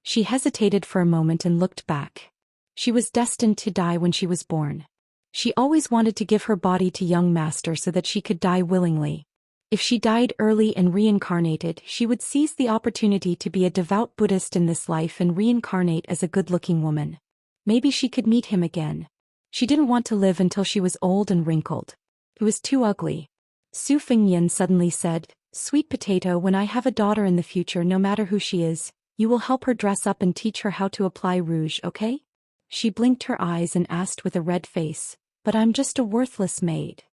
She hesitated for a moment and looked back. She was destined to die when she was born. She always wanted to give her body to young master so that she could die willingly. If she died early and reincarnated, she would seize the opportunity to be a devout Buddhist in this life and reincarnate as a good-looking woman. Maybe she could meet him again. She didn't want to live until she was old and wrinkled. It was too ugly. Su Fengnian suddenly said, "Sweet Potato, when I have a daughter in the future, no matter who she is, you will help her dress up and teach her how to apply rouge, okay?" She blinked her eyes and asked with a red face, "But I'm just a worthless maid."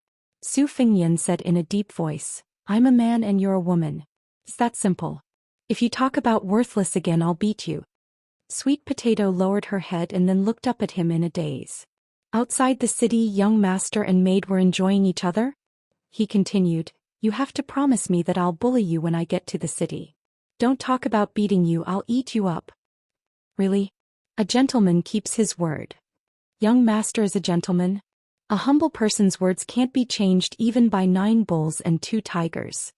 Su Fengnian said in a deep voice, "I'm a man and you're a woman. It's that simple. If you talk about worthless again, I'll beat you." Sweet Potato lowered her head and then looked up at him in a daze. Outside the city, young master and maid were enjoying each other. He continued, "You have to promise me that I'll bully you when I get to the city. Don't talk about beating you, I'll eat you up." "Really? A gentleman keeps his word. Young master is a gentleman. A humble person's words can't be changed even by 9 bulls and 2 tigers.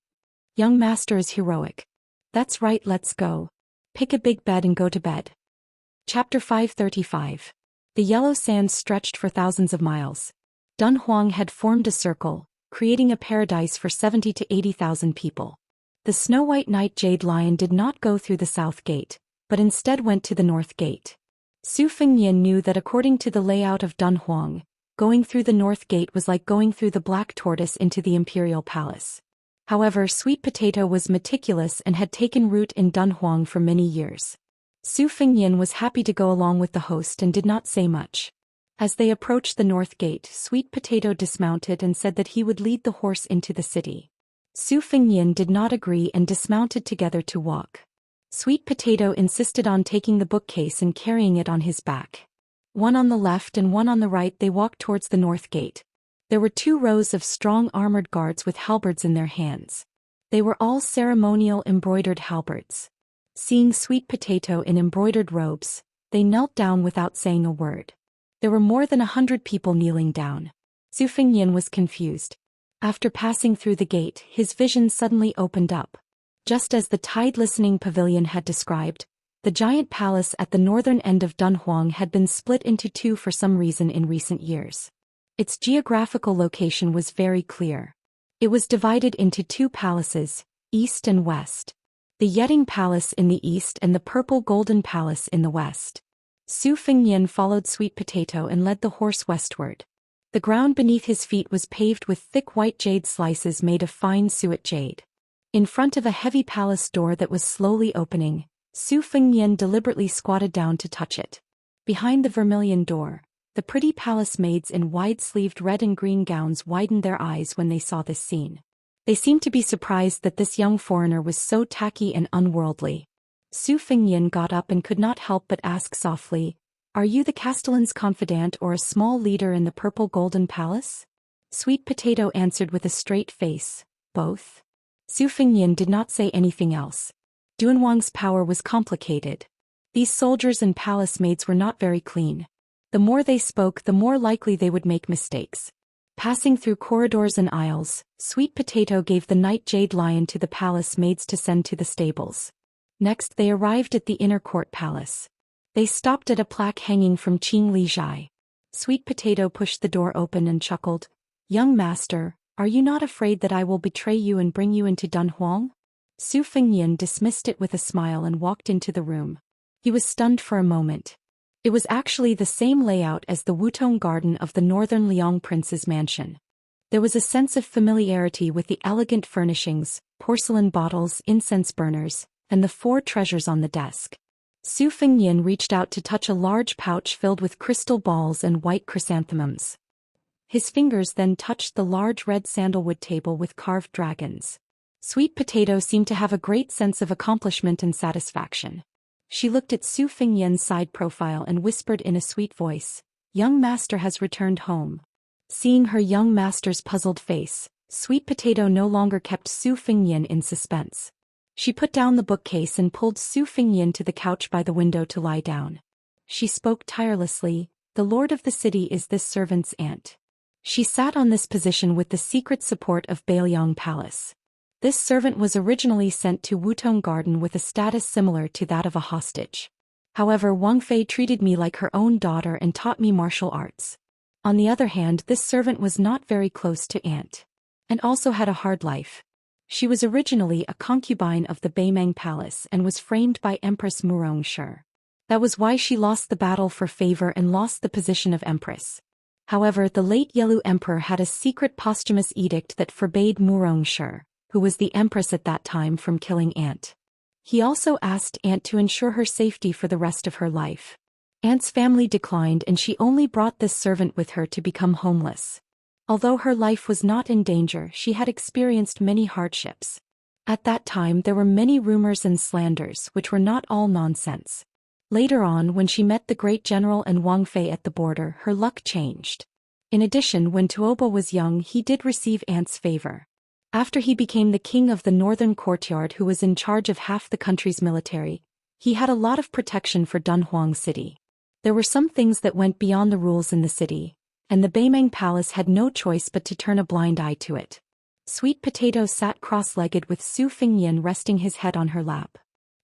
Young master is heroic. That's right, let's go. Pick a big bed and go to bed." Chapter 535. The yellow sands stretched for thousands of miles. Dunhuang had formed a circle, creating a paradise for 70 to 80,000 people. The snow-white night jade lion did not go through the south gate, but instead went to the north gate. Su Fengnian knew that according to the layout of Dunhuang, going through the north gate was like going through the black tortoise into the imperial palace. However, Sweet Potato was meticulous and had taken root in Dunhuang for many years. Su Fengnian was happy to go along with the host and did not say much. As they approached the north gate, Sweet Potato dismounted and said that he would lead the horse into the city. Su Fengnian did not agree and dismounted together to walk. Sweet Potato insisted on taking the bookcase and carrying it on his back. One on the left and one on the right, they walked towards the north gate. There were 2 rows of strong armored guards with halberds in their hands. They were all ceremonial embroidered halberds. Seeing Sweet Potato in embroidered robes, they knelt down without saying a word. There were more than 100 people kneeling down. Su Fengnian was confused. After passing through the gate, his vision suddenly opened up. Just as the tide-listening pavilion had described, the giant palace at the northern end of Dunhuang had been split into 2 for some reason in recent years. Its geographical location was very clear. It was divided into 2 palaces, east and west. The Yeting Palace in the east and the Purple Golden Palace in the west. Su Fengnian followed Sweet Potato and led the horse westward. The ground beneath his feet was paved with thick white jade slices made of fine suet jade. In front of a heavy palace door that was slowly opening, Su Fengnian deliberately squatted down to touch it. Behind the vermilion door, the pretty palace maids in wide-sleeved red and green gowns widened their eyes when they saw this scene. They seemed to be surprised that this young foreigner was so tacky and unworldly. Su Fengnian got up and could not help but ask softly, "Are you the Castellan's confidant or a small leader in the Purple Golden Palace?" Sweet Potato answered with a straight face, "Both." Su Fengnian did not say anything else. Dunhuang's power was complicated. These soldiers and palace maids were not very clean. The more they spoke, the more likely they would make mistakes. Passing through corridors and aisles, Sweet Potato gave the night jade lion to the palace maids to send to the stables. Next they arrived at the inner court palace. They stopped at a plaque hanging from Qing Li Zhai. Sweet Potato pushed the door open and chuckled, "Young master, are you not afraid that I will betray you and bring you into Dunhuang?" Su Fengnian dismissed it with a smile and walked into the room. He was stunned for a moment. It was actually the same layout as the Wutong Garden of the northern Liang Prince's mansion. There was a sense of familiarity with the elegant furnishings, porcelain bottles, incense burners, and the 4 treasures on the desk. Su Fengnian reached out to touch a large pouch filled with crystal balls and white chrysanthemums. His fingers then touched the large red sandalwood table with carved dragons. Sweet Potato seemed to have a great sense of accomplishment and satisfaction. She looked at Su Fengnian's side profile and whispered in a sweet voice, "Young master has returned home." Seeing her young master's puzzled face, Sweet Potato no longer kept Su Fengnian in suspense. She put down the bookcase and pulled Su Fengnian to the couch by the window to lie down. She spoke tirelessly, "The lord of the city is this servant's aunt." She sat on this position with the secret support of Bailiang Palace. This servant was originally sent to Wutong Garden with a status similar to that of a hostage. However, Wang Fei treated me like her own daughter and taught me martial arts. On the other hand, this servant was not very close to aunt. And also had a hard life. She was originally a concubine of the Beimeng Palace and was framed by Empress Murongshi. That was why she lost the battle for favor and lost the position of empress. However, the late Yelu Emperor had a secret posthumous edict that forbade Murongshi, who was the empress at that time, from killing aunt. He also asked aunt to ensure her safety for the rest of her life. Aunt's family declined and she only brought this servant with her to become homeless. Although her life was not in danger, she had experienced many hardships. At that time there were many rumors and slanders which were not all nonsense. Later on, when she met the great general and Wang Fei at the border, her luck changed. In addition, when Tuoba was young, he did receive aunt's favor. After he became the king of the northern courtyard who was in charge of half the country's military, he had a lot of protection for Dunhuang City. There were some things that went beyond the rules in the city, and the Beimeng Palace had no choice but to turn a blind eye to it. Sweet Potato sat cross-legged with Su Fengnian resting his head on her lap.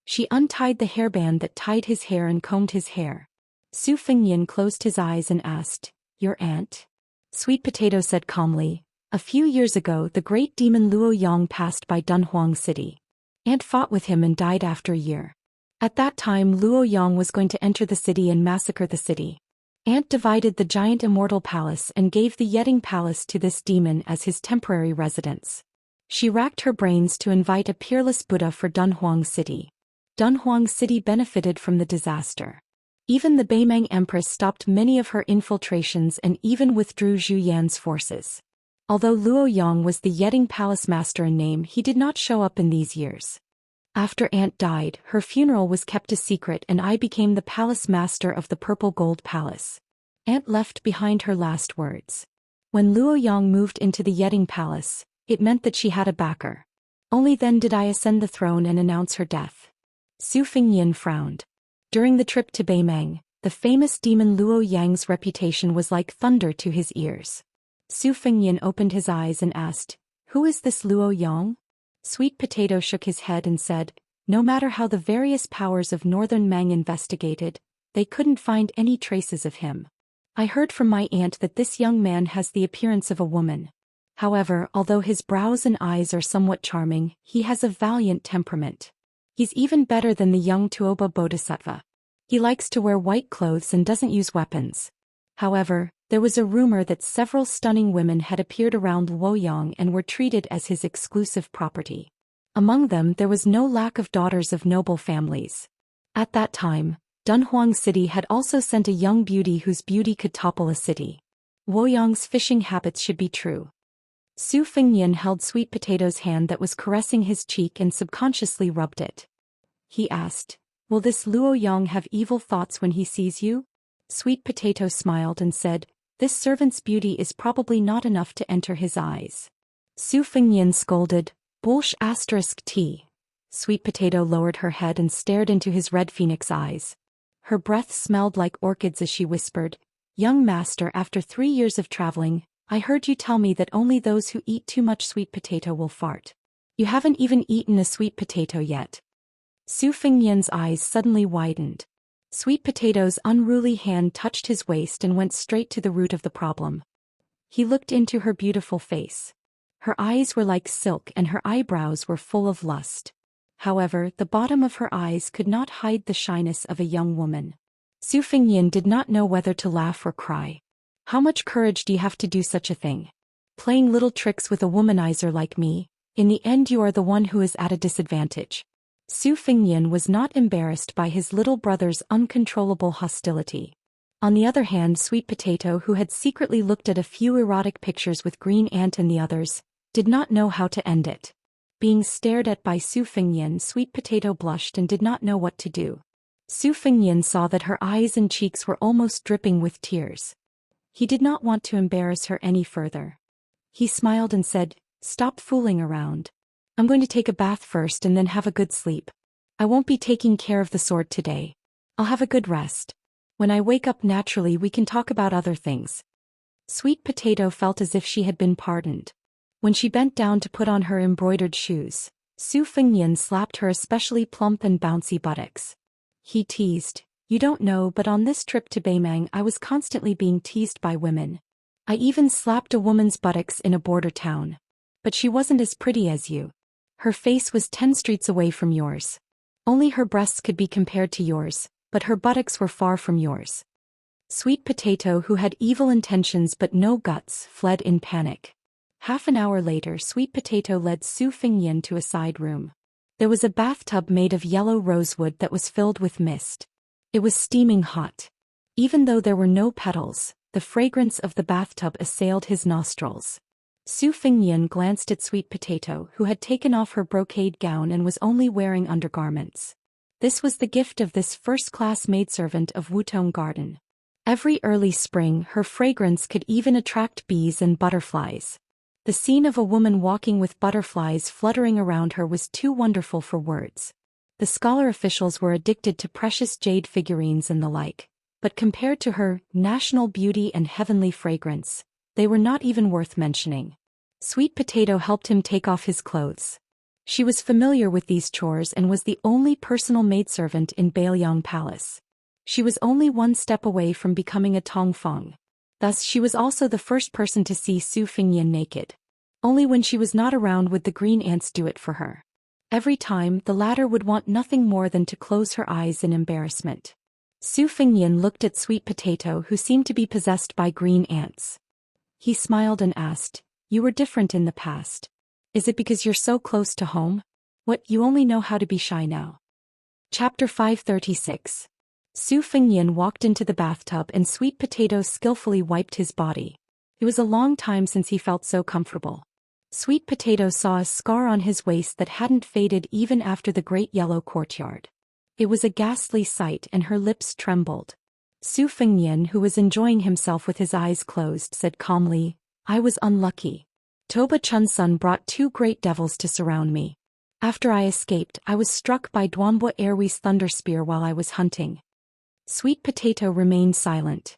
She untied the hairband that tied his hair and combed his hair. Su Fengyan closed his eyes and asked, "Your aunt?" Sweet Potato said calmly, "A few years ago the great demon Luo Yang passed by Dunhuang City. Aunt fought with him and died after a year. At that time Luo Yang was going to enter the city and massacre the city. Aunt divided the giant Immortal Palace and gave the Yetting Palace to this demon as his temporary residence. She racked her brains to invite a peerless Buddha for Dunhuang City. Dunhuang City benefited from the disaster. Even the Beimang Empress stopped many of her infiltrations and even withdrew Zhou Xian's forces. Although Luo Yang was the Yetting Palace master in name, he did not show up in these years. After Aunt died, her funeral was kept a secret and I became the palace master of the Purple Gold Palace. Aunt left behind her last words. When Luo Yang moved into the Yetting Palace, it meant that she had a backer. Only then did I ascend the throne and announce her death." Su Fengyan frowned. During the trip to Beimang, the famous demon Luo Yang's reputation was like thunder to his ears. Su Fengyan opened his eyes and asked, "Who is this Luo Yang?" Sweet Potato shook his head and said, "No matter how the various powers of Northern Mang investigated, they couldn't find any traces of him. I heard from my aunt that this young man has the appearance of a woman. However, although his brows and eyes are somewhat charming, he has a valiant temperament. He's even better than the young Tuoba Bodhisattva. He likes to wear white clothes and doesn't use weapons." However, there was a rumor that several stunning women had appeared around Luo Yang and were treated as his exclusive property. Among them there was no lack of daughters of noble families. At that time, Dunhuang City had also sent a young beauty whose beauty could topple a city. Luo Yang's fishing habits should be true. Su Fengyan held Sweet Potato's hand that was caressing his cheek and subconsciously rubbed it. He asked, "Will this Luo Yang have evil thoughts when he sees you?" Sweet Potato smiled and said, "This servant's beauty is probably not enough to enter his eyes." Su Fengyan scolded, "Bullsh*t." Sweet Potato lowered her head and stared into his red phoenix eyes. Her breath smelled like orchids as she whispered, "Young master, after 3 years of traveling, I heard you tell me that only those who eat too much sweet potato will fart. You haven't even eaten a sweet potato yet." Su Fengyan's eyes suddenly widened. Sweet Potato's unruly hand touched his waist and went straight to the root of the problem. He looked into her beautiful face. Her eyes were like silk and her eyebrows were full of lust. However, the bottom of her eyes could not hide the shyness of a young woman. Su Fengyan did not know whether to laugh or cry. "How much courage do you have to do such a thing? Playing little tricks with a womanizer like me, in the end you are the one who is at a disadvantage." Su Fengyan was not embarrassed by his little brother's uncontrollable hostility. On the other hand, Sweet Potato, who had secretly looked at a few erotic pictures with Green Ant and the others, did not know how to end it. Being stared at by Su Fengyan, Sweet Potato blushed and did not know what to do. Su Fengyan saw that her eyes and cheeks were almost dripping with tears. He did not want to embarrass her any further. He smiled and said, "Stop fooling around. I'm going to take a bath first and then have a good sleep. I won't be taking care of the sword today. I'll have a good rest. When I wake up naturally we can talk about other things." Sweet Potato felt as if she had been pardoned. When she bent down to put on her embroidered shoes, Su Fengyan slapped her especially plump and bouncy buttocks. He teased, "You don't know, but on this trip to Beimang I was constantly being teased by women. I even slapped a woman's buttocks in a border town. But she wasn't as pretty as you. Her face was 10 streets away from yours. Only her breasts could be compared to yours, but her buttocks were far from yours." Sweet Potato, who had evil intentions but no guts, fled in panic. Half an hour later, Sweet Potato led Su Fengyan to a side room. There was a bathtub made of yellow rosewood that was filled with mist. It was steaming hot. Even though there were no petals, the fragrance of the bathtub assailed his nostrils. Su Fengyan glanced at Sweet Potato, who had taken off her brocade gown and was only wearing undergarments. This was the gift of this first-class maidservant of Wutong Garden. Every early spring, her fragrance could even attract bees and butterflies. The scene of a woman walking with butterflies fluttering around her was too wonderful for words. The scholar officials were addicted to precious jade figurines and the like, but compared to her national beauty and heavenly fragrance, they were not even worth mentioning. Sweet Potato helped him take off his clothes. She was familiar with these chores and was the only personal maidservant in Bailiang Palace. She was only one step away from becoming a Tongfang. Thus she was also the first person to see Su Fengyan naked. Only when she was not around would the green ants do it for her. Every time, the latter would want nothing more than to close her eyes in embarrassment. Su Fengyan looked at Sweet Potato, who seemed to be possessed by green ants. He smiled and asked, "You were different in the past. Is it because you're so close to home? What, you only know how to be shy now?" Chapter 536. Su Fengyan walked into the bathtub and Sweet Potato skillfully wiped his body. It was a long time since he felt so comfortable. Sweet Potato saw a scar on his waist that hadn't faded even after the great yellow courtyard. It was a ghastly sight and her lips trembled. Su Fengyan, who was enjoying himself with his eyes closed, said calmly, "I was unlucky. Toba Chunsun brought 2 great devils to surround me. After I escaped, I was struck by Duanbo Erwi's thunder spear while I was hunting." Sweet Potato remained silent.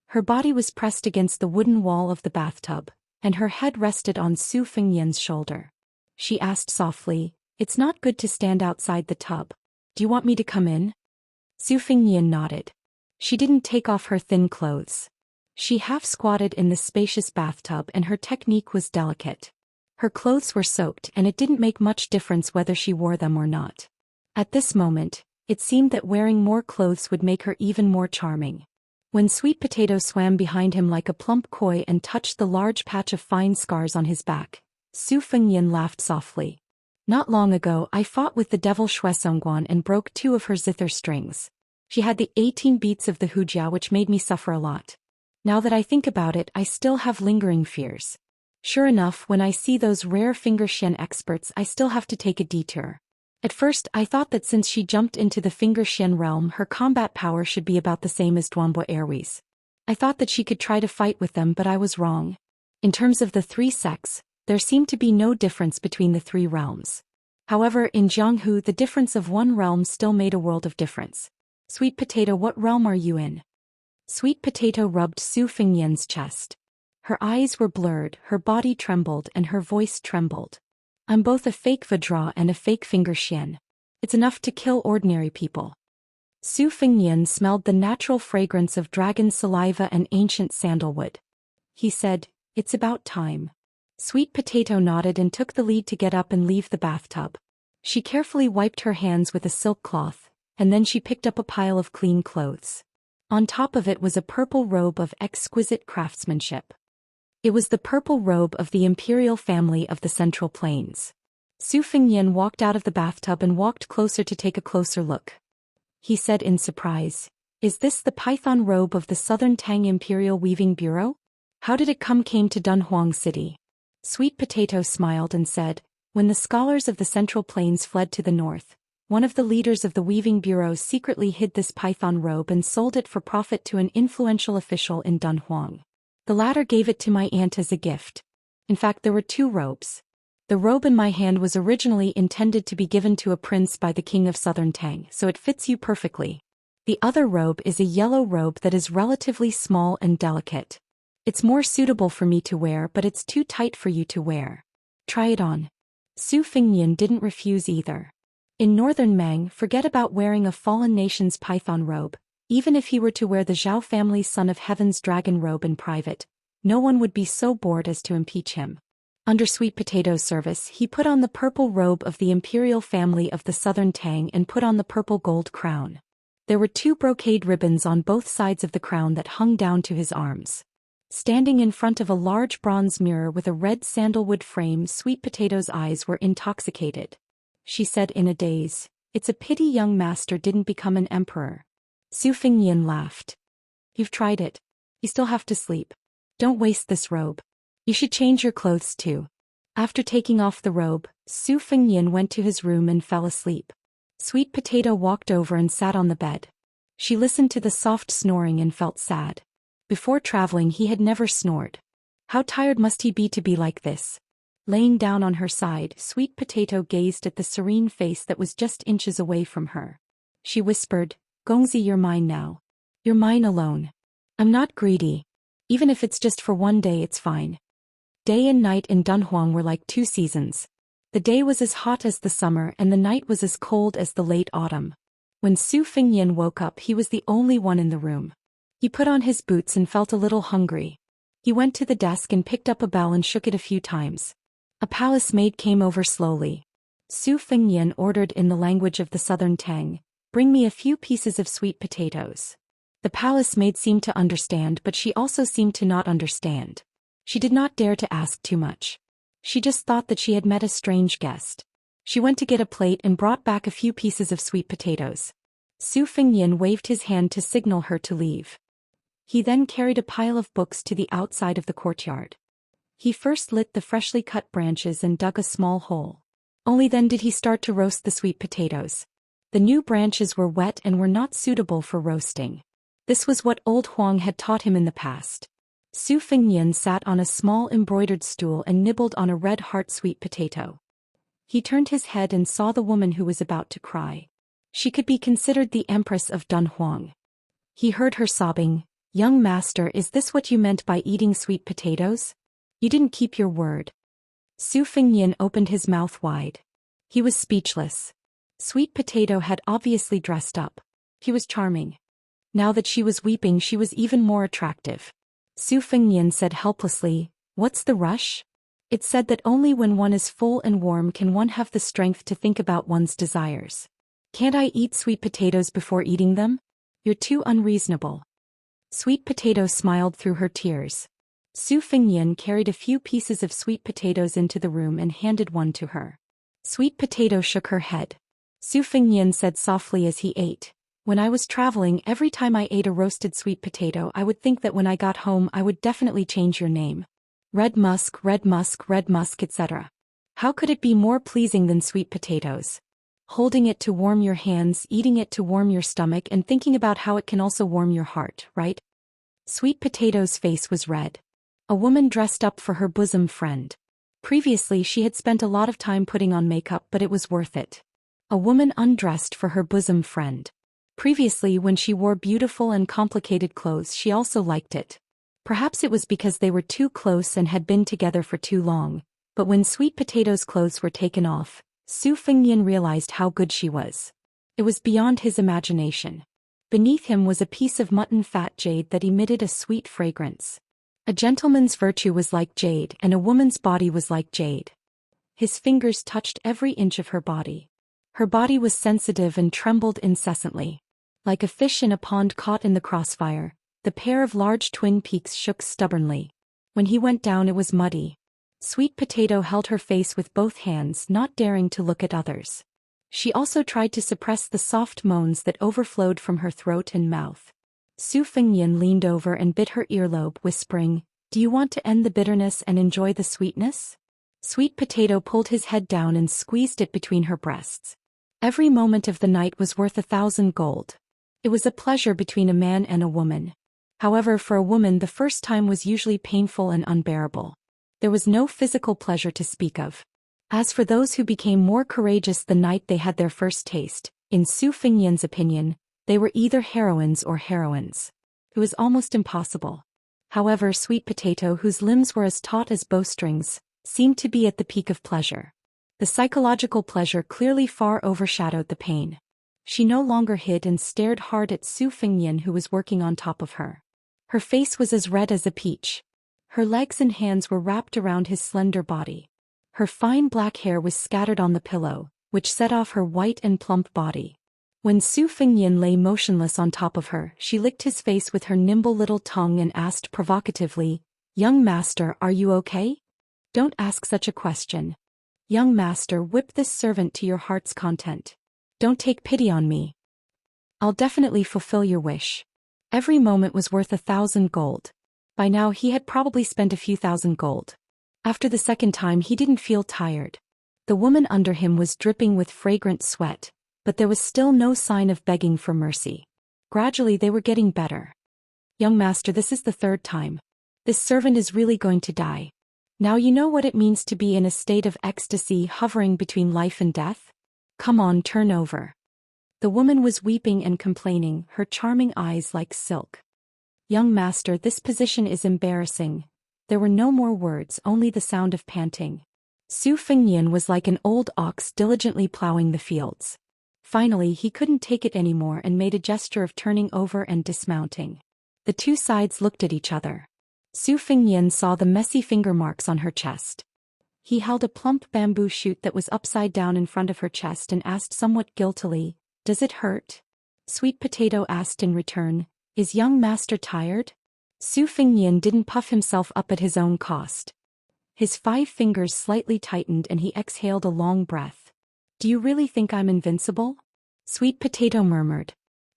Her body was pressed against the wooden wall of the bathtub, and her head rested on Su Fengyan's shoulder. She asked softly, "It's not good to stand outside the tub. Do you want me to come in?" Su Fengyan nodded. She didn't take off her thin clothes. She half-squatted in the spacious bathtub and her technique was delicate. Her clothes were soaked and it didn't make much difference whether she wore them or not. At this moment, it seemed that wearing more clothes would make her even more charming. When Sweet Potato swam behind him like a plump koi and touched the large patch of fine scars on his back, Su Fengyan laughed softly. "Not long ago I fought with the devil Shuesongguan and broke 2 of her zither strings. She had the 18 beats of the Hujia, which made me suffer a lot. Now that I think about it, I still have lingering fears. Sure enough, when I see those rare finger Xian experts, I still have to take a detour. At first I thought that since she jumped into the finger Xian realm, her combat power should be about the same as Duanbo Erwi's. I thought that she could try to fight with them, but I was wrong. In terms of the 3 sects, there seemed to be no difference between the 3 realms. However, in Jianghu the difference of 1 realm still made a world of difference. Sweet Potato, what realm are you in?" Sweet Potato rubbed Su Fengyan's chest. Her eyes were blurred, her body trembled and her voice trembled. "I'm both a fake Vajra and a fake finger Xian. It's enough to kill ordinary people." Su Fengyan smelled the natural fragrance of dragon saliva and ancient sandalwood. He said, "It's about time." Sweet Potato nodded and took the lead to get up and leave the bathtub. She carefully wiped her hands with a silk cloth, and then she picked up a pile of clean clothes. On top of it was a purple robe of exquisite craftsmanship. It was the purple robe of the imperial family of the Central Plains. Su Fengyan walked out of the bathtub and walked closer to take a closer look. He said in surprise, "Is this the python robe of the Southern Tang Imperial Weaving Bureau? How did it came to Dunhuang City?" Sweet Potato smiled and said, "When the scholars of the Central Plains fled to the north, one of the leaders of the Weaving Bureau secretly hid this python robe and sold it for profit to an influential official in Dunhuang. The latter gave it to my aunt as a gift. In fact, there were 2 robes. The robe in my hand was originally intended to be given to a prince by the king of Southern Tang, so it fits you perfectly. The other robe is a yellow robe that is relatively small and delicate. It's more suitable for me to wear, but it's too tight for you to wear. Try it on." Su Fengyan didn't refuse either. In northern Mang, forget about wearing a fallen nation's python robe. Even if he were to wear the Zhao family's Son of Heaven's dragon robe in private, no one would be so bored as to impeach him. Under Sweet Potato's service, he put on the purple robe of the imperial family of the Southern Tang and put on the purple gold crown. There were 2 brocade ribbons on both sides of the crown that hung down to his arms. Standing in front of a large bronze mirror with a red sandalwood frame, Sweet Potato's eyes were intoxicated. She said in a daze, "It's a pity young master didn't become an emperor." Su Fengyan laughed. "You've tried it. You still have to sleep. Don't waste this robe. You should change your clothes too." After taking off the robe, Su Fengyan went to his room and fell asleep. Sweet Potato walked over and sat on the bed. She listened to the soft snoring and felt sad. Before traveling he had never snored. How tired must he be to be like this? Laying down on her side, Sweet Potato gazed at the serene face that was just inches away from her. She whispered, "Gongzi, you're mine now. You're mine alone. I'm not greedy. Even if it's just for 1 day, it's fine." Day and night in Dunhuang were like 2 seasons. The day was as hot as the summer and the night was as cold as the late autumn. When Su Fingyan woke up, he was the only one in the room. He put on his boots and felt a little hungry. He went to the desk and picked up a bell and shook it a few times. A palace maid came over slowly. Su Fingyan ordered in the language of the southern Tang, "Bring me a few pieces of sweet potatoes." The palace maid seemed to understand, but she also seemed to not understand. She did not dare to ask too much. She just thought that she had met a strange guest. She went to get a plate and brought back a few pieces of sweet potatoes. Su Fingyan waved his hand to signal her to leave. He then carried a pile of books to the outside of the courtyard. He first lit the freshly cut branches and dug a small hole. Only then did he start to roast the sweet potatoes. The new branches were wet and were not suitable for roasting. This was what old Huang had taught him in the past. Su Fingyan sat on a small embroidered stool and nibbled on a red heart sweet potato. He turned his head and saw the woman who was about to cry. She could be considered the Empress of Dunhuang. He heard her sobbing, "Young master, is this what you meant by eating sweet potatoes? You didn't keep your word." Su Fingyan opened his mouth wide. He was speechless. Sweet Potato had obviously dressed up. He was charming. Now that she was weeping, she was even more attractive. Su Fingyan said helplessly, "What's the rush?" It said that only when one is full and warm can one have the strength to think about one's desires. "Can't I eat sweet potatoes before eating them? You're too unreasonable." Sweet Potato smiled through her tears. Su Fingyan carried a few pieces of sweet potatoes into the room and handed one to her. Sweet Potato shook her head. Su Fingyan said softly as he ate, "When I was traveling, every time I ate a roasted sweet potato, I would think that when I got home I would definitely change your name. Red musk, red musk, red musk, etc. How could it be more pleasing than sweet potatoes? Holding it to warm your hands, eating it to warm your stomach, and thinking about how it can also warm your heart, right?" Sweet Potato's face was red. A woman dressed up for her bosom friend. Previously she had spent a lot of time putting on makeup, but it was worth it. A woman undressed for her bosom friend. Previously when she wore beautiful and complicated clothes, she also liked it. Perhaps it was because they were too close and had been together for too long, but when Sweet Potato's clothes were taken off, Su Fingyan realized how good she was. It was beyond his imagination. Beneath him was a piece of mutton fat jade that emitted a sweet fragrance. A gentleman's virtue was like jade, and a woman's body was like jade. His fingers touched every inch of her body. Her body was sensitive and trembled incessantly. Like a fish in a pond caught in the crossfire, the pair of large twin peaks shook stubbornly. When he went down, it was muddy. Sweet Potato held her face with both hands, not daring to look at others. She also tried to suppress the soft moans that overflowed from her throat and mouth. Su Fingyan leaned over and bit her earlobe, whispering, "Do you want to end the bitterness and enjoy the sweetness?" Sweet Potato pulled his head down and squeezed it between her breasts. Every moment of the night was worth 1,000 gold. It was a pleasure between a man and a woman. However, for a woman the first time was usually painful and unbearable. There was no physical pleasure to speak of. As for those who became more courageous the night they had their first taste, in Su Fingyan's opinion, they were either heroines or heroines. It was almost impossible. However, Sweet Potato, whose limbs were as taut as bowstrings, seemed to be at the peak of pleasure. The psychological pleasure clearly far overshadowed the pain. She no longer hid and stared hard at Su Fingyan, who was working on top of her. Her face was as red as a peach. Her legs and hands were wrapped around his slender body. Her fine black hair was scattered on the pillow, which set off her white and plump body. When Su Fingyan lay motionless on top of her, she licked his face with her nimble little tongue and asked provocatively, "Young master, are you okay? Don't ask such a question. Young master, whip this servant to your heart's content. Don't take pity on me. I'll definitely fulfill your wish." Every moment was worth 1,000 gold. By now he had probably spent a few thousand gold. After the second time he didn't feel tired. The woman under him was dripping with fragrant sweat, but there was still no sign of begging for mercy. Gradually they were getting better. "Young master, this is the third time. This servant is really going to die. Now you know what it means to be in a state of ecstasy hovering between life and death? Come on, turn over." The woman was weeping and complaining, her charming eyes like silk. "Young master, this position is embarrassing." There were no more words, only the sound of panting. Su Fingyan was like an old ox diligently plowing the fields. Finally he couldn't take it anymore and made a gesture of turning over and dismounting. The two sides looked at each other. Su Fengnian saw the messy finger marks on her chest. He held a plump bamboo shoot that was upside down in front of her chest and asked somewhat guiltily, "Does it hurt?" Sweet Potato asked in return, "Is young master tired?" Su Fengnian didn't puff himself up at his own cost. His 5 fingers slightly tightened and he exhaled a long breath. "Do you really think I'm invincible?" Sweet Potato murmured.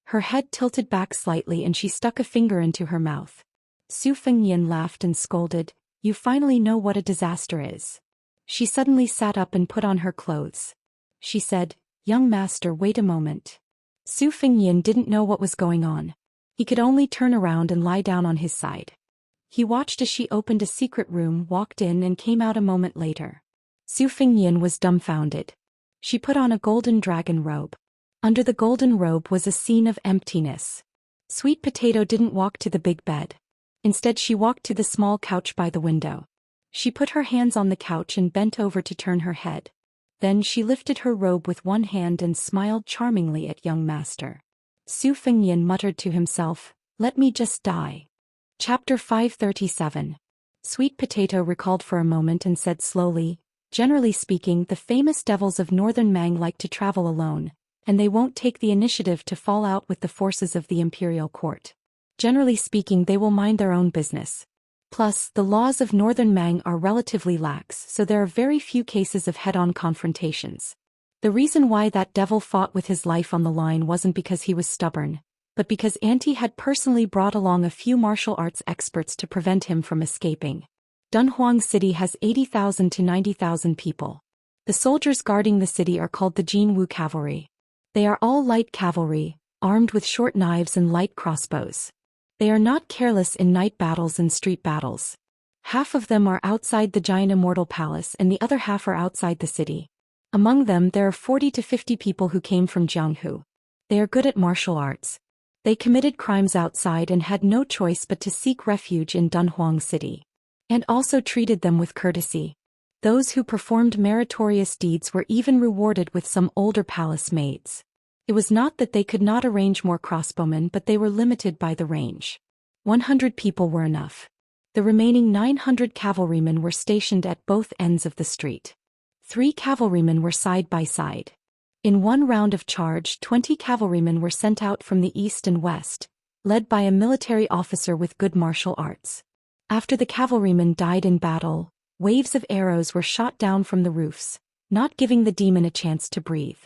Her head tilted back slightly and she stuck a finger into her mouth. Su Fengnian laughed and scolded, "You finally know what a disaster is." She suddenly sat up and put on her clothes. She said, "Young master, wait a moment." Su Fengnian didn't know what was going on. He could only turn around and lie down on his side. He watched as she opened a secret room, walked in and came out a moment later. Su Fengnian was dumbfounded. She put on a golden dragon robe. Under the golden robe was a scene of emptiness. Sweet Potato didn't walk to the big bed. Instead she walked to the small couch by the window. She put her hands on the couch and bent over to turn her head. Then she lifted her robe with one hand and smiled charmingly at young master. Su Fengnian muttered to himself, "Let me just die." Chapter 537. Sweet Potato recalled for a moment and said slowly, "Generally speaking, the famous devils of Northern Mang like to travel alone, and they won't take the initiative to fall out with the forces of the imperial court. Generally speaking, they will mind their own business. Plus, the laws of Northern Mang are relatively lax, so there are very few cases of head-on confrontations. The reason why that devil fought with his life on the line wasn't because he was stubborn, but because Auntie had personally brought along a few martial arts experts to prevent him from escaping. Dunhuang City has 80,000 to 90,000 people. The soldiers guarding the city are called the Jinwu Cavalry. They are all light cavalry, armed with short knives and light crossbows. They are not careless in night battles and street battles. Half of them are outside the giant Immortal Palace and the other half are outside the city. Among them there are 40 to 50 people who came from Jianghu. They are good at martial arts. They committed crimes outside and had no choice but to seek refuge in Dunhuang City. And also treated them with courtesy. Those who performed meritorious deeds were even rewarded with some older palace maids. It was not that they could not arrange more crossbowmen, but they were limited by the range. 100 people were enough. The remaining 900 cavalrymen were stationed at both ends of the street. 3 cavalrymen were side by side. In one round of charge, 20 cavalrymen were sent out from the east and west, led by a military officer with good martial arts. After the cavalrymen died in battle, waves of arrows were shot down from the roofs, not giving the demon a chance to breathe.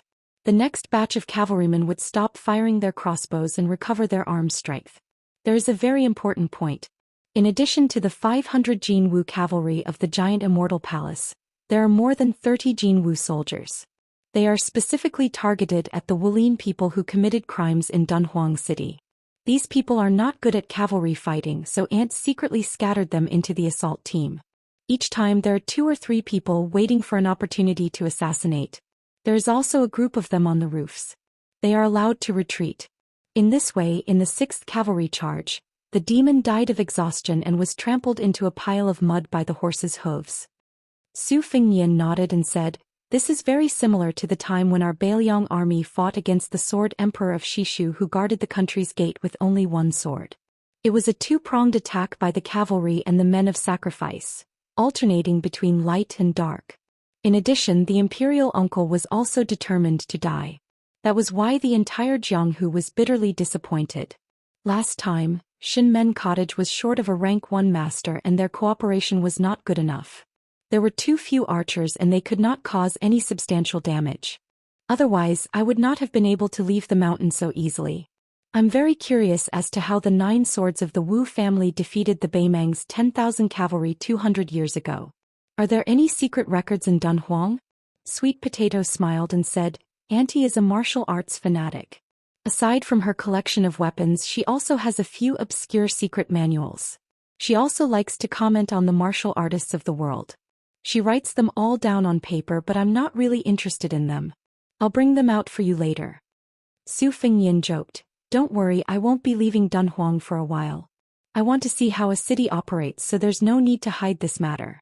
The next batch of cavalrymen would stop firing their crossbows and recover their arm strength. There is a very important point. In addition to the 500 Jinwu cavalry of the giant Immortal Palace, there are more than 30 Jinwu soldiers. They are specifically targeted at the Wulin people who committed crimes in Dunhuang City. These people are not good at cavalry fighting, so ants secretly scattered them into the assault team. Each time there are 2 or 3 people waiting for an opportunity to assassinate. There is also a group of them on the roofs. They are allowed to retreat. In this way, in the 6th cavalry charge, the demon died of exhaustion and was trampled into a pile of mud by the horse's hooves. Su Fengnian nodded and said, "This is very similar to the time when our Bailiang army fought against the Sword Emperor of Shishu who guarded the country's gate with only one sword. It was a 2-pronged attack by the cavalry and the men of sacrifice, alternating between light and dark. In addition, the imperial uncle was also determined to die. That was why the entire Jianghu was bitterly disappointed. Last time, Shinmen Cottage was short of a rank 1 master and their cooperation was not good enough. There were too few archers and they could not cause any substantial damage. Otherwise, I would not have been able to leave the mountain so easily. I'm very curious as to how the 9 swords of the Wu family defeated the Beimang's 10,000 cavalry 200 years ago. Are there any secret records in Dunhuang?" Sweet Potato smiled and said, "Auntie is a martial arts fanatic. Aside from her collection of weapons, she also has a few obscure secret manuals. She also likes to comment on the martial artists of the world. She writes them all down on paper, but I'm not really interested in them. I'll bring them out for you later." Su Fengnian joked, "Don't worry, I won't be leaving Dunhuang for a while. I want to see how a city operates, so there's no need to hide this matter."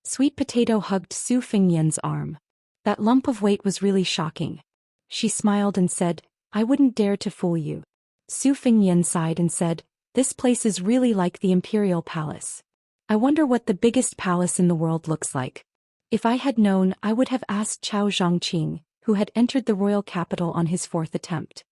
Sweet Potato hugged Su Fengnian's arm. That lump of weight was really shocking. She smiled and said, I wouldn't dare to fool you. Su Fengnian sighed and said, this place is really like the Imperial Palace. I wonder what the biggest palace in the world looks like. If I had known, I would have asked Chao Zhongqing, who had entered the royal capital on his 4th attempt.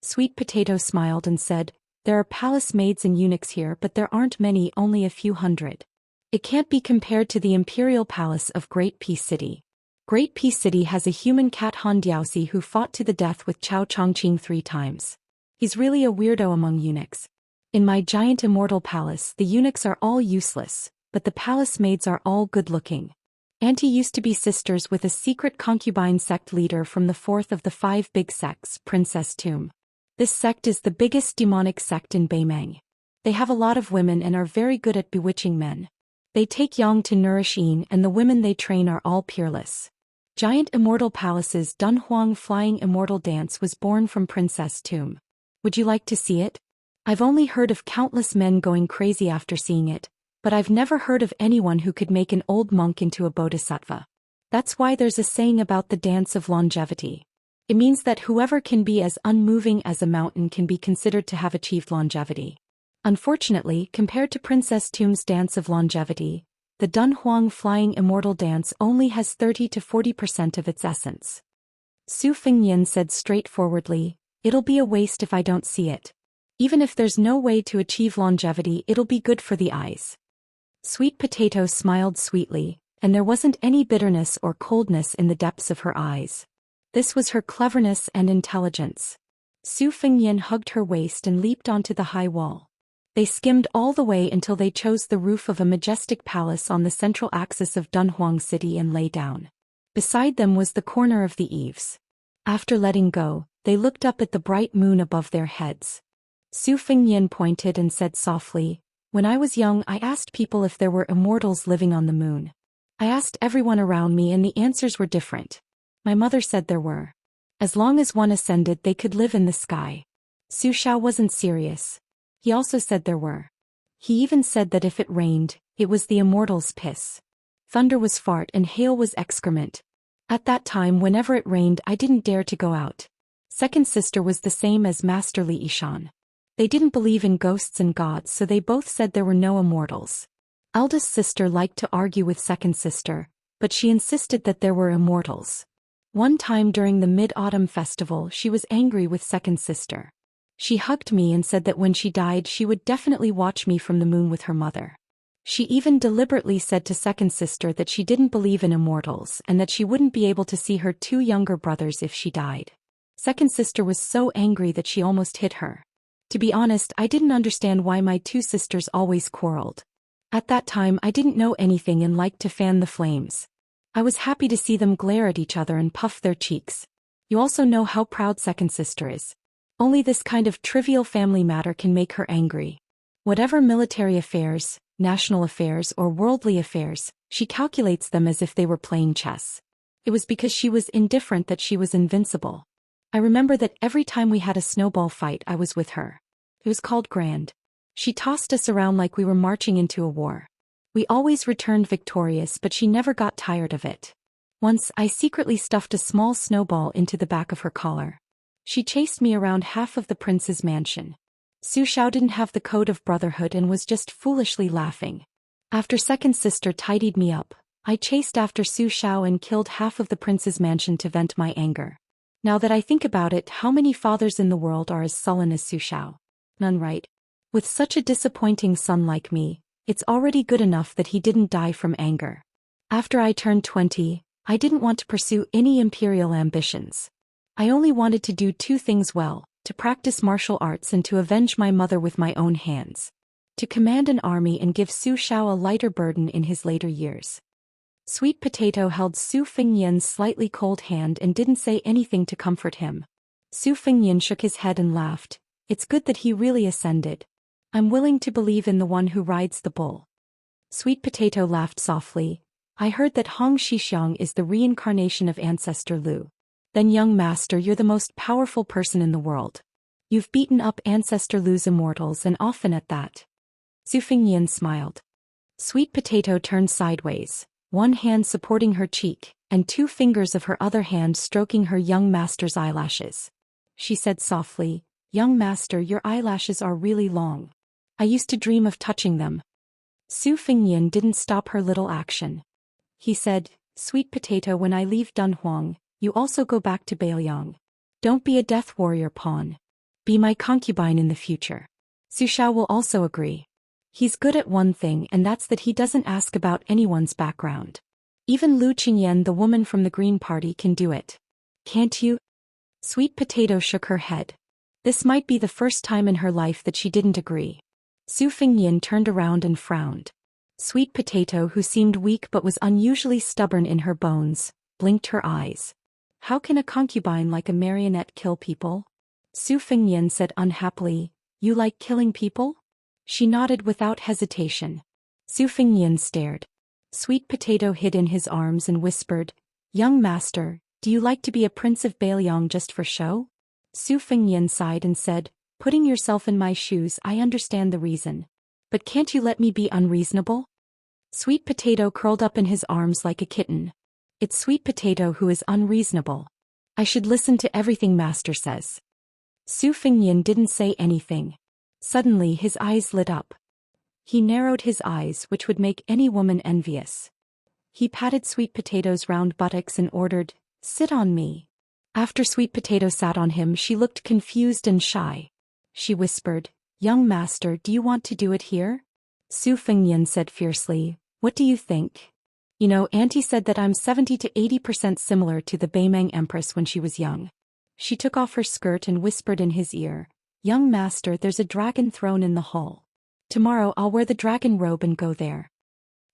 Sweet Potato smiled and said, there are palace maids and eunuchs here, but there aren't many, only a few hundred. It can't be compared to the Imperial Palace of Great Peace City. Great Peace City has a human cat Han Diaoxi who fought to the death with Chao Chongqing 3 times. He's really a weirdo among eunuchs. In my giant immortal palace, the eunuchs are all useless, but the palace maids are all good-looking. Auntie used to be sisters with a secret concubine sect leader from the 4th of the 5 big sects, Princess Tomb. This sect is the biggest demonic sect in Beimang. They have a lot of women and are very good at bewitching men. They take young to nourish Yin, and the women they train are all peerless. Giant Immortal Palace's Dunhuang Flying Immortal Dance was born from Princess Tomb. Would you like to see it? I've only heard of countless men going crazy after seeing it, but I've never heard of anyone who could make an old monk into a bodhisattva. That's why there's a saying about the dance of longevity. It means that whoever can be as unmoving as a mountain can be considered to have achieved longevity. Unfortunately, compared to Princess Tomb's dance of longevity, the Dunhuang Flying Immortal Dance only has 30 to 40% of its essence. Su Fengnian said straightforwardly, it'll be a waste if I don't see it. Even if there's no way to achieve longevity, it'll be good for the eyes. Sweet Potato smiled sweetly, and there wasn't any bitterness or coldness in the depths of her eyes. This was her cleverness and intelligence. Su Fengnian hugged her waist and leaped onto the high wall. They skimmed all the way until they chose the roof of a majestic palace on the central axis of Dunhuang City and lay down. Beside them was the corner of the eaves. After letting go, they looked up at the bright moon above their heads. Su Fengnian pointed and said softly, when I was young I asked people if there were immortals living on the moon. I asked everyone around me and the answers were different. My mother said there were. As long as one ascended they could live in the sky. Su Xiao wasn't serious. He also said there were. He even said that if it rained, it was the immortals' piss. Thunder was fart and hail was excrement. At that time whenever it rained I didn't dare to go out. Second sister was the same as Master Li Yishan. They didn't believe in ghosts and gods, so they both said there were no immortals. Eldest sister liked to argue with second sister, but she insisted that there were immortals. One time during the Mid-Autumn Festival she was angry with second sister. She hugged me and said that when she died she would definitely watch me from the moon with her mother. She even deliberately said to second sister that she didn't believe in immortals and that she wouldn't be able to see her 2 younger brothers if she died. Second sister was so angry that she almost hit her. To be honest, I didn't understand why my 2 sisters always quarreled. At that time I didn't know anything and liked to fan the flames. I was happy to see them glare at each other and puff their cheeks. You also know how proud second sister is. Only this kind of trivial family matter can make her angry. Whatever military affairs, national affairs or worldly affairs, she calculates them as if they were playing chess. It was because she was indifferent that she was invincible. I remember that every time we had a snowball fight I was with her. It was called Grand. She tossed us around like we were marching into a war. We always returned victorious, but she never got tired of it. Once I secretly stuffed a small snowball into the back of her collar. She chased me around half of the prince's mansion. Su Xiao didn't have the code of brotherhood and was just foolishly laughing. After second sister tidied me up, I chased after Su Xiao and killed half of the prince's mansion to vent my anger. Now that I think about it, how many fathers in the world are as sullen as Su Xiao? None, right? With such a disappointing son like me, it's already good enough that he didn't die from anger. After I turned 20, I didn't want to pursue any imperial ambitions. I only wanted to do 2 things well, to practice martial arts and to avenge my mother with my own hands. To command an army and give Su Xiao a lighter burden in his later years. Sweet Potato held Su Fengnian's slightly cold hand and didn't say anything to comfort him. Su Fengnian shook his head and laughed. It's good that he really ascended. I'm willing to believe in the one who rides the bull. Sweet Potato laughed softly. I heard that Hong Xixiang is the reincarnation of Ancestor Lu. Then young master, you're the most powerful person in the world. You've beaten up Ancestor Lu's immortals and often at that. Su Fengnian smiled. Sweet Potato turned sideways. one hand supporting her cheek, and 2 fingers of her other hand stroking her young master's eyelashes. She said softly, "Young master, your eyelashes are really long. I used to dream of touching them." Su Fengnian didn't stop her little action. He said, "Sweet potato, when I leave Dunhuang, you also go back to Bailiang. Don't be a death warrior pawn. Be my concubine in the future." Su Xiao will also agree. He's good at one thing, and that's that he doesn't ask about anyone's background. Even Lu Qingyan, the woman from the Green Party, can do it. Can't you? Sweet Potato shook her head. This might be the first time in her life that she didn't agree. Su Fengnian turned around and frowned. Sweet Potato, who seemed weak but was unusually stubborn in her bones, blinked her eyes. How can a concubine like a marionette kill people? Su Fengnian said unhappily, "You like killing people?" She nodded without hesitation. Su Fengnian stared. Sweet Potato hid in his arms and whispered, "Young master, do you like to be a prince of Bailiang just for show?" Su Fengnian sighed and said, "Putting yourself in my shoes, I understand the reason. But can't you let me be unreasonable?" Sweet Potato curled up in his arms like a kitten. It's Sweet Potato who is unreasonable. I should listen to everything master says. Su Fengnian didn't say anything. Suddenly his eyes lit up. He narrowed his eyes, which would make any woman envious. He patted Sweet Potato's round buttocks and ordered, "Sit on me." After Sweet Potato sat on him, she looked confused and shy. She whispered, "Young master, do you want to do it here?" Su Fengnian said fiercely, "What do you think? You know, Auntie said that I'm 70 to 80% similar to the Beimeng Empress when she was young." She took off her skirt and whispered in his ear, "Young master, there's a dragon throne in the hall. Tomorrow I'll wear the dragon robe and go there."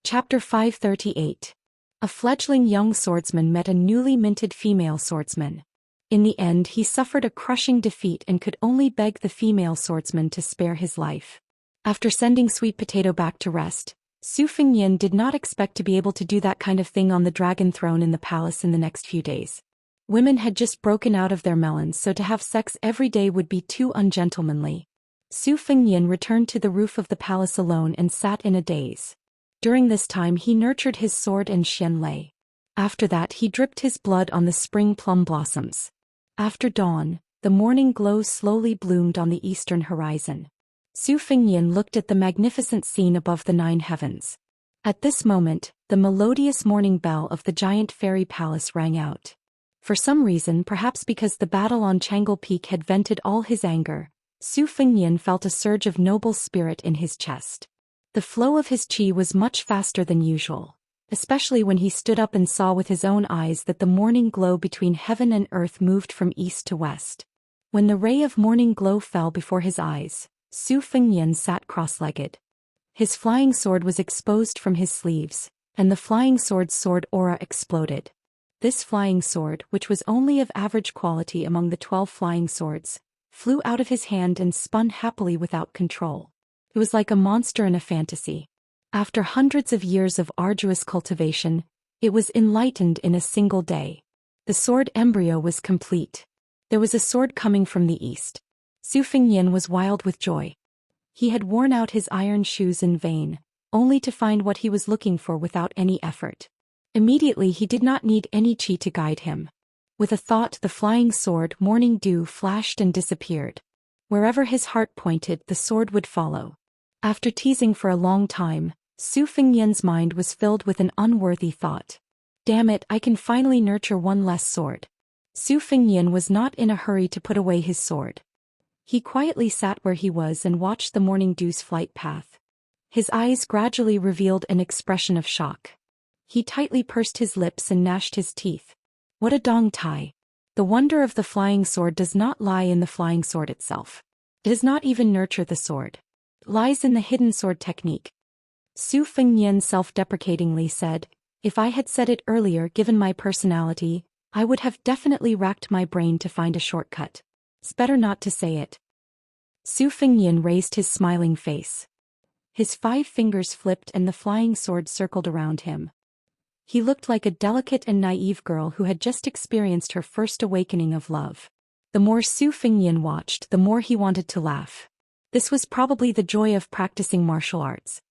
Chapter 538. A fledgling young swordsman met a newly minted female swordsman. In the end, he suffered a crushing defeat and could only beg the female swordsman to spare his life. After sending Sweet Potato back to rest, Su Fengnian did not expect to be able to do that kind of thing on the dragon throne in the palace in the next few days. Women had just broken out of their melons, so to have sex every day would be too ungentlemanly. Su Fengnian returned to the roof of the palace alone and sat in a daze. During this time he nurtured his sword and Xianlei. After that he dripped his blood on the spring plum blossoms. After dawn, the morning glow slowly bloomed on the eastern horizon. Su Fengnian looked at the magnificent scene above the 9 heavens. At this moment, the melodious morning bell of the giant fairy palace rang out. For some reason, perhaps because the battle on Changle Peak had vented all his anger, Su Fengnian felt a surge of noble spirit in his chest. The flow of his qi was much faster than usual, especially when he stood up and saw with his own eyes that the morning glow between heaven and earth moved from east to west. When the ray of morning glow fell before his eyes, Su Fengnian sat cross-legged. His flying sword was exposed from his sleeves, and the flying sword's sword aura exploded. This flying sword, which was only of average quality among the 12 flying swords, flew out of his hand and spun happily without control. It was like a monster in a fantasy. After hundreds of years of arduous cultivation, it was enlightened in a single day. The sword embryo was complete. There was a sword coming from the east. Su Fengnian was wild with joy. He had worn out his iron shoes in vain, only to find what he was looking for without any effort. Immediately he did not need any qi to guide him. With a thought, the flying sword, Morning Dew, flashed and disappeared. Wherever his heart pointed, the sword would follow. After teasing for a long time, Su Fengnian's mind was filled with an unworthy thought. Damn it, I can finally nurture one less sword. Su Fengnian was not in a hurry to put away his sword. He quietly sat where he was and watched the Morning Dew's flight path. His eyes gradually revealed an expression of shock. He tightly pursed his lips and gnashed his teeth. What a dong tai! The wonder of the flying sword does not lie in the flying sword itself. It does not even nurture the sword. It lies in the hidden sword technique. Su Fengnian self-deprecatingly said, "If I had said it earlier, given my personality, I would have definitely racked my brain to find a shortcut. It's better not to say it." Su Fengnian raised his smiling face. His 5 fingers flipped and the flying sword circled around him. He looked like a delicate and naive girl who had just experienced her first awakening of love. The more Su Fengnian watched, the more he wanted to laugh. This was probably the joy of practicing martial arts.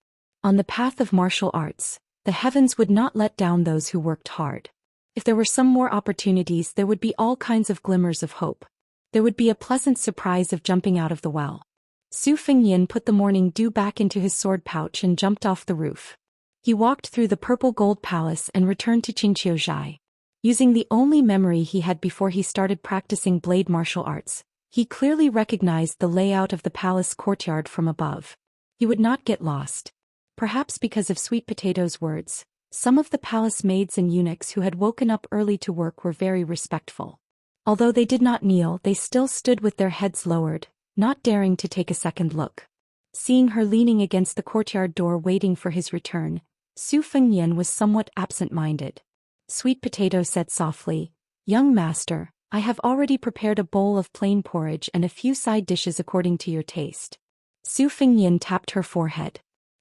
On the path of martial arts, The heavens would not let down those who worked hard. If there were some more opportunities, there would be all kinds of glimmers of hope. There would be a pleasant surprise of jumping out of the well. Su Fengnian put the morning dew back into his sword pouch and jumped off the roof. He walked through the purple gold palace and returned to Qingqiuzhai. Using the only memory he had before he started practicing blade martial arts, he clearly recognized the layout of the palace courtyard from above. He would not get lost. Perhaps because of Sweet Potato's words, some of the palace maids and eunuchs who had woken up early to work were very respectful. Although they did not kneel, they still stood with their heads lowered, not daring to take a second look. Seeing her leaning against the courtyard door waiting for his return, Su Fengnian was somewhat absent-minded. Sweet Potato said softly, "Young master, I have already prepared a bowl of plain porridge and a few side dishes according to your taste." Su Fengnian tapped her forehead.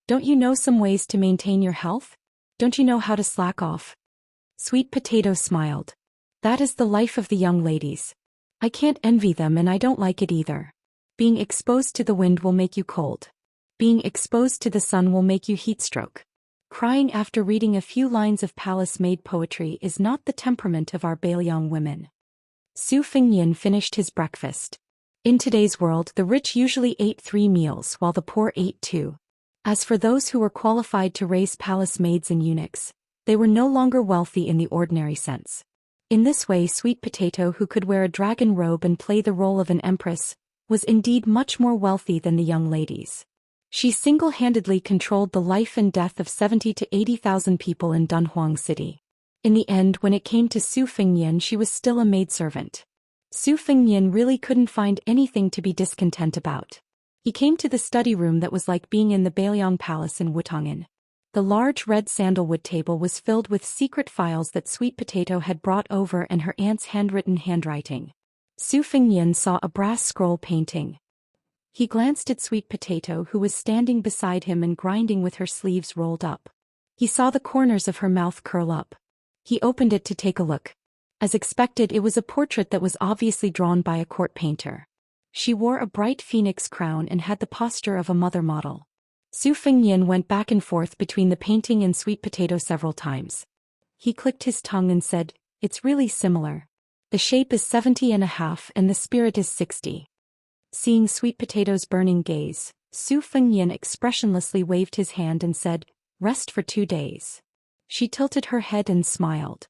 "Don't you know some ways to maintain your health? Don't you know how to slack off?" Sweet Potato smiled. "That is the life of the young ladies. I can't envy them and I don't like it either. Being exposed to the wind will make you cold. Being exposed to the sun will make you heatstroke. Crying after reading a few lines of palace-made poetry is not the temperament of our Bailiang women." Su Fengnian finished his breakfast. In today's world, the rich usually ate 3 meals while the poor ate 2. As for those who were qualified to raise palace maids and eunuchs, they were no longer wealthy in the ordinary sense. In this way, Sweet Potato, who could wear a dragon robe and play the role of an empress, was indeed much more wealthy than the young ladies. She single-handedly controlled the life and death of 70 to 80,000 people in Dunhuang City. In the end, when it came to Su Fengnian, she was still a maidservant. Su Fengnian really couldn't find anything to be discontent about. He came to the study room that was like being in the Bailiang Palace in Wutangan. The large red sandalwood table was filled with secret files that Sweet Potato had brought over and her aunt's handwritten handwriting. Su Fengnian saw a brass scroll painting. He glanced at Sweet Potato, who was standing beside him and grinding with her sleeves rolled up. He saw the corners of her mouth curl up. He opened it to take a look. As expected, it was a portrait that was obviously drawn by a court painter. She wore a bright phoenix crown and had the posture of a mother model. Su Fengnian went back and forth between the painting and Sweet Potato several times. He clicked his tongue and said, "It's really similar. The shape is 70.5 and the spirit is 60. Seeing Sweet Potato's burning gaze, Su Fengnian expressionlessly waved his hand and said, "Rest for 2 days." She tilted her head and smiled.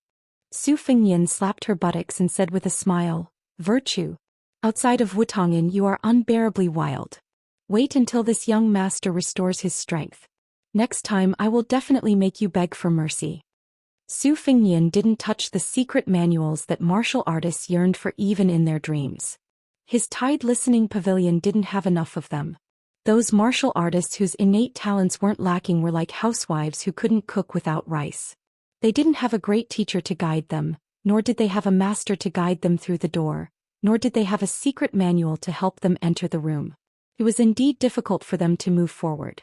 Su Fengnian slapped her buttocks and said with a smile, "Virtue. Outside of Wutangan you are unbearably wild. Wait until this young master restores his strength. Next time I will definitely make you beg for mercy." Su Fengnian didn't touch the secret manuals that martial artists yearned for even in their dreams. His Tide listening pavilion didn't have enough of them. Those martial artists whose innate talents weren't lacking were like housewives who couldn't cook without rice. They didn't have a great teacher to guide them, nor did they have a master to guide them through the door, nor did they have a secret manual to help them enter the room. It was indeed difficult for them to move forward.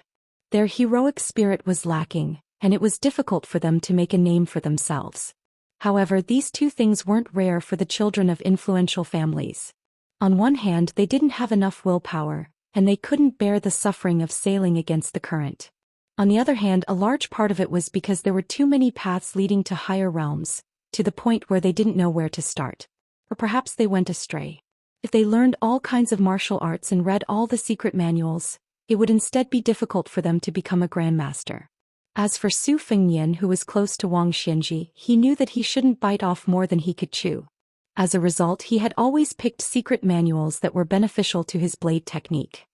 Their heroic spirit was lacking, and it was difficult for them to make a name for themselves. However, these 2 things weren't rare for the children of influential families. On one hand, they didn't have enough willpower, and they couldn't bear the suffering of sailing against the current. On the other hand, a large part of it was because there were too many paths leading to higher realms, to the point where they didn't know where to start. Or perhaps they went astray. If they learned all kinds of martial arts and read all the secret manuals, it would instead be difficult for them to become a grandmaster. As for Su Fengnian, who was close to Wang Xianji, he knew that he shouldn't bite off more than he could chew. As a result, he had always picked secret manuals that were beneficial to his blade technique.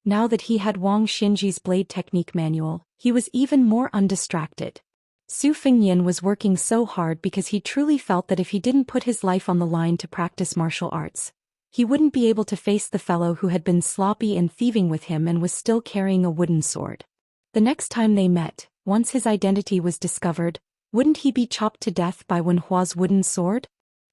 Now that he had Wang Xianji's blade technique manual, he was even more undistracted. Su Fengnian was working so hard because he truly felt that if he didn't put his life on the line to practice martial arts, he wouldn't be able to face the fellow who had been sloppy and thieving with him and was still carrying a wooden sword. The next time they met, once his identity was discovered, wouldn't he be chopped to death by Wen Hua's wooden sword?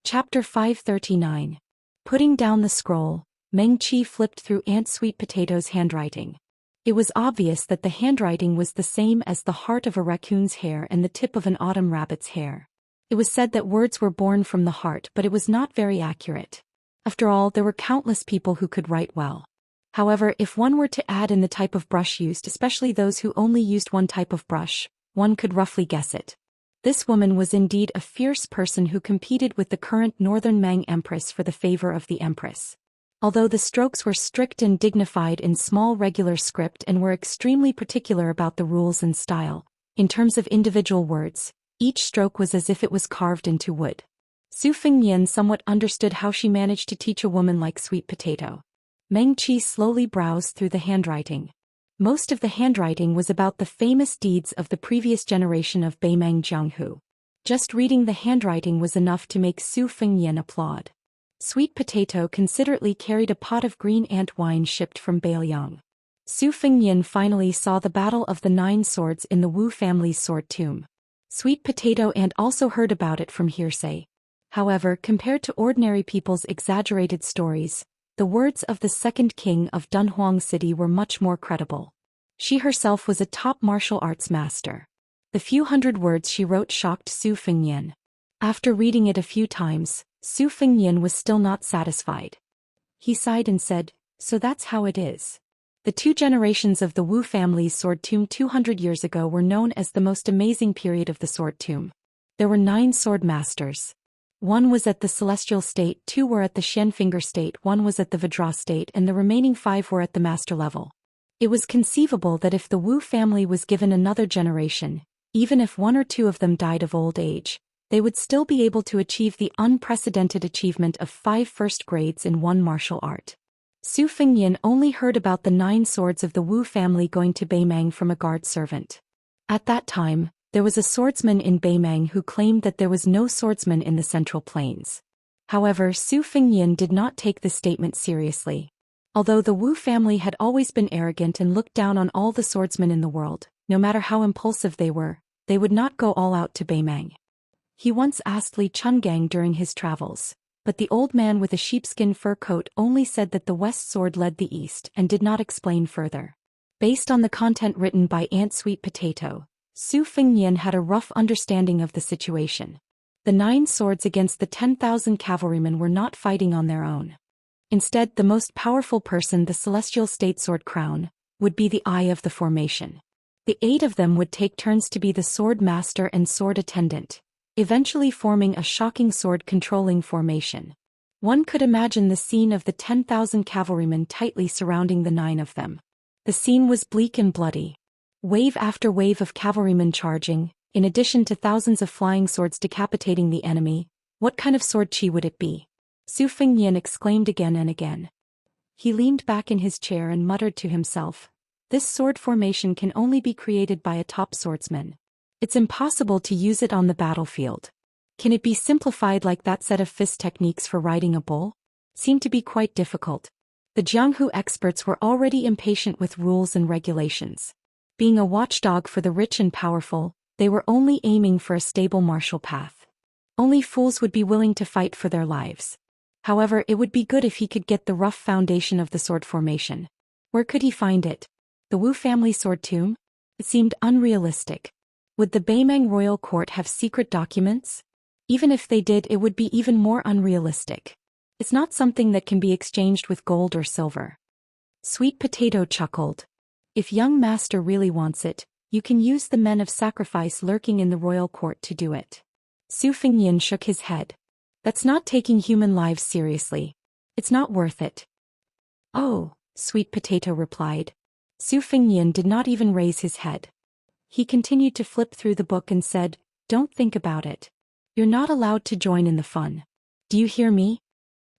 Chapter 539. Putting down the scroll, Meng Qi flipped through Aunt Sweet Potato's handwriting. It was obvious that the handwriting was the same as the heart of a raccoon's hair and the tip of an autumn rabbit's hair. It was said that words were born from the heart, but it was not very accurate. After all, there were countless people who could write well. However, if one were to add in the type of brush used, especially those who only used one type of brush, one could roughly guess it. This woman was indeed a fierce person who competed with the current Northern Mang Empress for the favor of the Empress. Although the strokes were strict and dignified in small regular script and were extremely particular about the rules and style, in terms of individual words, each stroke was as if it was carved into wood. Su Fengnian somewhat understood how she managed to teach a woman like Sweet Potato. Meng Qi slowly browsed through the handwriting. Most of the handwriting was about the famous deeds of the previous generation of Beimang Jianghu. Just reading the handwriting was enough to make Su Fengnian applaud. Sweet Potato considerately carried a pot of green ant wine shipped from Bailiang. Su Fengnian finally saw the Battle of the Nine Swords in the Wu family's sword tomb. Sweet Potato Ant also heard about it from hearsay. However, compared to ordinary people's exaggerated stories, the words of the second king of Dunhuang City were much more credible. She herself was a top martial arts master. The few hundred words she wrote shocked Su Fengnian. After reading it a few times, Su Fengnian was still not satisfied. He sighed and said, "So that's how it is." The two generations of the Wu family's sword tomb 200 years ago were known as the most amazing period of the sword tomb. There were 9 sword masters. One was at the Celestial State, 2 were at the Shenfinger State, 1 was at the Vajra State, and the remaining 5 were at the Master level. It was conceivable that if the Wu family was given another generation, even if 1 or 2 of them died of old age, they would still be able to achieve the unprecedented achievement of 5 first grades in one martial art. Su Fengnian only heard about the 9 swords of the Wu family going to Beimang from a guard servant. At that time, there was a swordsman in Beimang who claimed that there was no swordsman in the Central Plains. However, Su Fengnian did not take this statement seriously. Although the Wu family had always been arrogant and looked down on all the swordsmen in the world, no matter how impulsive they would not go all out to Beimang. He once asked Li Chungang during his travels, but the old man with a sheepskin fur coat only said that the west sword led the east and did not explain further. Based on the content written by Aunt Sweet Potato, Su Fengnian had a rough understanding of the situation. The 9 swords against the 10,000 cavalrymen were not fighting on their own. Instead, the most powerful person, the Celestial State Sword Crown, would be the eye of the formation. The 8 of them would take turns to be the sword master and sword attendant, eventually forming a shocking sword-controlling formation. One could imagine the scene of the 10,000 cavalrymen tightly surrounding the 9 of them. The scene was bleak and bloody. Wave after wave of cavalrymen charging, in addition to thousands of flying swords decapitating the enemy. What kind of sword chi would it be? Su Fengnian exclaimed again and again. He leaned back in his chair and muttered to himself, "This sword formation can only be created by a top swordsman. It's impossible to use it on the battlefield. Can it be simplified like that set of fist techniques for riding a bull? Seemed to be quite difficult." The Jianghu experts were already impatient with rules and regulations. Being a watchdog for the rich and powerful, they were only aiming for a stable martial path. Only fools would be willing to fight for their lives. However, it would be good if he could get the rough foundation of the sword formation. Where could he find it? The Wu family sword tomb? It seemed unrealistic. Would the Beimang royal court have secret documents? Even if they did, it would be even more unrealistic. It's not something that can be exchanged with gold or silver. Sweet Potato chuckled. If young master really wants it, you can use the men of sacrifice lurking in the royal court to do it. Su Fengnian shook his head. That's not taking human lives seriously. It's not worth it. Oh, Sweet Potato replied. Su Fengnian did not even raise his head. He continued to flip through the book and said, "Don't think about it. You're not allowed to join in the fun. Do you hear me?"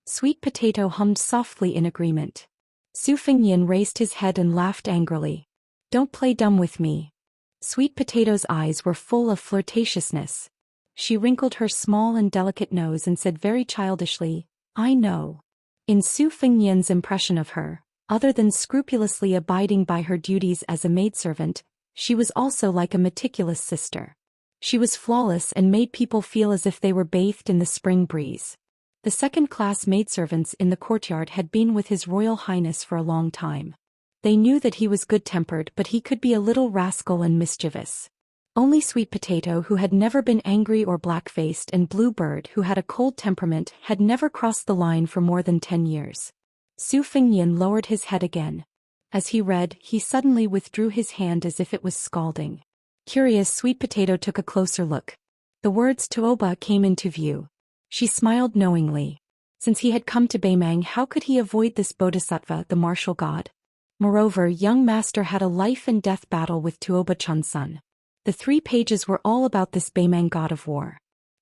Sweet Potato hummed softly in agreement. Su Fengnian raised his head and laughed angrily. "Don't play dumb with me." Sweet Potato's eyes were full of flirtatiousness. She wrinkled her small and delicate nose and said very childishly, "I know." In Su Fengnian's impression of her, other than scrupulously abiding by her duties as a maidservant, she was also like a meticulous sister. She was flawless and made people feel as if they were bathed in the spring breeze. The second-class maidservants in the courtyard had been with His Royal Highness for a long time. They knew that he was good-tempered, but he could be a little rascal and mischievous. Only Sweet Potato, who had never been angry or black-faced, and Bluebird, who had a cold temperament, had never crossed the line for more than 10 years. Su Fengnian lowered his head again. As he read, he suddenly withdrew his hand as if it was scalding. Curious, Sweet Potato took a closer look. The words Tuoba came into view. She smiled knowingly. Since he had come to Baimang, how could he avoid this bodhisattva, the martial god? Moreover, young master had a life and death battle with Tuoba Chunsun. The 3 pages were all about this Baimang god of war.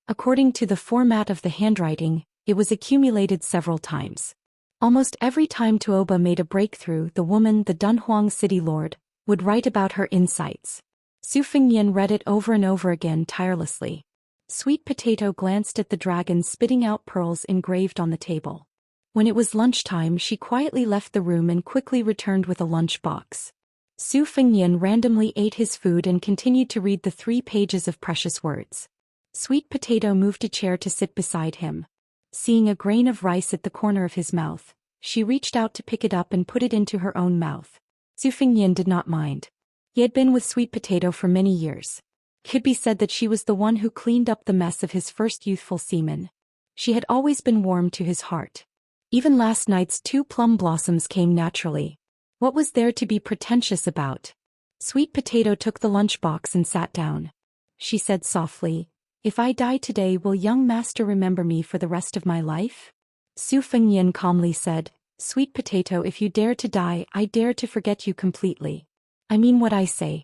According to the format of the handwriting, it was accumulated several times. Almost every time Tuoba made a breakthrough, the woman, the Dunhuang city lord, would write about her insights. Su Fengnian read it over and over again tirelessly. Sweet Potato glanced at the dragon spitting out pearls engraved on the table. When it was lunchtime, she quietly left the room and quickly returned with a lunch box. Su Fengnian randomly ate his food and continued to read the 3 pages of precious words. Sweet Potato moved a chair to sit beside him. Seeing a grain of rice at the corner of his mouth, she reached out to pick it up and put it into her own mouth. Su Fengnian did not mind. He had been with Sweet Potato for many years. It could be said that she was the one who cleaned up the mess of his first youthful semen. She had always been warm to his heart. Even last night's 2 plum blossoms came naturally. What was there to be pretentious about? Sweet Potato took the lunchbox and sat down. She said softly, "If I die today, will young master remember me for the rest of my life?" Su Fengnian calmly said, "Sweet Potato, if you dare to die, I dare to forget you completely. I mean what I say."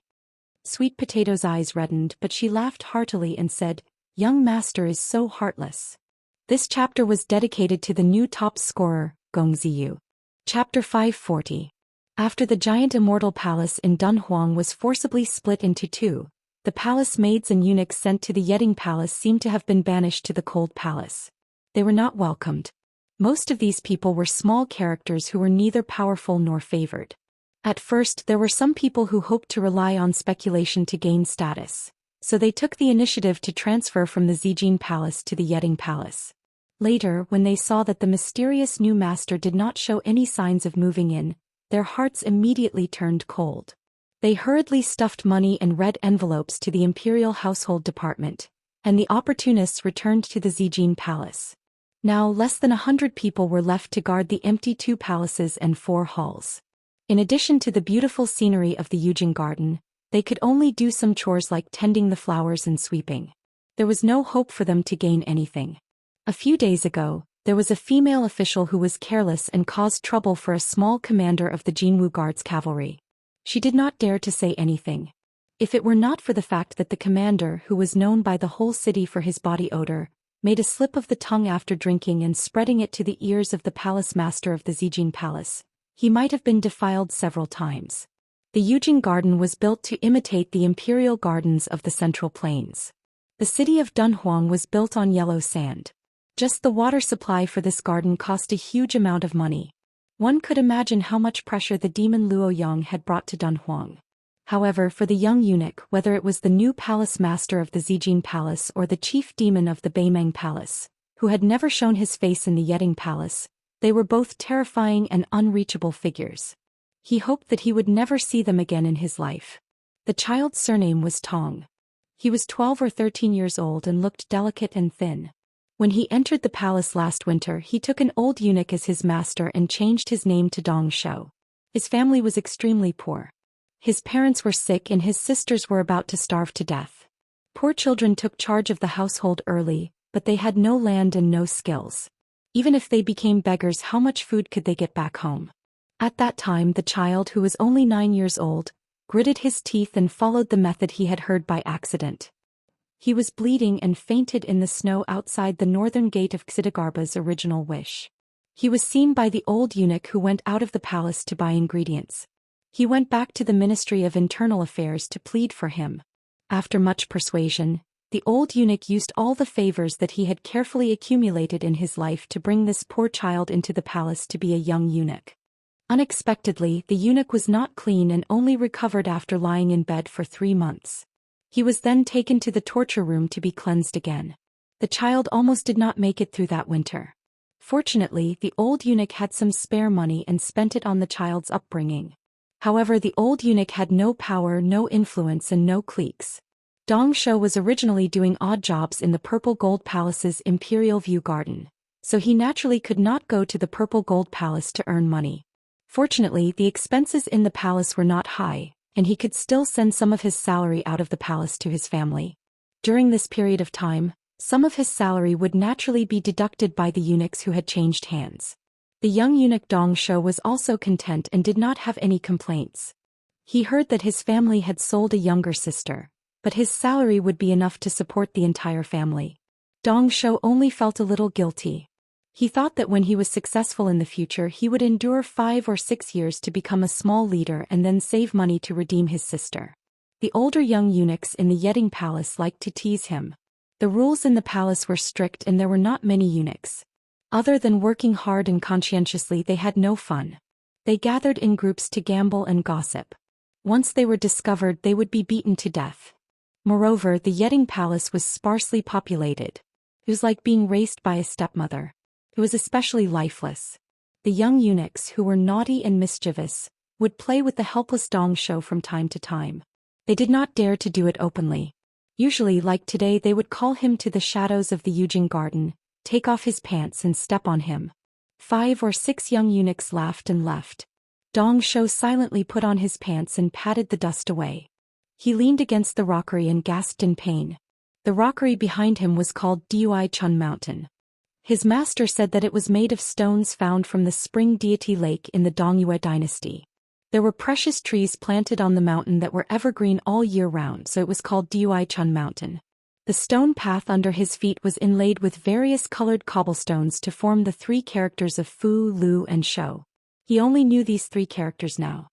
Sweet Potato's eyes reddened, but she laughed heartily and said, "Young master is so heartless." This chapter was dedicated to the new top scorer, Gong Ziyu. Chapter 540. After the giant Immortal palace in Dunhuang was forcibly split into 2, the palace maids and eunuchs sent to the Yeding palace seemed to have been banished to the cold palace. They were not welcomed. Most of these people were small characters who were neither powerful nor favored. At first, there were some people who hoped to rely on speculation to gain status, so they took the initiative to transfer from the Zijin palace to the Yeding palace. Later, when they saw that the mysterious new master did not show any signs of moving in, their hearts immediately turned cold. They hurriedly stuffed money and red envelopes to the Imperial Household Department, and the opportunists returned to the Zijin palace. Now less than 100 people were left to guard the empty 2 palaces and 4 halls. In addition to the beautiful scenery of the Yujing Garden, they could only do some chores like tending the flowers and sweeping. There was no hope for them to gain anything. A few days ago, there was a female official who was careless and caused trouble for a small commander of the Jinwu Guards cavalry. She did not dare to say anything. If it were not for the fact that the commander, who was known by the whole city for his body odor, made a slip of the tongue after drinking and spreading it to the ears of the palace master of the Zijin palace, he might have been defiled several times. The Yujing Garden was built to imitate the imperial gardens of the Central Plains. The city of Dunhuang was built on yellow sand. Just the water supply for this garden cost a huge amount of money. One could imagine how much pressure the demon Luo Yang had brought to Dunhuang. However, for the young eunuch, whether it was the new palace master of the Zijin palace or the chief demon of the Baimang palace, who had never shown his face in the Yeding palace, they were both terrifying and unreachable figures. He hoped that he would never see them again in his life. The child's surname was Tong. He was 12 or 13 years old and looked delicate and thin. When he entered the palace last winter, he took an old eunuch as his master and changed his name to Dong Shou. His family was extremely poor. His parents were sick and his sisters were about to starve to death. Poor children took charge of the household early, but they had no land and no skills. Even if they became beggars, how much food could they get back home? At that time, the child, who was only 9 years old, gritted his teeth and followed the method he had heard by accident. He was bleeding and fainted in the snow outside the northern gate of Xidagarba's original wish. He was seen by the old eunuch who went out of the palace to buy ingredients. He went back to the Ministry of Internal Affairs to plead for him. After much persuasion, the old eunuch used all the favors that he had carefully accumulated in his life to bring this poor child into the palace to be a young eunuch. Unexpectedly, the eunuch was not clean and only recovered after lying in bed for 3 months. He was then taken to the torture room to be cleansed again. The child almost did not make it through that winter. Fortunately, the old eunuch had some spare money and spent it on the child's upbringing. However, the old eunuch had no power, no influence and no cliques. Dong Shou was originally doing odd jobs in the Purple Gold Palace's Imperial View Garden, so he naturally could not go to the Purple Gold Palace to earn money. Fortunately, the expenses in the palace were not high, and he could still send some of his salary out of the palace to his family. During this period of time, some of his salary would naturally be deducted by the eunuchs who had changed hands. The young eunuch Dong Shou was also content and did not have any complaints. He heard that his family had sold a younger sister, but his salary would be enough to support the entire family. Dong Shou only felt a little guilty. He thought that when he was successful in the future he would endure 5 or 6 years to become a small leader and then save money to redeem his sister. The older young eunuchs in the Yeding Palace liked to tease him. The rules in the palace were strict and there were not many eunuchs. Other than working hard and conscientiously, they had no fun. They gathered in groups to gamble and gossip. Once they were discovered, they would be beaten to death. Moreover, the Yeding Palace was sparsely populated. It was like being raised by a stepmother. It was especially lifeless. The young eunuchs, who were naughty and mischievous, would play with the helpless Dong Shou from time to time. They did not dare to do it openly. Usually, like today, they would call him to the shadows of the Yujing garden, take off his pants and step on him. 5 or 6 young eunuchs laughed and left. Dong Shou silently put on his pants and patted the dust away. He leaned against the rockery and gasped in pain. The rockery behind him was called Dui Chun Mountain. His master said that it was made of stones found from the spring deity lake in the Dongyue dynasty. There were precious trees planted on the mountain that were evergreen all year round, so it was called Dui Chun Mountain. The stone path under his feet was inlaid with various colored cobblestones to form the 3 characters of Fu, Lu, and Shou. He only knew these 3 characters now.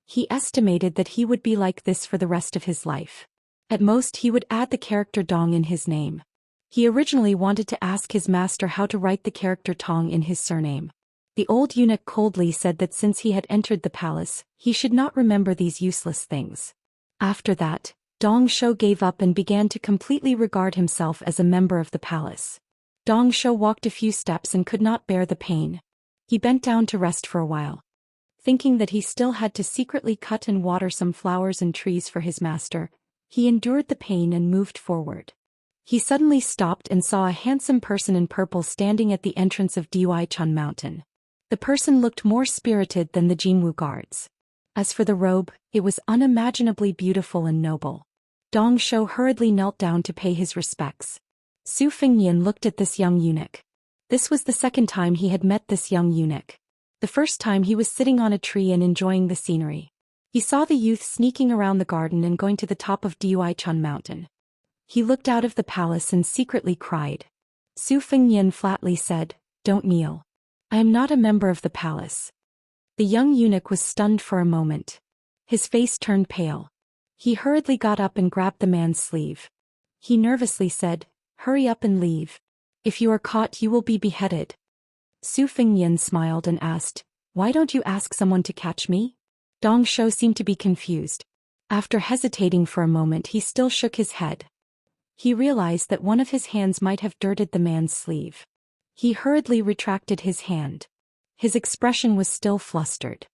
He estimated that he would be like this for the rest of his life. At most he would add the character Dong in his name. He originally wanted to ask his master how to write the character Tong in his surname. The old eunuch coldly said that since he had entered the palace, he should not remember these useless things. After that, Dong Shou gave up and began to completely regard himself as a member of the palace. Dong Shou walked a few steps and could not bear the pain. He bent down to rest for a while. Thinking that he still had to secretly cut and water some flowers and trees for his master, he endured the pain and moved forward. He suddenly stopped and saw a handsome person in purple standing at the entrance of Dui Chun Mountain. The person looked more spirited than the Jinwu guards. As for the robe, it was unimaginably beautiful and noble. Dong Shou hurriedly knelt down to pay his respects. Su Fengnian looked at this young eunuch. This was the second time he had met this young eunuch. The first time he was sitting on a tree and enjoying the scenery. He saw the youth sneaking around the garden and going to the top of Dui Chun Mountain. He looked out of the palace and secretly cried. Su Fengnian flatly said, "Don't kneel. I am not a member of the palace." The young eunuch was stunned for a moment. His face turned pale. He hurriedly got up and grabbed the man's sleeve. He nervously said, "Hurry up and leave. If you are caught, you will be beheaded." Su Fengnian smiled and asked, "Why don't you ask someone to catch me?" Dong Shou seemed to be confused. After hesitating for a moment, he still shook his head. He realized that one of his hands might have dirted the man's sleeve. He hurriedly retracted his hand. His expression was still flustered.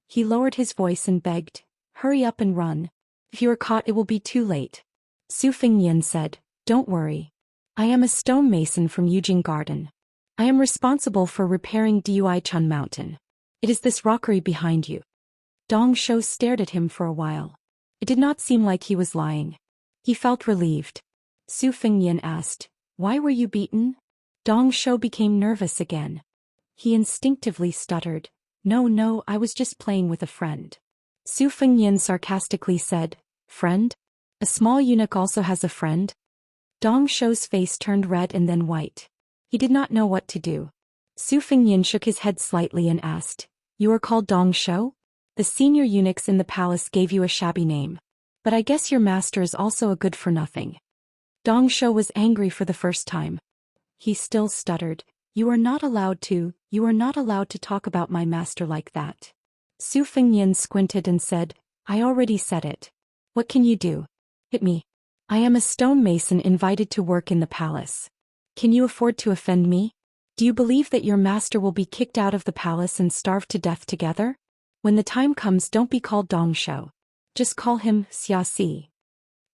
He lowered his voice and begged, "Hurry up and run. If you are caught, it will be too late." Su Fengnian said, "Don't worry. I am a stonemason from Yujing Garden. I am responsible for repairing Dui Chun Mountain. It is this rockery behind you." Dong Shou stared at him for a while. It did not seem like he was lying. He felt relieved. Su Fengnian asked, "Why were you beaten?" Dong Shou became nervous again. He instinctively stuttered, No, I was just playing with a friend." Su Fengnian sarcastically said, "Friend? A small eunuch also has a friend?" Dong Shou's face turned red and then white. He did not know what to do. Su Fengnian shook his head slightly and asked, "You are called Dong Shou? The senior eunuchs in the palace gave you a shabby name. But I guess your master is also a good-for-nothing." Dong Shou was angry for the first time. He still stuttered, You are not allowed to talk about my master like that." Su Fengnian squinted and said, "I already said it. What can you do? Hit me. I am a stonemason invited to work in the palace. Can you afford to offend me? Do you believe that your master will be kicked out of the palace and starved to death together? When the time comes, don't be called Dong Shou. Just call him Xianxia."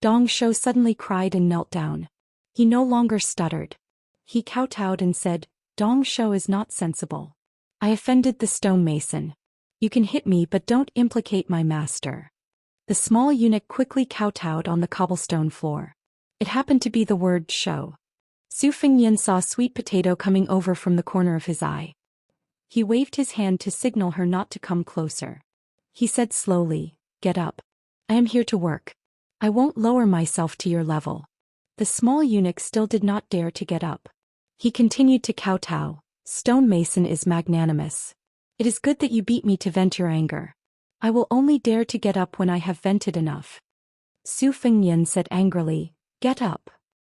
Dong Shou suddenly cried and knelt down. He no longer stuttered. He kowtowed and said, "Dong Shou is not sensible. I offended the stonemason. You can hit me, but don't implicate my master." The small eunuch quickly kowtowed on the cobblestone floor. It happened to be the word show. Su Fengnian saw Sweet Potato coming over from the corner of his eye. He waved his hand to signal her not to come closer. He said slowly, "Get up. I am here to work. I won't lower myself to your level." The small eunuch still did not dare to get up. He continued to kowtow. "Stonemason is magnanimous. It is good that you beat me to vent your anger. I will only dare to get up when I have vented enough." Su Fengnian said angrily, "Get up."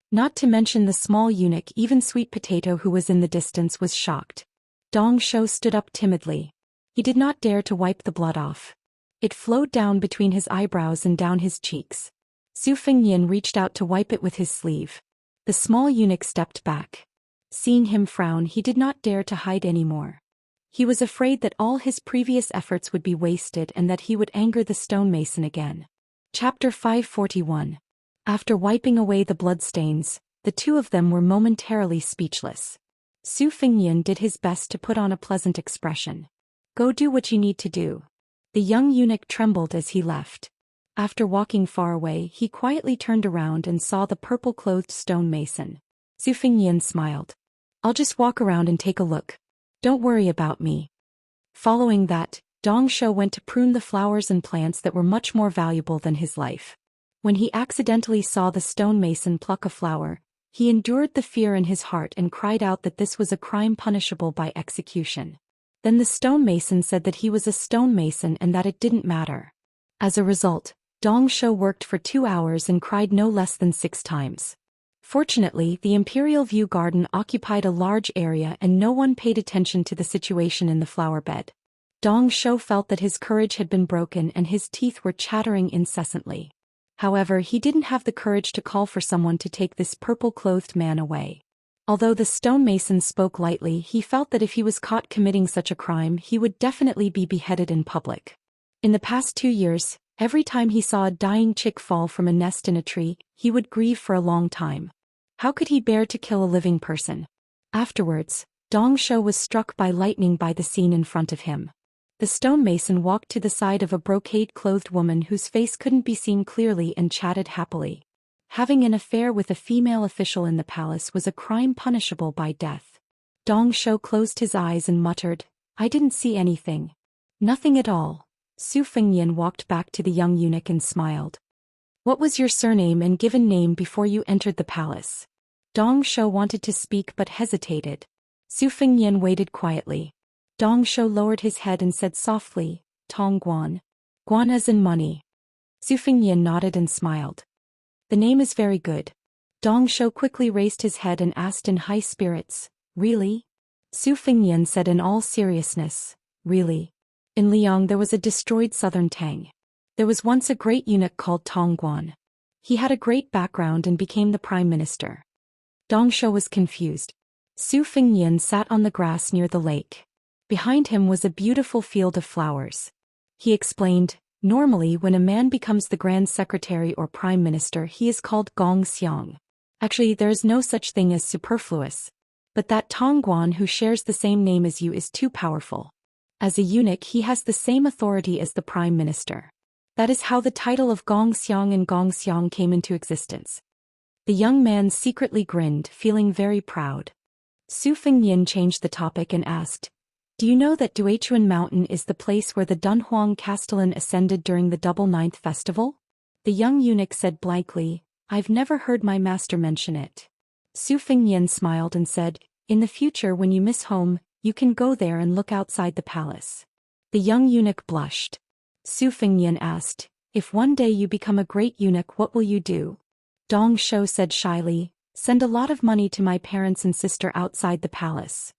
Not to mention the small eunuch, even Sweet Potato who was in the distance was shocked. Dong Shou stood up timidly. He did not dare to wipe the blood off. It flowed down between his eyebrows and down his cheeks. Su Fengnian reached out to wipe it with his sleeve. The small eunuch stepped back. Seeing him frown, he did not dare to hide anymore. He was afraid that all his previous efforts would be wasted and that he would anger the stonemason again. Chapter 541. After wiping away the bloodstains, the two of them were momentarily speechless. Su Fengnian did his best to put on a pleasant expression. "Go do what you need to do." The young eunuch trembled as he left. After walking far away, he quietly turned around and saw the purple-clothed stonemason. Su Fengnian smiled. "I'll just walk around and take a look. Don't worry about me." Following that, Dong Shou went to prune the flowers and plants that were much more valuable than his life. When he accidentally saw the stonemason pluck a flower, he endured the fear in his heart and cried out that this was a crime punishable by execution. Then the stonemason said that he was a stonemason and that it didn't matter. As a result, Dong Shou worked for 2 hours and cried no less than 6 times. Fortunately, the Imperial View Garden occupied a large area and no one paid attention to the situation in the flower bed. Dong Shou felt that his courage had been broken and his teeth were chattering incessantly. However, he didn't have the courage to call for someone to take this purple-clothed man away. Although the stonemason spoke lightly, he felt that if he was caught committing such a crime, he would definitely be beheaded in public. In the past 2 years, every time he saw a dying chick fall from a nest in a tree, he would grieve for a long time. How could he bear to kill a living person? Afterwards, Dong Shou was struck by lightning by the scene in front of him. The stonemason walked to the side of a brocade-clothed woman whose face couldn't be seen clearly and chatted happily. Having an affair with a female official in the palace was a crime punishable by death. Dong Shou closed his eyes and muttered, "I didn't see anything." "Nothing at all." Su Fengnian walked back to the young eunuch and smiled. "What was your surname and given name before you entered the palace?" Dong Shou wanted to speak but hesitated. Su Fengnian waited quietly. Dong Shou lowered his head and said softly, "Tong Guan." "Guan as in money." Su Fengnian nodded and smiled. "The name is very good." Dong Shou quickly raised his head and asked in high spirits, "Really?" Su Fengnian said in all seriousness, "Really. In Liang there was a destroyed southern Tang. There was once a great eunuch called Tong Guan. He had a great background and became the prime minister." Dong Shou was confused. Su Fengnian sat on the grass near the lake. Behind him was a beautiful field of flowers. He explained, "Normally when a man becomes the grand secretary or prime minister he is called Gong Xiang. Actually there is no such thing as superfluous. But that Tong Guan who shares the same name as you is too powerful. As a eunuch he has the same authority as the prime minister. That is how the title of Gong Xiang and Gong Xiang came into existence." The young man secretly grinned, feeling very proud. Su Fengnian changed the topic and asked, "Do you know that Duichuan Mountain is the place where the Dunhuang Castellan ascended during the Double Ninth Festival?" The young eunuch said blankly, "I've never heard my master mention it." Su Fengnian smiled and said, "In the future when you miss home, you can go there and look outside the palace." The young eunuch blushed. Su Fengnian asked, "If one day you become a great eunuch, what will you do?" Dong Shou said shyly, "Send a lot of money to my parents and sister outside the palace.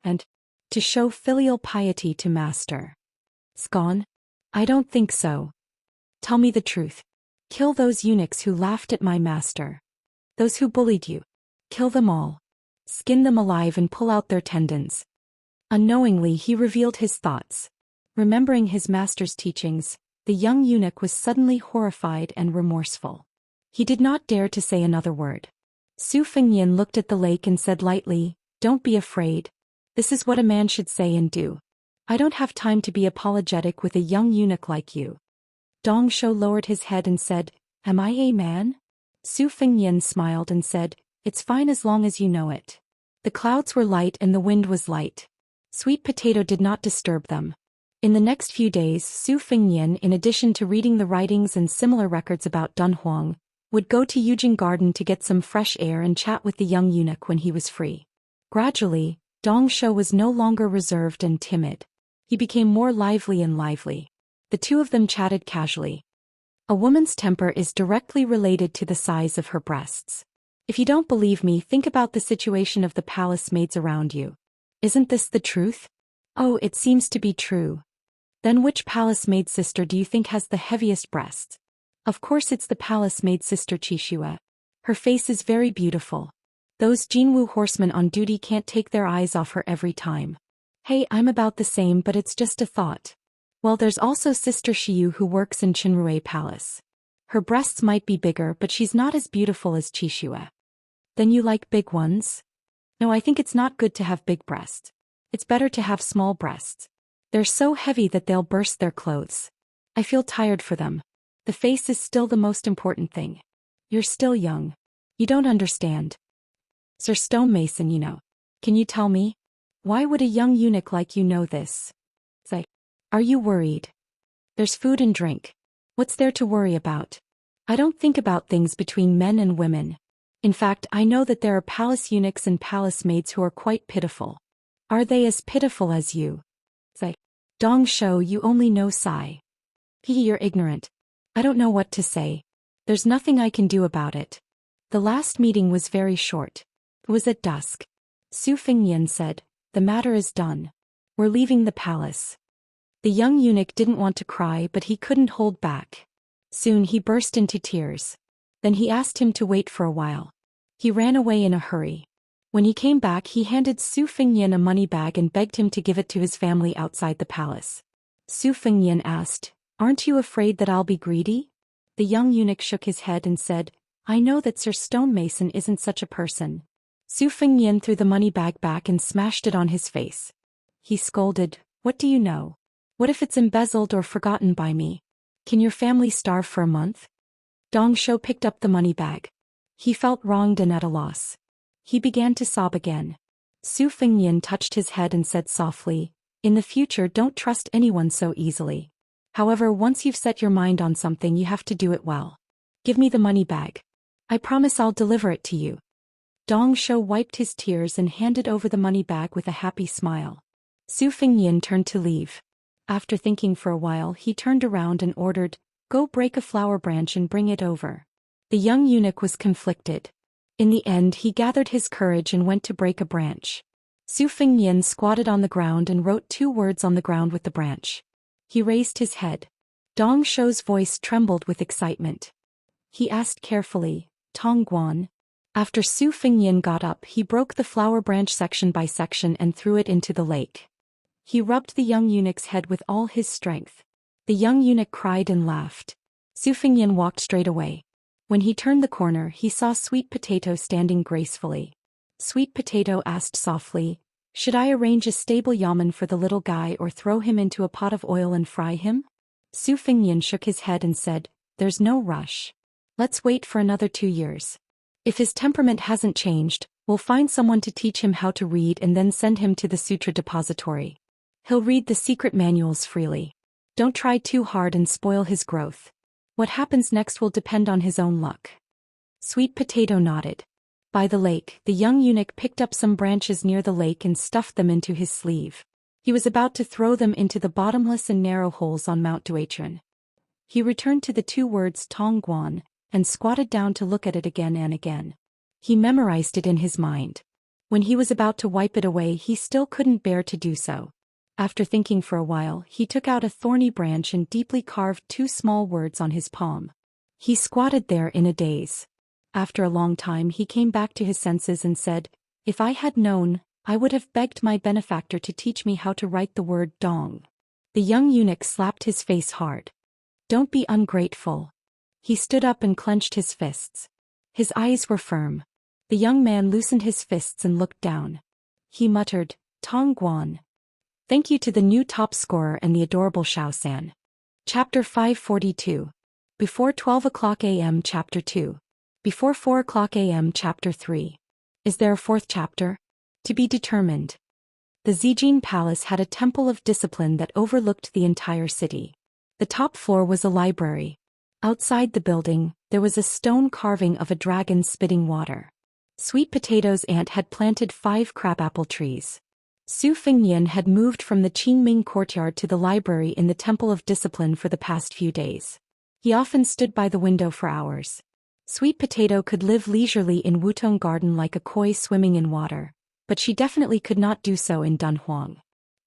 And to show filial piety to master." "Scorn? I don't think so. Tell me the truth. Kill those eunuchs who laughed at my master. Those who bullied you. Kill them all. Skin them alive and pull out their tendons." Unknowingly he revealed his thoughts. Remembering his master's teachings, the young eunuch was suddenly horrified and remorseful. He did not dare to say another word. Su Fengnian looked at the lake and said lightly, "Don't be afraid. This is what a man should say and do. I don't have time to be apologetic with a young eunuch like you." Dong Shou lowered his head and said, "Am I a man?" Su Fengyan smiled and said, "It's fine as long as you know it." The clouds were light and the wind was light. Sweet Potato did not disturb them. In the next few days, Su Fengyan, in addition to reading the writings and similar records about Dunhuang, would go to Yujing Garden to get some fresh air and chat with the young eunuch when he was free. Gradually, Dong Shou was no longer reserved and timid. He became more lively and lively. The two of them chatted casually. A woman's temper is directly related to the size of her breasts. If you don't believe me, think about the situation of the palace maids around you. Isn't this the truth? Oh, it seems to be true. Then which palace maid sister do you think has the heaviest breasts? Of course it's the palace maid sister Qixue. Her face is very beautiful. Those Jinwu horsemen on duty can't take their eyes off her every time. Hey, I'm about the same, but it's just a thought. Well, there's also Sister Xiyu who works in Qinrui Palace. Her breasts might be bigger, but she's not as beautiful as Qixue. Then you like big ones? No, I think it's not good to have big breasts. It's better to have small breasts. They're so heavy that they'll burst their clothes. I feel tired for them. The face is still the most important thing. You're still young. You don't understand. Sir Stonemason, you know. Can you tell me? Why would a young eunuch like you know this? Say, are you worried? There's food and drink. What's there to worry about? I don't think about things between men and women. In fact, I know that there are palace eunuchs and palace maids who are quite pitiful. Are they as pitiful as you? Say, Dong Shou, you only know Sai. You're ignorant. I don't know what to say. There's nothing I can do about it. The last meeting was very short. It was at dusk. Su Fengyan said, "The matter is done. We're leaving the palace." The young eunuch didn't want to cry, but he couldn't hold back. Soon he burst into tears. Then he asked him to wait for a while. He ran away in a hurry. When he came back, he handed Su Fengyan a money bag and begged him to give it to his family outside the palace. Su Fengyan asked, "Aren't you afraid that I'll be greedy?" The young eunuch shook his head and said, "I know that Sir Stonemason isn't such a person." Su Fengyan threw the money bag back and smashed it on his face. He scolded, "What do you know? What if it's embezzled or forgotten by me? Can your family starve for a month?" Dong Shou picked up the money bag. He felt wronged and at a loss. He began to sob again. Su Fengyan touched his head and said softly, "In the future, don't trust anyone so easily. However, once you've set your mind on something, you have to do it well. Give me the money bag. I promise I'll deliver it to you." Dong Shou wiped his tears and handed over the money bag with a happy smile. Su Fengyan turned to leave. After thinking for a while, he turned around and ordered, "Go break a flower branch and bring it over." The young eunuch was conflicted. In the end, he gathered his courage and went to break a branch. Su Fengyan squatted on the ground and wrote 2 words on the ground with the branch. He raised his head. Dong Shou's voice trembled with excitement. He asked carefully, "Tongguan?" After Su Fengyan got up, he broke the flower branch section by section and threw it into the lake. He rubbed the young eunuch's head with all his strength. The young eunuch cried and laughed. Su Fengyan walked straight away. When he turned the corner, he saw Sweet Potato standing gracefully. Sweet Potato asked softly, "Should I arrange a stable yamen for the little guy or throw him into a pot of oil and fry him?" Su Fengyan shook his head and said, "There's no rush. Let's wait for another 2 years. If his temperament hasn't changed, we'll find someone to teach him how to read and then send him to the sutra depository. He'll read the secret manuals freely. Don't try too hard and spoil his growth. What happens next will depend on his own luck." Sweet Potato nodded. By the lake, the young eunuch picked up some branches near the lake and stuffed them into his sleeve. He was about to throw them into the bottomless and narrow holes on Mount Duatren. He returned to the 2 words Tongguan and squatted down to look at it again and again. He memorized it in his mind. When he was about to wipe it away, he still couldn't bear to do so. After thinking for a while, he took out a thorny branch and deeply carved 2 small words on his palm. He squatted there in a daze. After a long time, he came back to his senses and said, "If I had known, I would have begged my benefactor to teach me how to write the word dong." The young eunuch slapped his face hard. "Don't be ungrateful." He stood up and clenched his fists. His eyes were firm. The young man loosened his fists and looked down. He muttered, "Tongguan. Thank you to the new top scorer and the adorable Xiaosan. Chapter 542. Before 12 a.m. Chapter 2. Before 4 a.m. Chapter 3. Is there a fourth chapter? To be determined. The Zijin Palace had a temple of discipline that overlooked the entire city. The top floor was a library. Outside the building, there was a stone carving of a dragon spitting water. Sweet Potato's aunt had planted 5 crabapple trees. Su Fengnian had moved from the Qingming courtyard to the library in the Temple of Discipline for the past few days. He often stood by the window for hours. Sweet Potato could live leisurely in Wutong Garden like a koi swimming in water, but she definitely could not do so in Dunhuang.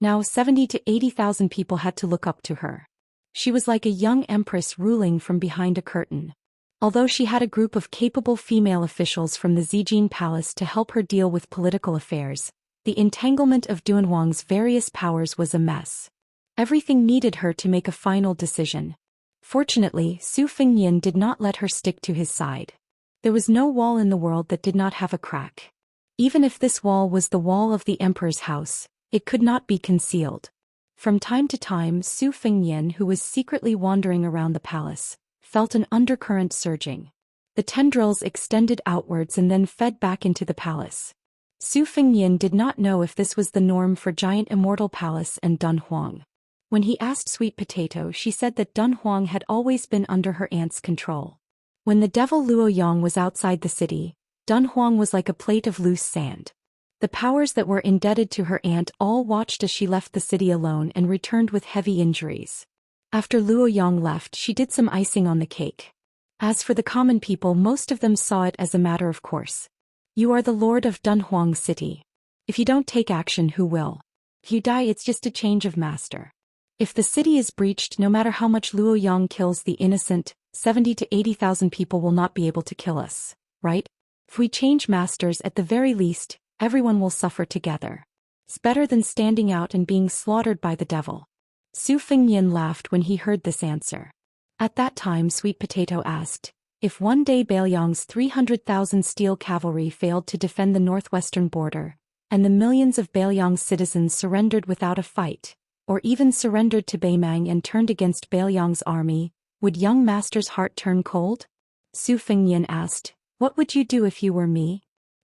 Now 70 to 80,000 people had to look up to her. She was like a young empress ruling from behind a curtain. Although she had a group of capable female officials from the Zijin Palace to help her deal with political affairs, the entanglement of Dunhuang's various powers was a mess. Everything needed her to make a final decision. Fortunately, Su Fengnian did not let her stick to his side. There was no wall in the world that did not have a crack. Even if this wall was the wall of the emperor's house, it could not be concealed. From time to time, Su Fengnian, who was secretly wandering around the palace, felt an undercurrent surging. The tendrils extended outwards and then fed back into the palace. Su Fengnian did not know if this was the norm for giant Immortal Palace and Dunhuang. When he asked Sweet Potato, she said that Dunhuang had always been under her aunt's control. When the devil Luoyang was outside the city, Dunhuang was like a plate of loose sand. The powers that were indebted to her aunt all watched as she left the city alone and returned with heavy injuries. After Luoyang left, she did some icing on the cake. As for the common people, most of them saw it as a matter of course. You are the lord of Dunhuang City. If you don't take action, who will? If you die, it's just a change of master. If the city is breached, no matter how much Luoyang kills the innocent, 70 to 80,000 people will not be able to kill us, right? If we change masters, at the very least, everyone will suffer together. It's better than standing out and being slaughtered by the devil. Su Fengnian laughed when he heard this answer. At that time, Sweet Potato asked, if one day Bailiang's 300,000 steel cavalry failed to defend the northwestern border, and the millions of Bailiang's citizens surrendered without a fight, or even surrendered to Beimang and turned against Bailiang's army, would young master's heart turn cold? Su Fengnian asked, what would you do if you were me?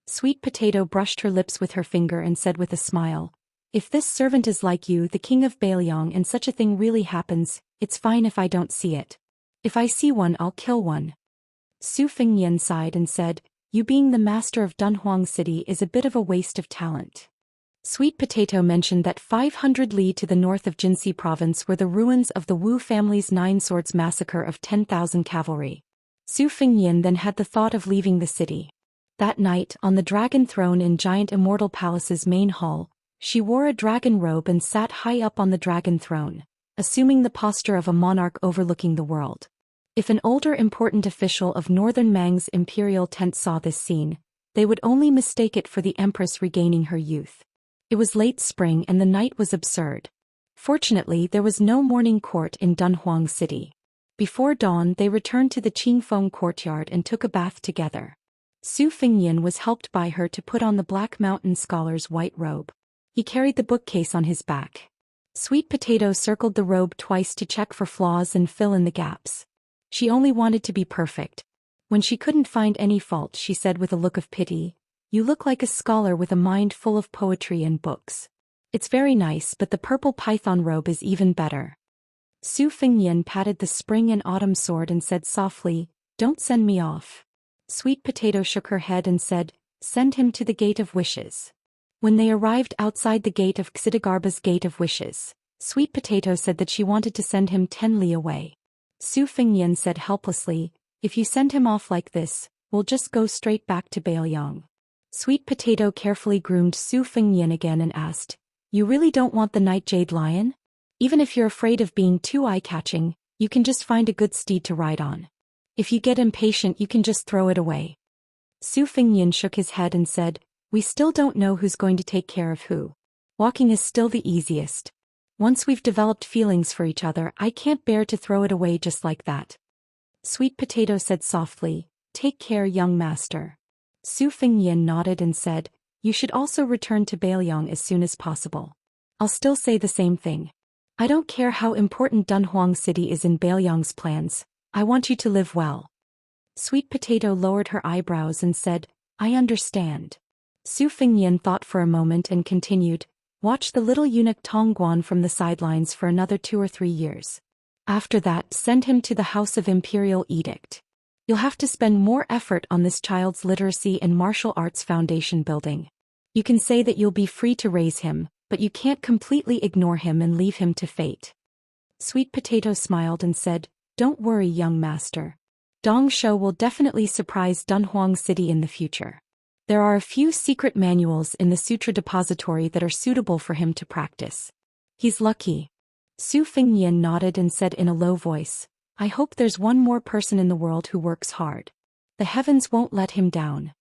Sweet Potato brushed her lips with her finger and said with a smile, if this servant is like you, the king of Bailiang, and such a thing really happens, it's fine if I don't see it. If I see one, I'll kill one. Su Fengnian sighed and said, you being the master of Dunhuang City is a bit of a waste of talent. Sweet Potato mentioned that 500 li to the north of Jinxi province were the ruins of the Wu family's 9 Swords massacre of 10,000 cavalry. Su Fengnian then had the thought of leaving the city. That night, on the dragon throne in giant Immortal Palace's main hall, she wore a dragon robe and sat high up on the dragon throne, assuming the posture of a monarch overlooking the world. If an older important official of Northern Mang's imperial tent saw this scene, they would only mistake it for the empress regaining her youth. It was late spring and the night was absurd. Fortunately, there was no morning court in Dunhuang City. Before dawn, they returned to the Qingfeng courtyard and took a bath together. Su Fengnian was helped by her to put on the Black Mountain Scholar's white robe. He carried the bookcase on his back. Sweet Potato circled the robe twice to check for flaws and fill in the gaps. She only wanted to be perfect. When she couldn't find any fault, she said with a look of pity, you look like a scholar with a mind full of poetry and books. It's very nice, but the purple python robe is even better. Su Fengnian patted the spring and autumn sword and said softly, don't send me off. Sweet Potato shook her head and said, send him to the Gate of Wishes. When they arrived outside the gate of Xidagarba's Gate of Wishes, Sweet Potato said that she wanted to send him 10 li away. Su Fengnian said helplessly, if you send him off like this, we'll just go straight back to Bailiang. Sweet Potato carefully groomed Su Fengnian again and asked, you really don't want the Night Jade Lion? Even if you're afraid of being too eye-catching, you can just find a good steed to ride on. If you get impatient, you can just throw it away. Su Fengnian shook his head and said, we still don't know who's going to take care of who. Walking is still the easiest. Once we've developed feelings for each other, I can't bear to throw it away just like that. Sweet Potato said softly, take care, young master. Su Fengnian nodded and said, you should also return to Bailiang as soon as possible. I'll still say the same thing. I don't care how important Dunhuang City is in Baoyang's plans, I want you to live well. Sweet Potato lowered her eyebrows and said, I understand. Su Fingyan thought for a moment and continued, watch the little eunuch Tongguan from the sidelines for another 2 or 3 years. After that, send him to the House of Imperial Edict. You'll have to spend more effort on this child's literacy and martial arts foundation building. You can say that you'll be free to raise him, but you can't completely ignore him and leave him to fate. Sweet Potato smiled and said, don't worry, young master. Dong Shou will definitely surprise Dunhuang City in the future. There are a few secret manuals in the Sutra Depository that are suitable for him to practice. He's lucky. Su Fingyan nodded and said in a low voice, I hope there's one more person in the world who works hard. The heavens won't let him down.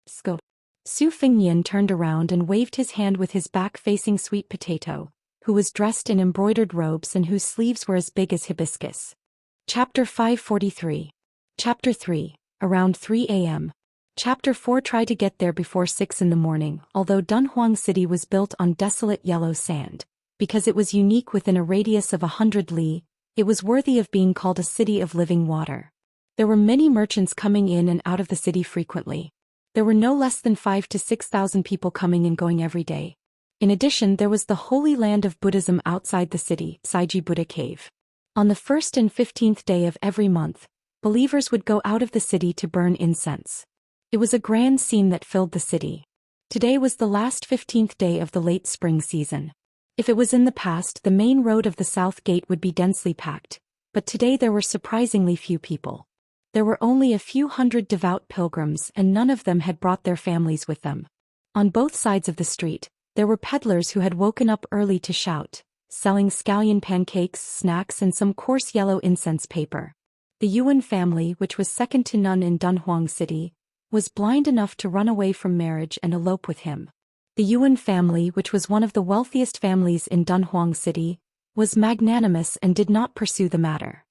Scope. Su Fingyan turned around and waved his hand with his back facing Sweet Potato, who was dressed in embroidered robes and whose sleeves were as big as hibiscus. Chapter 543. Chapter 3, around 3 a.m. Chapter 4 tried to get there before 6 in the morning, although Dunhuang City was built on desolate yellow sand. Because it was unique within a radius of 100 li, it was worthy of being called a city of living water. There were many merchants coming in and out of the city frequently. There were no less than 5,000 to 6,000 people coming and going every day. In addition, there was the holy land of Buddhism outside the city, Saiji Buddha Cave. On the 1st and 15th day of every month, believers would go out of the city to burn incense. It was a grand scene that filled the city. Today was the last 15th day of the late spring season. If it was in the past, the main road of the south gate would be densely packed, but today there were surprisingly few people. There were only a few hundred devout pilgrims and none of them had brought their families with them. On both sides of the street, there were peddlers who had woken up early to shout, selling scallion pancakes, snacks and some coarse yellow incense paper. The Yuan family, which was second to none in Dunhuang City, was blind enough to run away from marriage and elope with him. The Yuan family, which was one of the wealthiest families in Dunhuang City, was magnanimous and did not pursue the matter.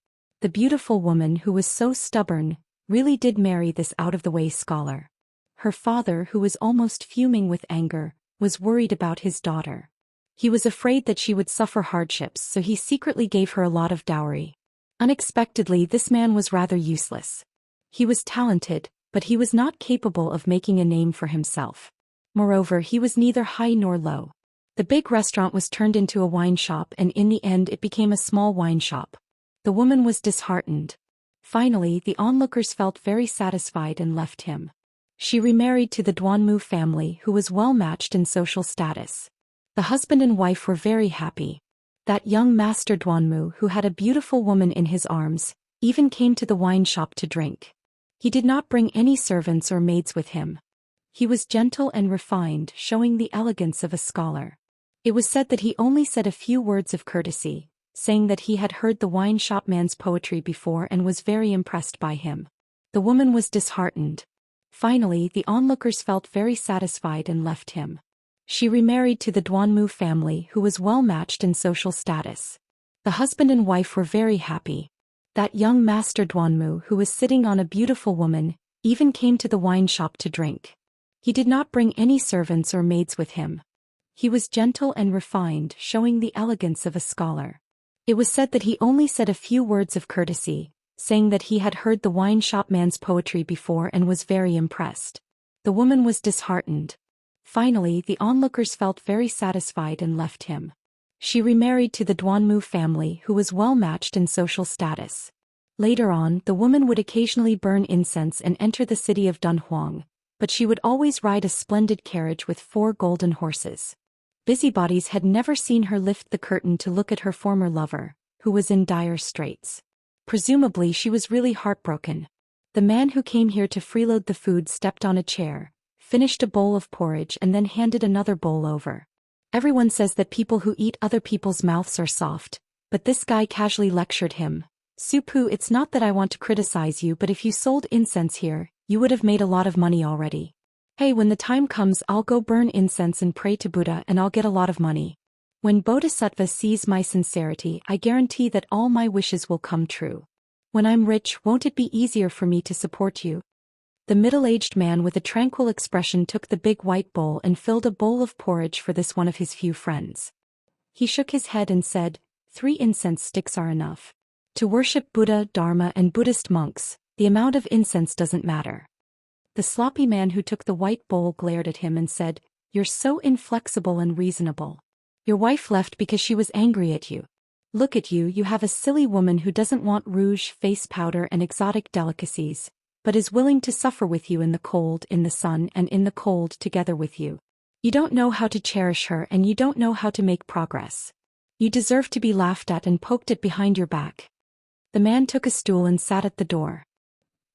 The beautiful woman who was so stubborn really did marry this out-of-the-way scholar. Her father, who was almost fuming with anger, was worried about his daughter. He was afraid that she would suffer hardships, so he secretly gave her a lot of dowry. Unexpectedly, this man was rather useless. He was talented, but he was not capable of making a name for himself. Moreover, he was neither high nor low. The big restaurant was turned into a wine shop and in the end it became a small wine shop. The woman was disheartened. Finally, the onlookers felt very satisfied and left him. She remarried to the Duanmu family, who was well matched in social status. The husband and wife were very happy. That young master Duanmu, who had a beautiful woman in his arms, even came to the wine shop to drink. He did not bring any servants or maids with him. He was gentle and refined, showing the elegance of a scholar. It was said that he only said a few words of courtesy, saying that he had heard the wine shop man's poetry before and was very impressed by him. The woman was disheartened. Finally, the onlookers felt very satisfied and left him. She remarried to the Duanmu family, who was well matched in social status. The husband and wife were very happy. That young master Duanmu, who was sitting on a beautiful woman, even came to the wine shop to drink. He did not bring any servants or maids with him. He was gentle and refined, showing the elegance of a scholar. It was said that he only said a few words of courtesy, saying that he had heard the wine shop man's poetry before and was very impressed. The woman was disheartened. Finally, the onlookers felt very satisfied and left him. She remarried to the Duanmu family, who was well matched in social status. Later on, the woman would occasionally burn incense and enter the city of Dunhuang, but she would always ride a splendid carriage with 4 golden horses. Busybodies had never seen her lift the curtain to look at her former lover, who was in dire straits. Presumably she was really heartbroken. The man who came here to freeload the food stepped on a chair, finished a bowl of porridge and then handed another bowl over. Everyone says that people who eat other people's mouths are soft, but this guy casually lectured him. Supu, it's not that I want to criticize you, but if you sold incense here, you would have made a lot of money already. Hey, when the time comes I'll go burn incense and pray to Buddha and I'll get a lot of money. When Bodhisattva sees my sincerity, I guarantee that all my wishes will come true. When I'm rich, won't it be easier for me to support you? The middle-aged man with a tranquil expression took the big white bowl and filled a bowl of porridge for this one of his few friends. He shook his head and said, 3 incense sticks are enough. To worship Buddha, Dharma, and Buddhist monks, the amount of incense doesn't matter. The sloppy man who took the white bowl glared at him and said, "You're so inflexible and reasonable. Your wife left because she was angry at you. Look at you, you have a silly woman who doesn't want rouge, face powder, and exotic delicacies, but is willing to suffer with you in the cold, in the sun, and in the cold together with you. You don't know how to cherish her, and you don't know how to make progress. You deserve to be laughed at and poked at behind your back." The man took a stool and sat at the door.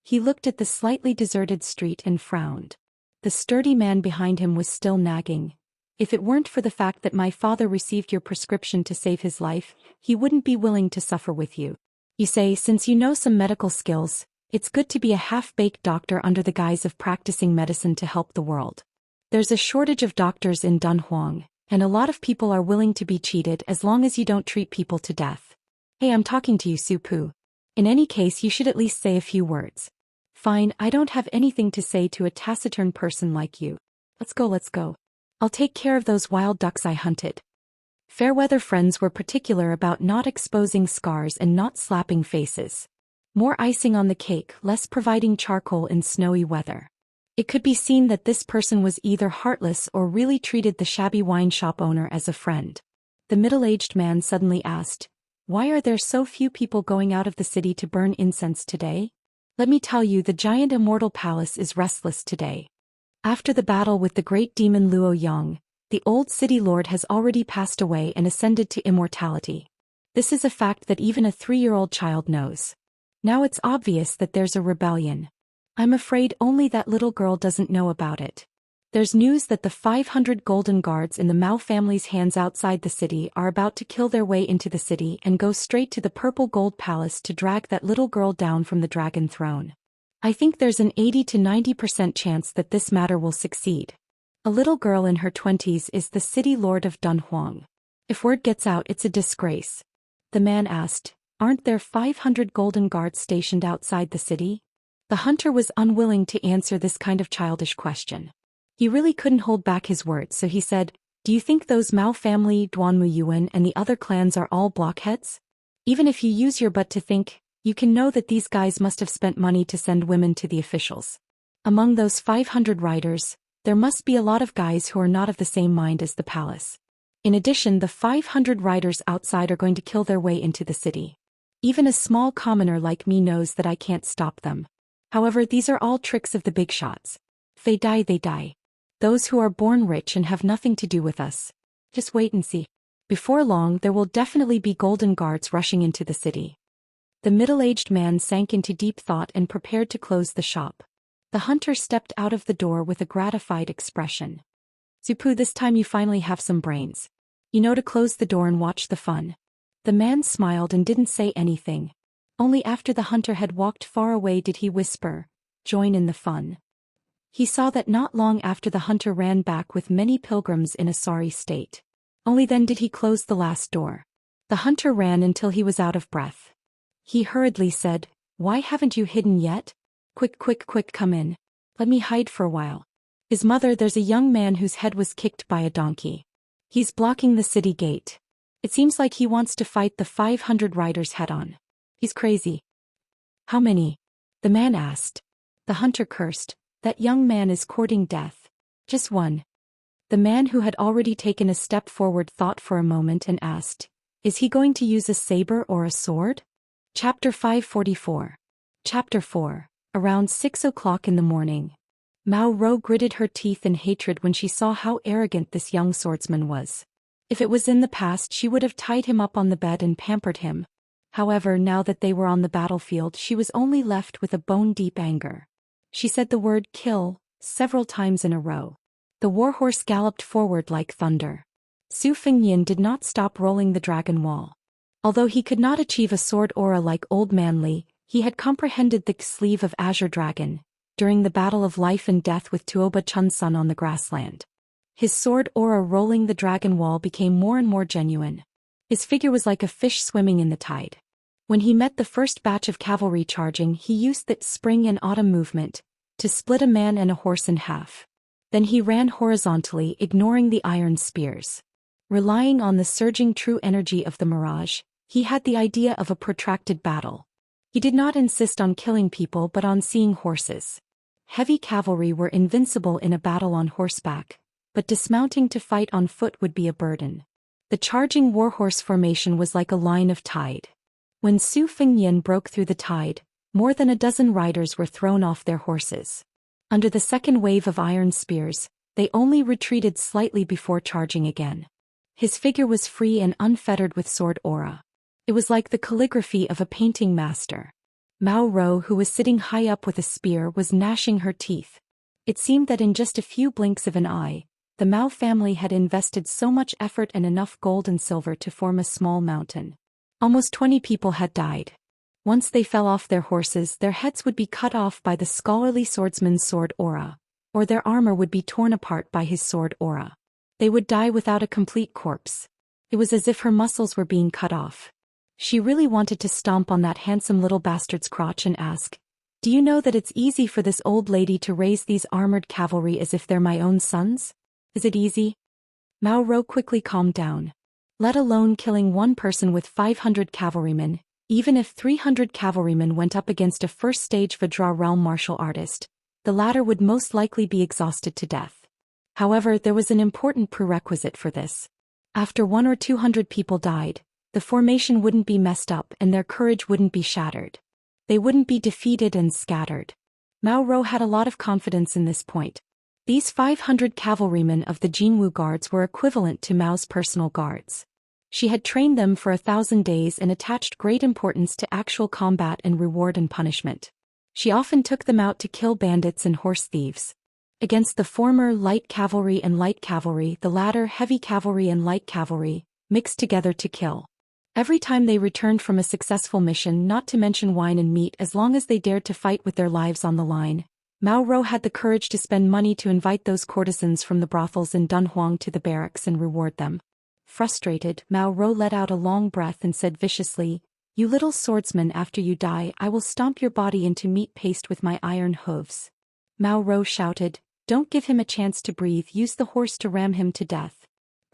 He looked at the slightly deserted street and frowned. The sturdy man behind him was still nagging. "If it weren't for the fact that my father received your prescription to save his life, he wouldn't be willing to suffer with you. You say, since you know some medical skills, it's good to be a half-baked doctor under the guise of practicing medicine to help the world. There's a shortage of doctors in Dunhuang, and a lot of people are willing to be cheated as long as you don't treat people to death. Hey, I'm talking to you, Supu. In any case, you should at least say a few words." "Fine, I don't have anything to say to a taciturn person like you. Let's go. I'll take care of those wild ducks I hunted." Fairweather friends were particular about not exposing scars and not slapping faces. More icing on the cake, less providing charcoal in snowy weather. It could be seen that this person was either heartless or really treated the shabby wine shop owner as a friend. The middle-aged man suddenly asked, "Why are there so few people going out of the city to burn incense today? Let me tell you, the giant Immortal Palace is restless today. After the battle with the great demon Luo Yang, the old city lord has already passed away and ascended to immortality. This is a fact that even a 3-year-old child knows. Now it's obvious that there's a rebellion. I'm afraid only that little girl doesn't know about it. There's news that the 500 golden guards in the Mao family's hands outside the city are about to kill their way into the city and go straight to the purple gold palace to drag that little girl down from the dragon throne. I think there's an 80 to 90% chance that this matter will succeed. A little girl in her 20s is the city lord of Dunhuang. If word gets out, it's a disgrace." The man asked, "Aren't there 500 golden guards stationed outside the city?" The hunter was unwilling to answer this kind of childish question. He really couldn't hold back his words, so he said, "Do you think those Mao family, Duanmu Yuan, and the other clans are all blockheads? Even if you use your butt to think, you can know that these guys must have spent money to send women to the officials. Among those 500 riders, there must be a lot of guys who are not of the same mind as the palace. In addition, the 500 riders outside are going to kill their way into the city. Even a small commoner like me knows that I can't stop them. However, these are all tricks of the big shots. If they die, they die. Those who are born rich and have nothing to do with us. Just wait and see. Before long, there will definitely be golden guards rushing into the city." The middle-aged man sank into deep thought and prepared to close the shop. The hunter stepped out of the door with a gratified expression. "Supu, this time you finally have some brains. You know to close the door and watch the fun." The man smiled and didn't say anything. Only after the hunter had walked far away did he whisper, "Join in the fun." He saw that not long after the hunter ran back with many pilgrims in a sorry state. Only then did he close the last door. The hunter ran until he was out of breath. He hurriedly said, "Why haven't you hidden yet? Quick, come in. Let me hide for a while." His mother, "There's a young man whose head was kicked by a donkey. He's blocking the city gate. It seems like he wants to fight the 500 riders head-on. He's crazy." "How many?" the man asked. The hunter cursed, "That young man is courting death. Just one." The man who had already taken a step forward thought for a moment and asked, "Is he going to use a saber or a sword?" Chapter 544. Chapter 4. Around 6 o'clock in the morning. Mao Ro gritted her teeth in hatred when she saw how arrogant this young swordsman was. If it was in the past, she would have tied him up on the bed and pampered him. However, now that they were on the battlefield, she was only left with a bone-deep anger. She said the word "kill" several times in a row. The warhorse galloped forward like thunder. Su Fengnian did not stop rolling the dragon wall. Although he could not achieve a sword aura like Old Man Li, he had comprehended the sleeve of Azure Dragon during the battle of life and death with Tuoba Chunsun on the grassland. His sword aura rolling the dragon wall became more and more genuine. His figure was like a fish swimming in the tide. When he met the first batch of cavalry charging, he used that spring and autumn movement to split a man and a horse in half. Then he ran horizontally, ignoring the iron spears. Relying on the surging true energy of the mirage, He had the idea of a protracted battle. He did not insist on killing people but on seeing horses. Heavy cavalry were invincible in a battle on horseback, but dismounting to fight on foot would be a burden. The charging warhorse formation was like a line of tide. When Su Fengnian broke through the tide, more than a dozen riders were thrown off their horses. Under the second wave of iron spears, they only retreated slightly before charging again. His figure was free and unfettered with sword aura. It was like the calligraphy of a painting master. Mao Ro, who was sitting high up with a spear, was gnashing her teeth. It seemed that in just a few blinks of an eye, the Mao family had invested so much effort and enough gold and silver to form a small mountain. Almost 20 people had died. Once they fell off their horses, their heads would be cut off by the scholarly swordsman's sword aura, or their armor would be torn apart by his sword aura. They would die without a complete corpse. It was as if her muscles were being cut off. She really wanted to stomp on that handsome little bastard's crotch and ask, "Do you know that it's easy for this old lady to raise these armored cavalry as if they're my own sons? Is it easy?" Mao Ro quickly calmed down. Let alone killing one person with 500 cavalrymen, even if 300 cavalrymen went up against a first-stage Vajra realm martial artist, the latter would most likely be exhausted to death. However, there was an important prerequisite for this. After 100 or 200 people died, the formation wouldn't be messed up and their courage wouldn't be shattered. They wouldn't be defeated and scattered. Mao Ro had a lot of confidence in this point. These 500 cavalrymen of the Jinwu guards were equivalent to Mao's personal guards. She had trained them for 1,000 days and attached great importance to actual combat and reward and punishment. She often took them out to kill bandits and horse thieves. Against the former light cavalry and light cavalry, the latter heavy cavalry and light cavalry, mixed together to kill. Every time they returned from a successful mission, not to mention wine and meat as long as they dared to fight with their lives on the line, Mao Ro had the courage to spend money to invite those courtesans from the brothels in Dunhuang to the barracks and reward them. Frustrated, Mao Ro let out a long breath and said viciously, "You little swordsman, after you die, I will stomp your body into meat paste with my iron hooves." Mao Ro shouted, "Don't give him a chance to breathe, use the horse to ram him to death.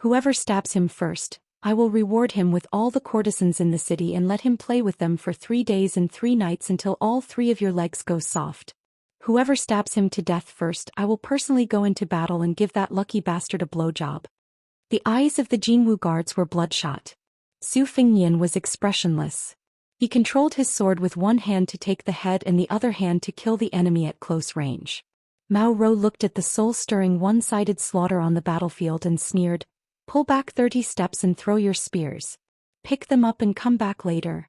Whoever stabs him first, I will reward him with all the courtesans in the city and let him play with them for 3 days and 3 nights until all 3 of your legs go soft. Whoever stabs him to death first, I will personally go into battle and give that lucky bastard a blowjob." The eyes of the Jinwu guards were bloodshot. Su Fengnian was expressionless. He controlled his sword with one hand to take the head and the other hand to kill the enemy at close range. Mao Ro looked at the soul-stirring one-sided slaughter on the battlefield and sneered, "Pull back 30 steps and throw your spears. Pick them up and come back later."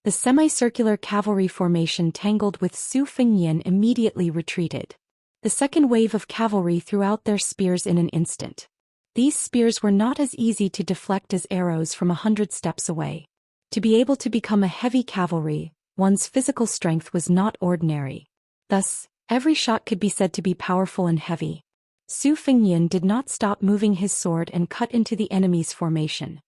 The semicircular cavalry formation tangled with Su Fengnian immediately retreated. The second wave of cavalry threw out their spears in an instant. These spears were not as easy to deflect as arrows from 100 steps away. To be able to become a heavy cavalry, one's physical strength was not ordinary. Thus, every shot could be said to be powerful and heavy. Su Fengnian did not stop moving his sword and cut into the enemy's formation.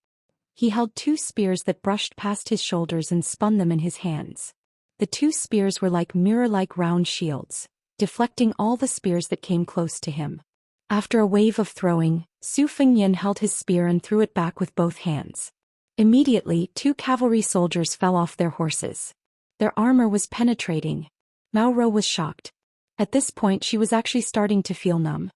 He held 2 spears that brushed past his shoulders and spun them in his hands. The 2 spears were like mirror-like round shields, deflecting all the spears that came close to him. After a wave of throwing, Su Fengnian held his spear and threw it back with both hands. Immediately, 2 cavalry soldiers fell off their horses. Their armor was penetrating. Mao Ro was shocked. At this point she was actually starting to feel numb.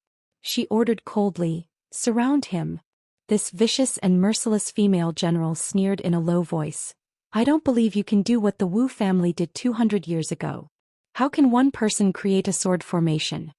She ordered coldly, "Surround him." This vicious and merciless female general sneered in a low voice, "I don't believe you can do what the Wu family did 200 years ago. How can one person create a sword formation?"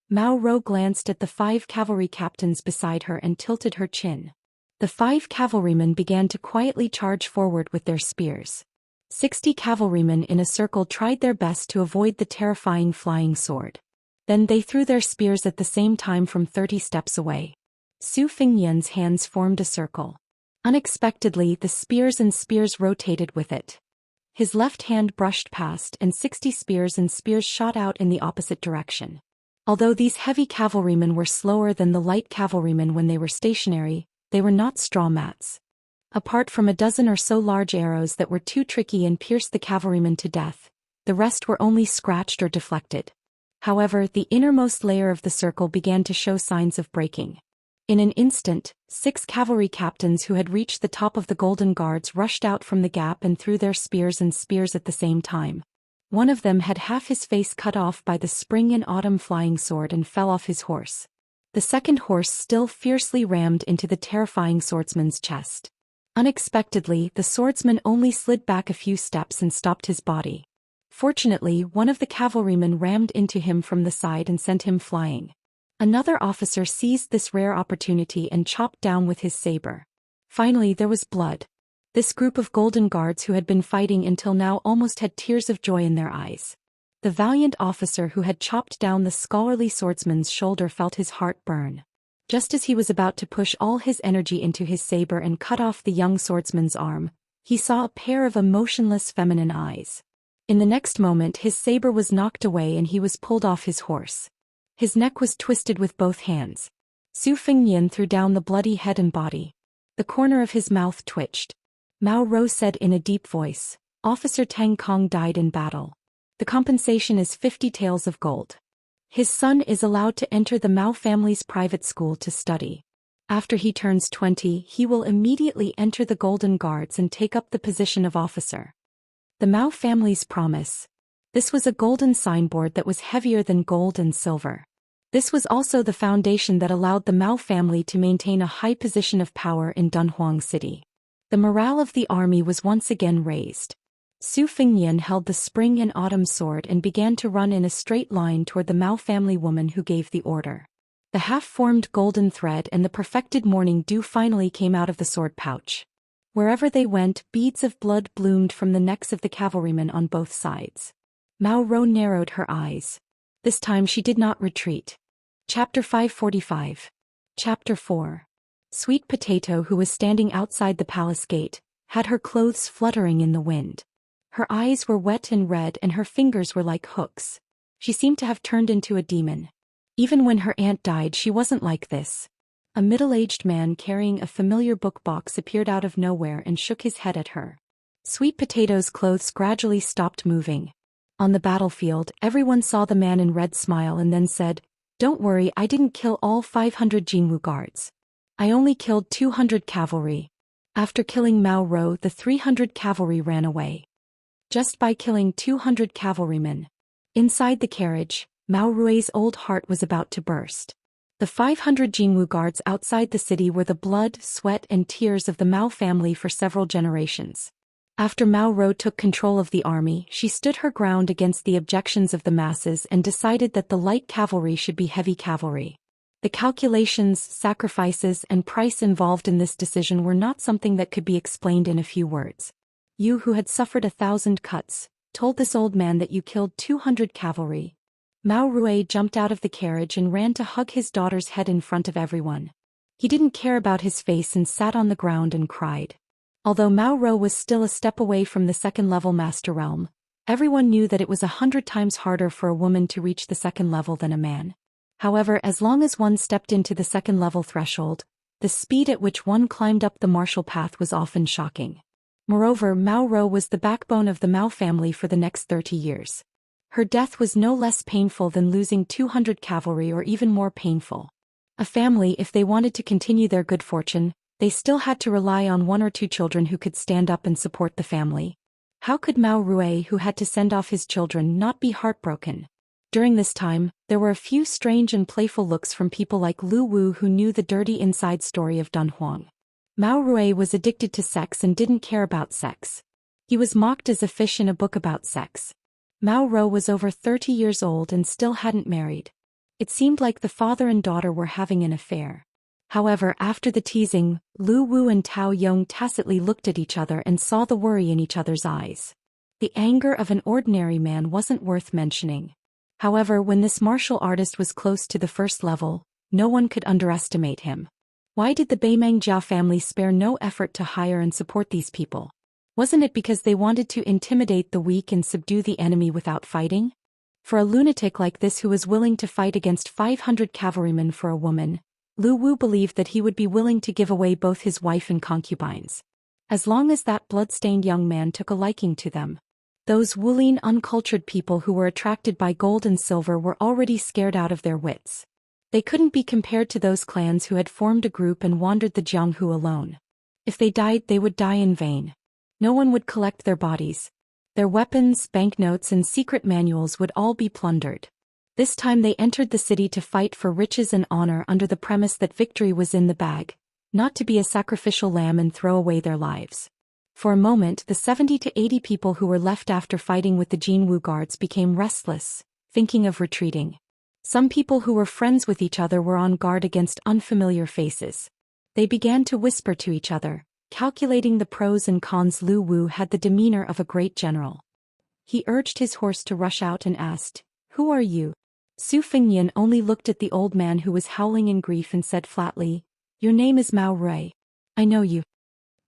Mao Ro glanced at the 5 cavalry captains beside her and tilted her chin. The 5 cavalrymen began to quietly charge forward with their spears. 60 cavalrymen in a circle tried their best to avoid the terrifying flying sword. Then they threw their spears at the same time from 30 steps away. Su Fengnian's hands formed a circle. Unexpectedly, the spears and spears rotated with it. His left hand brushed past and 60 spears and spears shot out in the opposite direction. Although these heavy cavalrymen were slower than the light cavalrymen when they were stationary, they were not straw mats. Apart from a dozen or so large arrows that were too tricky and pierced the cavalrymen to death, the rest were only scratched or deflected. However, the innermost layer of the circle began to show signs of breaking. In an instant, 6 cavalry captains who had reached the top of the Golden Guards rushed out from the gap and threw their spears at the same time. One of them had half his face cut off by the spring and autumn flying sword and fell off his horse. The second horse still fiercely rammed into the terrifying swordsman's chest. Unexpectedly, the swordsman only slid back a few steps and stopped his body. Fortunately, one of the cavalrymen rammed into him from the side and sent him flying. Another officer seized this rare opportunity and chopped down with his saber. Finally, there was blood. This group of Golden Guards who had been fighting until now almost had tears of joy in their eyes. The valiant officer who had chopped down the scholarly swordsman's shoulder felt his heart burn. Just as he was about to push all his energy into his saber and cut off the young swordsman's arm, he saw a pair of emotionless feminine eyes. In the next moment his saber was knocked away and he was pulled off his horse. His neck was twisted with both hands. Su Fengnian threw down the bloody head and body. The corner of his mouth twitched. Mao Rou said in a deep voice, "Officer Tang Kong died in battle. The compensation is 50 taels of gold. His son is allowed to enter the Mao family's private school to study. After he turns 20, he will immediately enter the Golden Guards and take up the position of officer." The Mao family's promise. This was a golden signboard that was heavier than gold and silver. This was also the foundation that allowed the Mao family to maintain a high position of power in Dunhuang City. The morale of the army was once again raised. Su Fengnian held the spring and autumn sword and began to run in a straight line toward the Mao family woman who gave the order. The half-formed golden thread and the perfected morning dew finally came out of the sword pouch. Wherever they went, beads of blood bloomed from the necks of the cavalrymen on both sides. Mao Rou narrowed her eyes. This time she did not retreat. Chapter 545. Chapter 4. Sweet Potato, who was standing outside the palace gate, had her clothes fluttering in the wind. Her eyes were wet and red and her fingers were like hooks. She seemed to have turned into a demon. Even when her aunt died she wasn't like this. A middle-aged man carrying a familiar book box appeared out of nowhere and shook his head at her. Sweet Potato's clothes gradually stopped moving. On the battlefield, everyone saw the man in red smile and then said, "Don't worry, I didn't kill all 500 Jinwu guards. I only killed 200 cavalry." After killing Mao Rou, the 300 cavalry ran away. Just by killing 200 cavalrymen. Inside the carriage, Mao Rui's old heart was about to burst. The 500 Jinwu guards outside the city were the blood, sweat and tears of the Mao family for several generations. After Mao Rou took control of the army, she stood her ground against the objections of the masses and decided that the light cavalry should be heavy cavalry. The calculations, sacrifices and price involved in this decision were not something that could be explained in a few words. "You who had suffered 1,000 cuts, told this old man that you killed 200 cavalry." Mao Rui jumped out of the carriage and ran to hug his daughter's head in front of everyone. He didn't care about his face and sat on the ground and cried. Although Mao Rou was still a step away from the second-level Master Realm, everyone knew that it was 100 times harder for a woman to reach the second level than a man. However, as long as one stepped into the second-level threshold, the speed at which one climbed up the martial path was often shocking. Moreover, Mao Rou was the backbone of the Mao family for the next 30 years. Her death was no less painful than losing 200 cavalry or even more painful. A family, if they wanted to continue their good fortune, they still had to rely on 1 or 2 children who could stand up and support the family. How could Mao Rui, who had to send off his children, not be heartbroken? During this time, there were a few strange and playful looks from people like Lu Wu who knew the dirty inside story of Dunhuang. Mao Rui was addicted to sex and didn't care about sex. He was mocked as a fish in a book about sex. Mao Rou was over 30 years old and still hadn't married. It seemed like the father and daughter were having an affair. However, after the teasing, Lu Wu and Tao Yong tacitly looked at each other and saw the worry in each other's eyes. The anger of an ordinary man wasn't worth mentioning. However, when this martial artist was close to the first level, no one could underestimate him. Why did the Beimeng Jia family spare no effort to hire and support these people? Wasn't it because they wanted to intimidate the weak and subdue the enemy without fighting? For a lunatic like this who was willing to fight against 500 cavalrymen for a woman, Lu Wu believed that he would be willing to give away both his wife and concubines. As long as that blood-stained young man took a liking to them. Those Wulin uncultured people who were attracted by gold and silver were already scared out of their wits. They couldn't be compared to those clans who had formed a group and wandered the Jianghu alone. If they died, they would die in vain. No one would collect their bodies. Their weapons, banknotes, and secret manuals would all be plundered. This time they entered the city to fight for riches and honor under the premise that victory was in the bag, not to be a sacrificial lamb and throw away their lives. For a moment, the 70 to 80 people who were left after fighting with the Jinwu guards became restless, thinking of retreating. Some people who were friends with each other were on guard against unfamiliar faces. They began to whisper to each other, calculating the pros and cons. Lu Wu had the demeanor of a great general. He urged his horse to rush out and asked, "Who are you?" Su Fengnian only looked at the old man who was howling in grief and said flatly, "Your name is Mao Rui. I know you."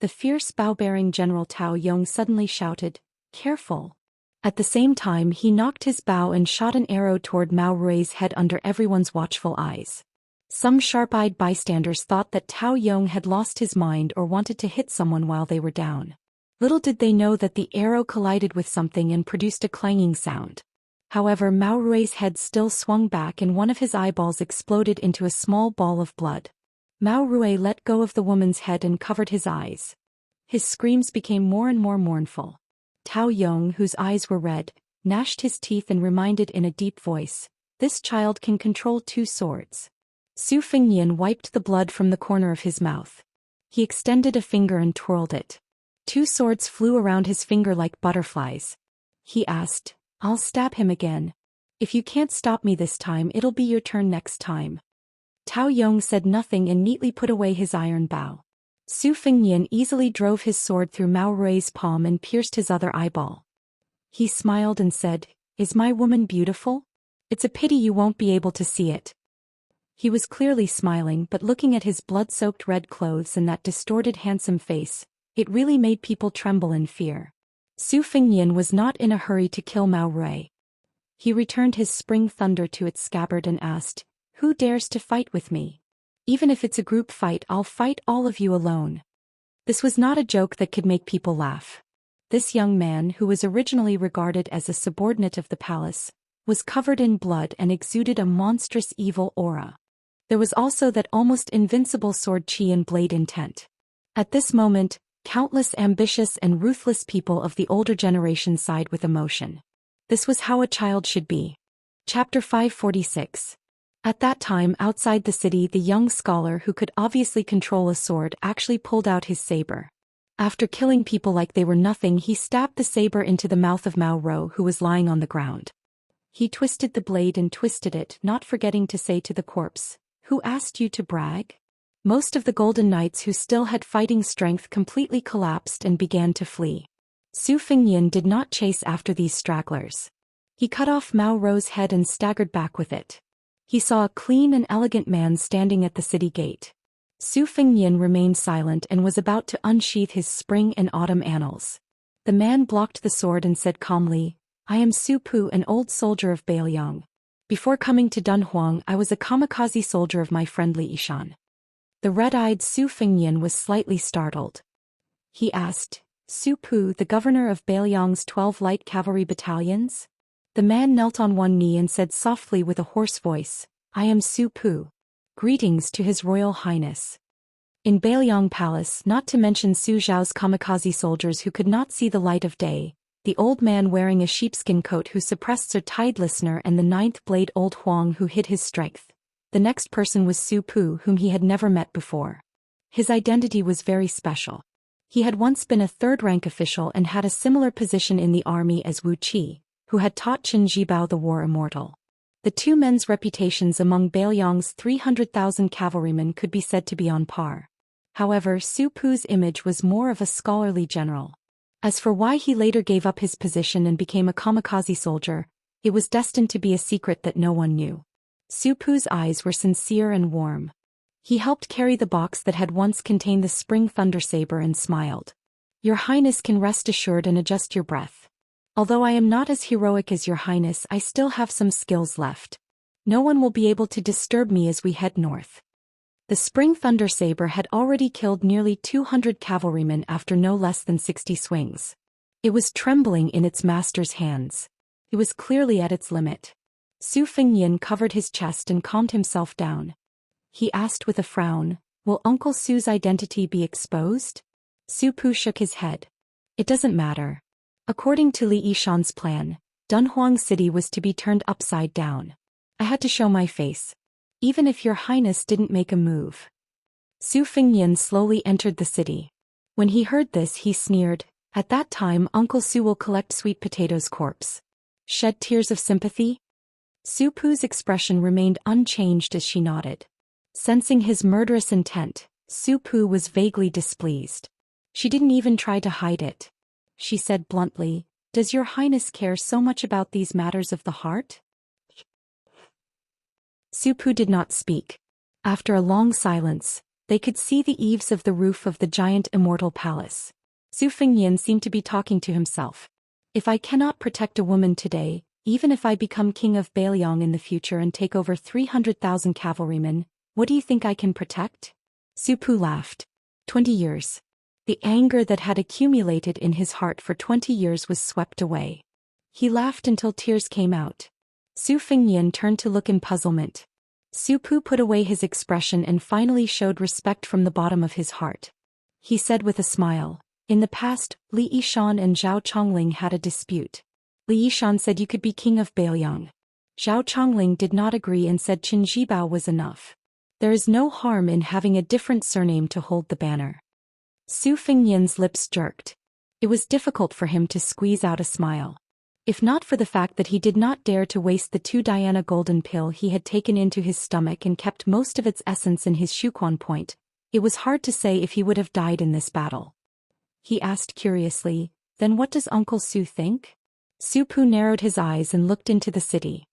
The fierce bow-bearing General Tao Yong suddenly shouted, "Careful." At the same time he knocked his bow and shot an arrow toward Mao Rui's head under everyone's watchful eyes. Some sharp-eyed bystanders thought that Tao Yong had lost his mind or wanted to hit someone while they were down. Little did they know that the arrow collided with something and produced a clanging sound. However, Mao Rui's head still swung back and one of his eyeballs exploded into a small ball of blood. Mao Rui let go of the woman's head and covered his eyes. His screams became more and more mournful. Tao Yong, whose eyes were red, gnashed his teeth and reminded in a deep voice, "This child can control 2 swords." Su Fengnian wiped the blood from the corner of his mouth. He extended a finger and twirled it. 2 swords flew around his finger like butterflies. He asked, "I'll stab him again. If you can't stop me this time, it'll be your turn next time." Tao Yong said nothing and neatly put away his iron bow. Su Fengnian easily drove his sword through Mao Rui's palm and pierced his other eyeball. He smiled and said, "Is my woman beautiful? It's a pity you won't be able to see it." He was clearly smiling, but looking at his blood-soaked red clothes and that distorted handsome face, it really made people tremble in fear. Su Fengnian was not in a hurry to kill Mao Rui. He returned his spring thunder to its scabbard and asked, "Who dares to fight with me? Even if it's a group fight, I'll fight all of you alone." This was not a joke that could make people laugh. This young man, who was originally regarded as a subordinate of the palace, was covered in blood and exuded a monstrous evil aura. There was also that almost invincible sword chi and blade intent. At this moment, countless ambitious and ruthless people of the older generation sighed with emotion. This was how a child should be. Chapter 546. At that time outside the city, the young scholar who could obviously control a sword actually pulled out his saber. After killing people like they were nothing, he stabbed the saber into the mouth of Mao Rui, who was lying on the ground. He twisted the blade and twisted it, not forgetting to say to the corpse, "Who asked you to brag?" Most of the Golden Knights who still had fighting strength completely collapsed and began to flee. Su Fengnian did not chase after these stragglers. He cut off Mao Rui's head and staggered back with it. He saw a clean and elegant man standing at the city gate. Su Fengnian remained silent and was about to unsheath his spring and autumn annals. The man blocked the sword and said calmly, "I am Su Pu, an old soldier of Bailiang. Before coming to Dunhuang, I was a kamikaze soldier of my friendly Ishan." The red-eyed Su Fengnian was slightly startled. He asked, "Su Pu, the governor of Bailiang's 12 light cavalry battalions?" The man knelt on one knee and said softly with a hoarse voice, "I am Su Pu. Greetings to His Royal Highness." In Bailiang Palace, not to mention Su Zhao's kamikaze soldiers who could not see the light of day, the old man wearing a sheepskin coat who suppressed Sir Tide Listener and the 9th blade old Huang who hid his strength. The next person was Su Pu, whom he had never met before. His identity was very special. He had once been a 3rd-rank official and had a similar position in the army as Wu Qi, who had taught Qin Jibao the war Immortal. The two men's reputations among Bailiang's 300,000 cavalrymen could be said to be on par. However, Su Pu's image was more of a scholarly general. As for why he later gave up his position and became a kamikaze soldier, it was destined to be a secret that no one knew. Su Pu's eyes were sincere and warm. He helped carry the box that had once contained the spring thunder saber and smiled. "Your Highness can rest assured and adjust your breath. Although I am not as heroic as your Highness, I still have some skills left. No one will be able to disturb me as we head north." The spring thunder saber had already killed nearly 200 cavalrymen after no less than 60 swings. It was trembling in its master's hands. It was clearly at its limit. Su Fengyan covered his chest and calmed himself down. He asked with a frown, will Uncle Su's identity be exposed? Su Pu shook his head. It doesn't matter. According to Li Yishan's plan, Dunhuang City was to be turned upside down. I had to show my face. Even if your highness didn't make a move. Su Fengyan slowly entered the city. When he heard this he sneered, at that time Uncle Su will collect Sweet Potato's corpse. Shed tears of sympathy? Su Pu's expression remained unchanged as she nodded. Sensing his murderous intent, Su Pu was vaguely displeased. She didn't even try to hide it. She said bluntly, does your highness care so much about these matters of the heart? Su Pu did not speak. After a long silence, they could see the eaves of the roof of the giant Immortal palace. Su Fengyan seemed to be talking to himself. If I cannot protect a woman today, even if I become king of Bailiang in the future and take over 300,000 cavalrymen, what do you think I can protect? Su Pu laughed. 20 years. The anger that had accumulated in his heart for 20 years was swept away. He laughed until tears came out. Su Fengyan turned to look in puzzlement. Su Pu put away his expression and finally showed respect from the bottom of his heart. He said with a smile, in the past, Li Yishan and Zhao Chongling had a dispute. Li Yishan said you could be king of Bailiang. Zhao Chongling did not agree and said Qin Zhibao was enough. There is no harm in having a different surname to hold the banner. Su Fengyan's lips jerked. It was difficult for him to squeeze out a smile. If not for the fact that he did not dare to waste the 2 Diana golden pill he had taken into his stomach and kept most of its essence in his Shuquan point, it was hard to say if he would have died in this battle. He asked curiously, then what does Uncle Su think? Su Pu narrowed his eyes and looked into the city.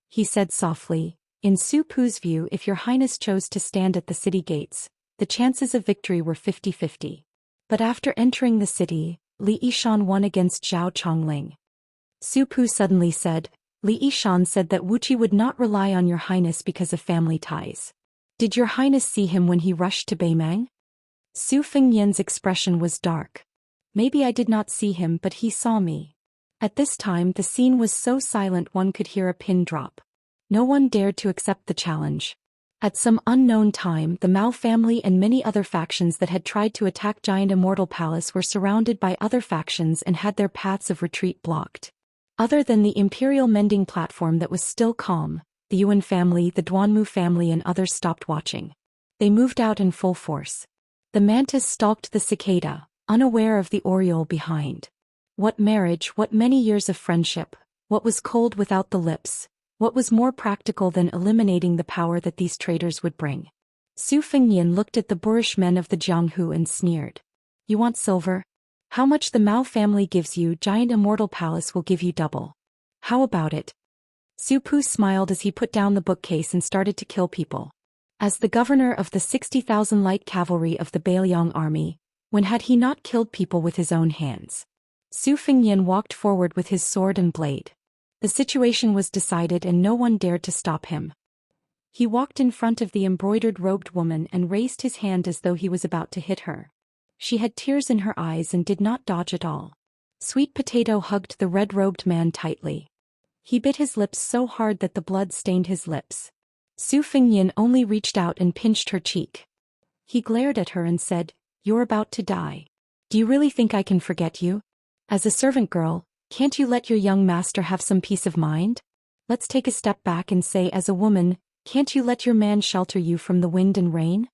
He said softly, in Su Pu's view, if your highness chose to stand at the city gates, the chances of victory were 50-50. But after entering the city, Li Yishan won against Zhao Chongling. Su Pu suddenly said, Li Yishan said that Wuxia would not rely on your highness because of family ties. Did your highness see him when he rushed to Beimang? Su Fengyan's expression was dark. Maybe I did not see him but he saw me. At this time the scene was so silent one could hear a pin drop. No one dared to accept the challenge. At some unknown time the Mao family and many other factions that had tried to attack Giant Immortal Palace were surrounded by other factions and had their paths of retreat blocked. Other than the Imperial Mending platform that was still calm, the Yuan family, the Duanmu family and others stopped watching. They moved out in full force. The mantis stalked the cicada, unaware of the oriole behind. What marriage, what many years of friendship, what was cold without the lips, what was more practical than eliminating the power that these traitors would bring? Su Fengyan looked at the boorish men of the Jianghu and sneered. You want silver? How much the Mao family gives you, Giant Immortal Palace will give you double. How about it? Su Pu smiled as he put down the bookcase and started to kill people. As the governor of the 60,000 light cavalry of the Bailiang army, when had he not killed people with his own hands? Su Fengyan walked forward with his sword and blade. The situation was decided and no one dared to stop him. He walked in front of the embroidered-robed woman and raised his hand as though he was about to hit her. She had tears in her eyes and did not dodge at all. Sweet Potato hugged the red-robed man tightly. He bit his lips so hard that the blood stained his lips. Su Fengyan only reached out and pinched her cheek. He glared at her and said, "You're about to die. Do you really think I can forget you? As a servant girl, can't you let your young master have some peace of mind? Let's take a step back and say as a woman, can't you let your man shelter you from the wind and rain?"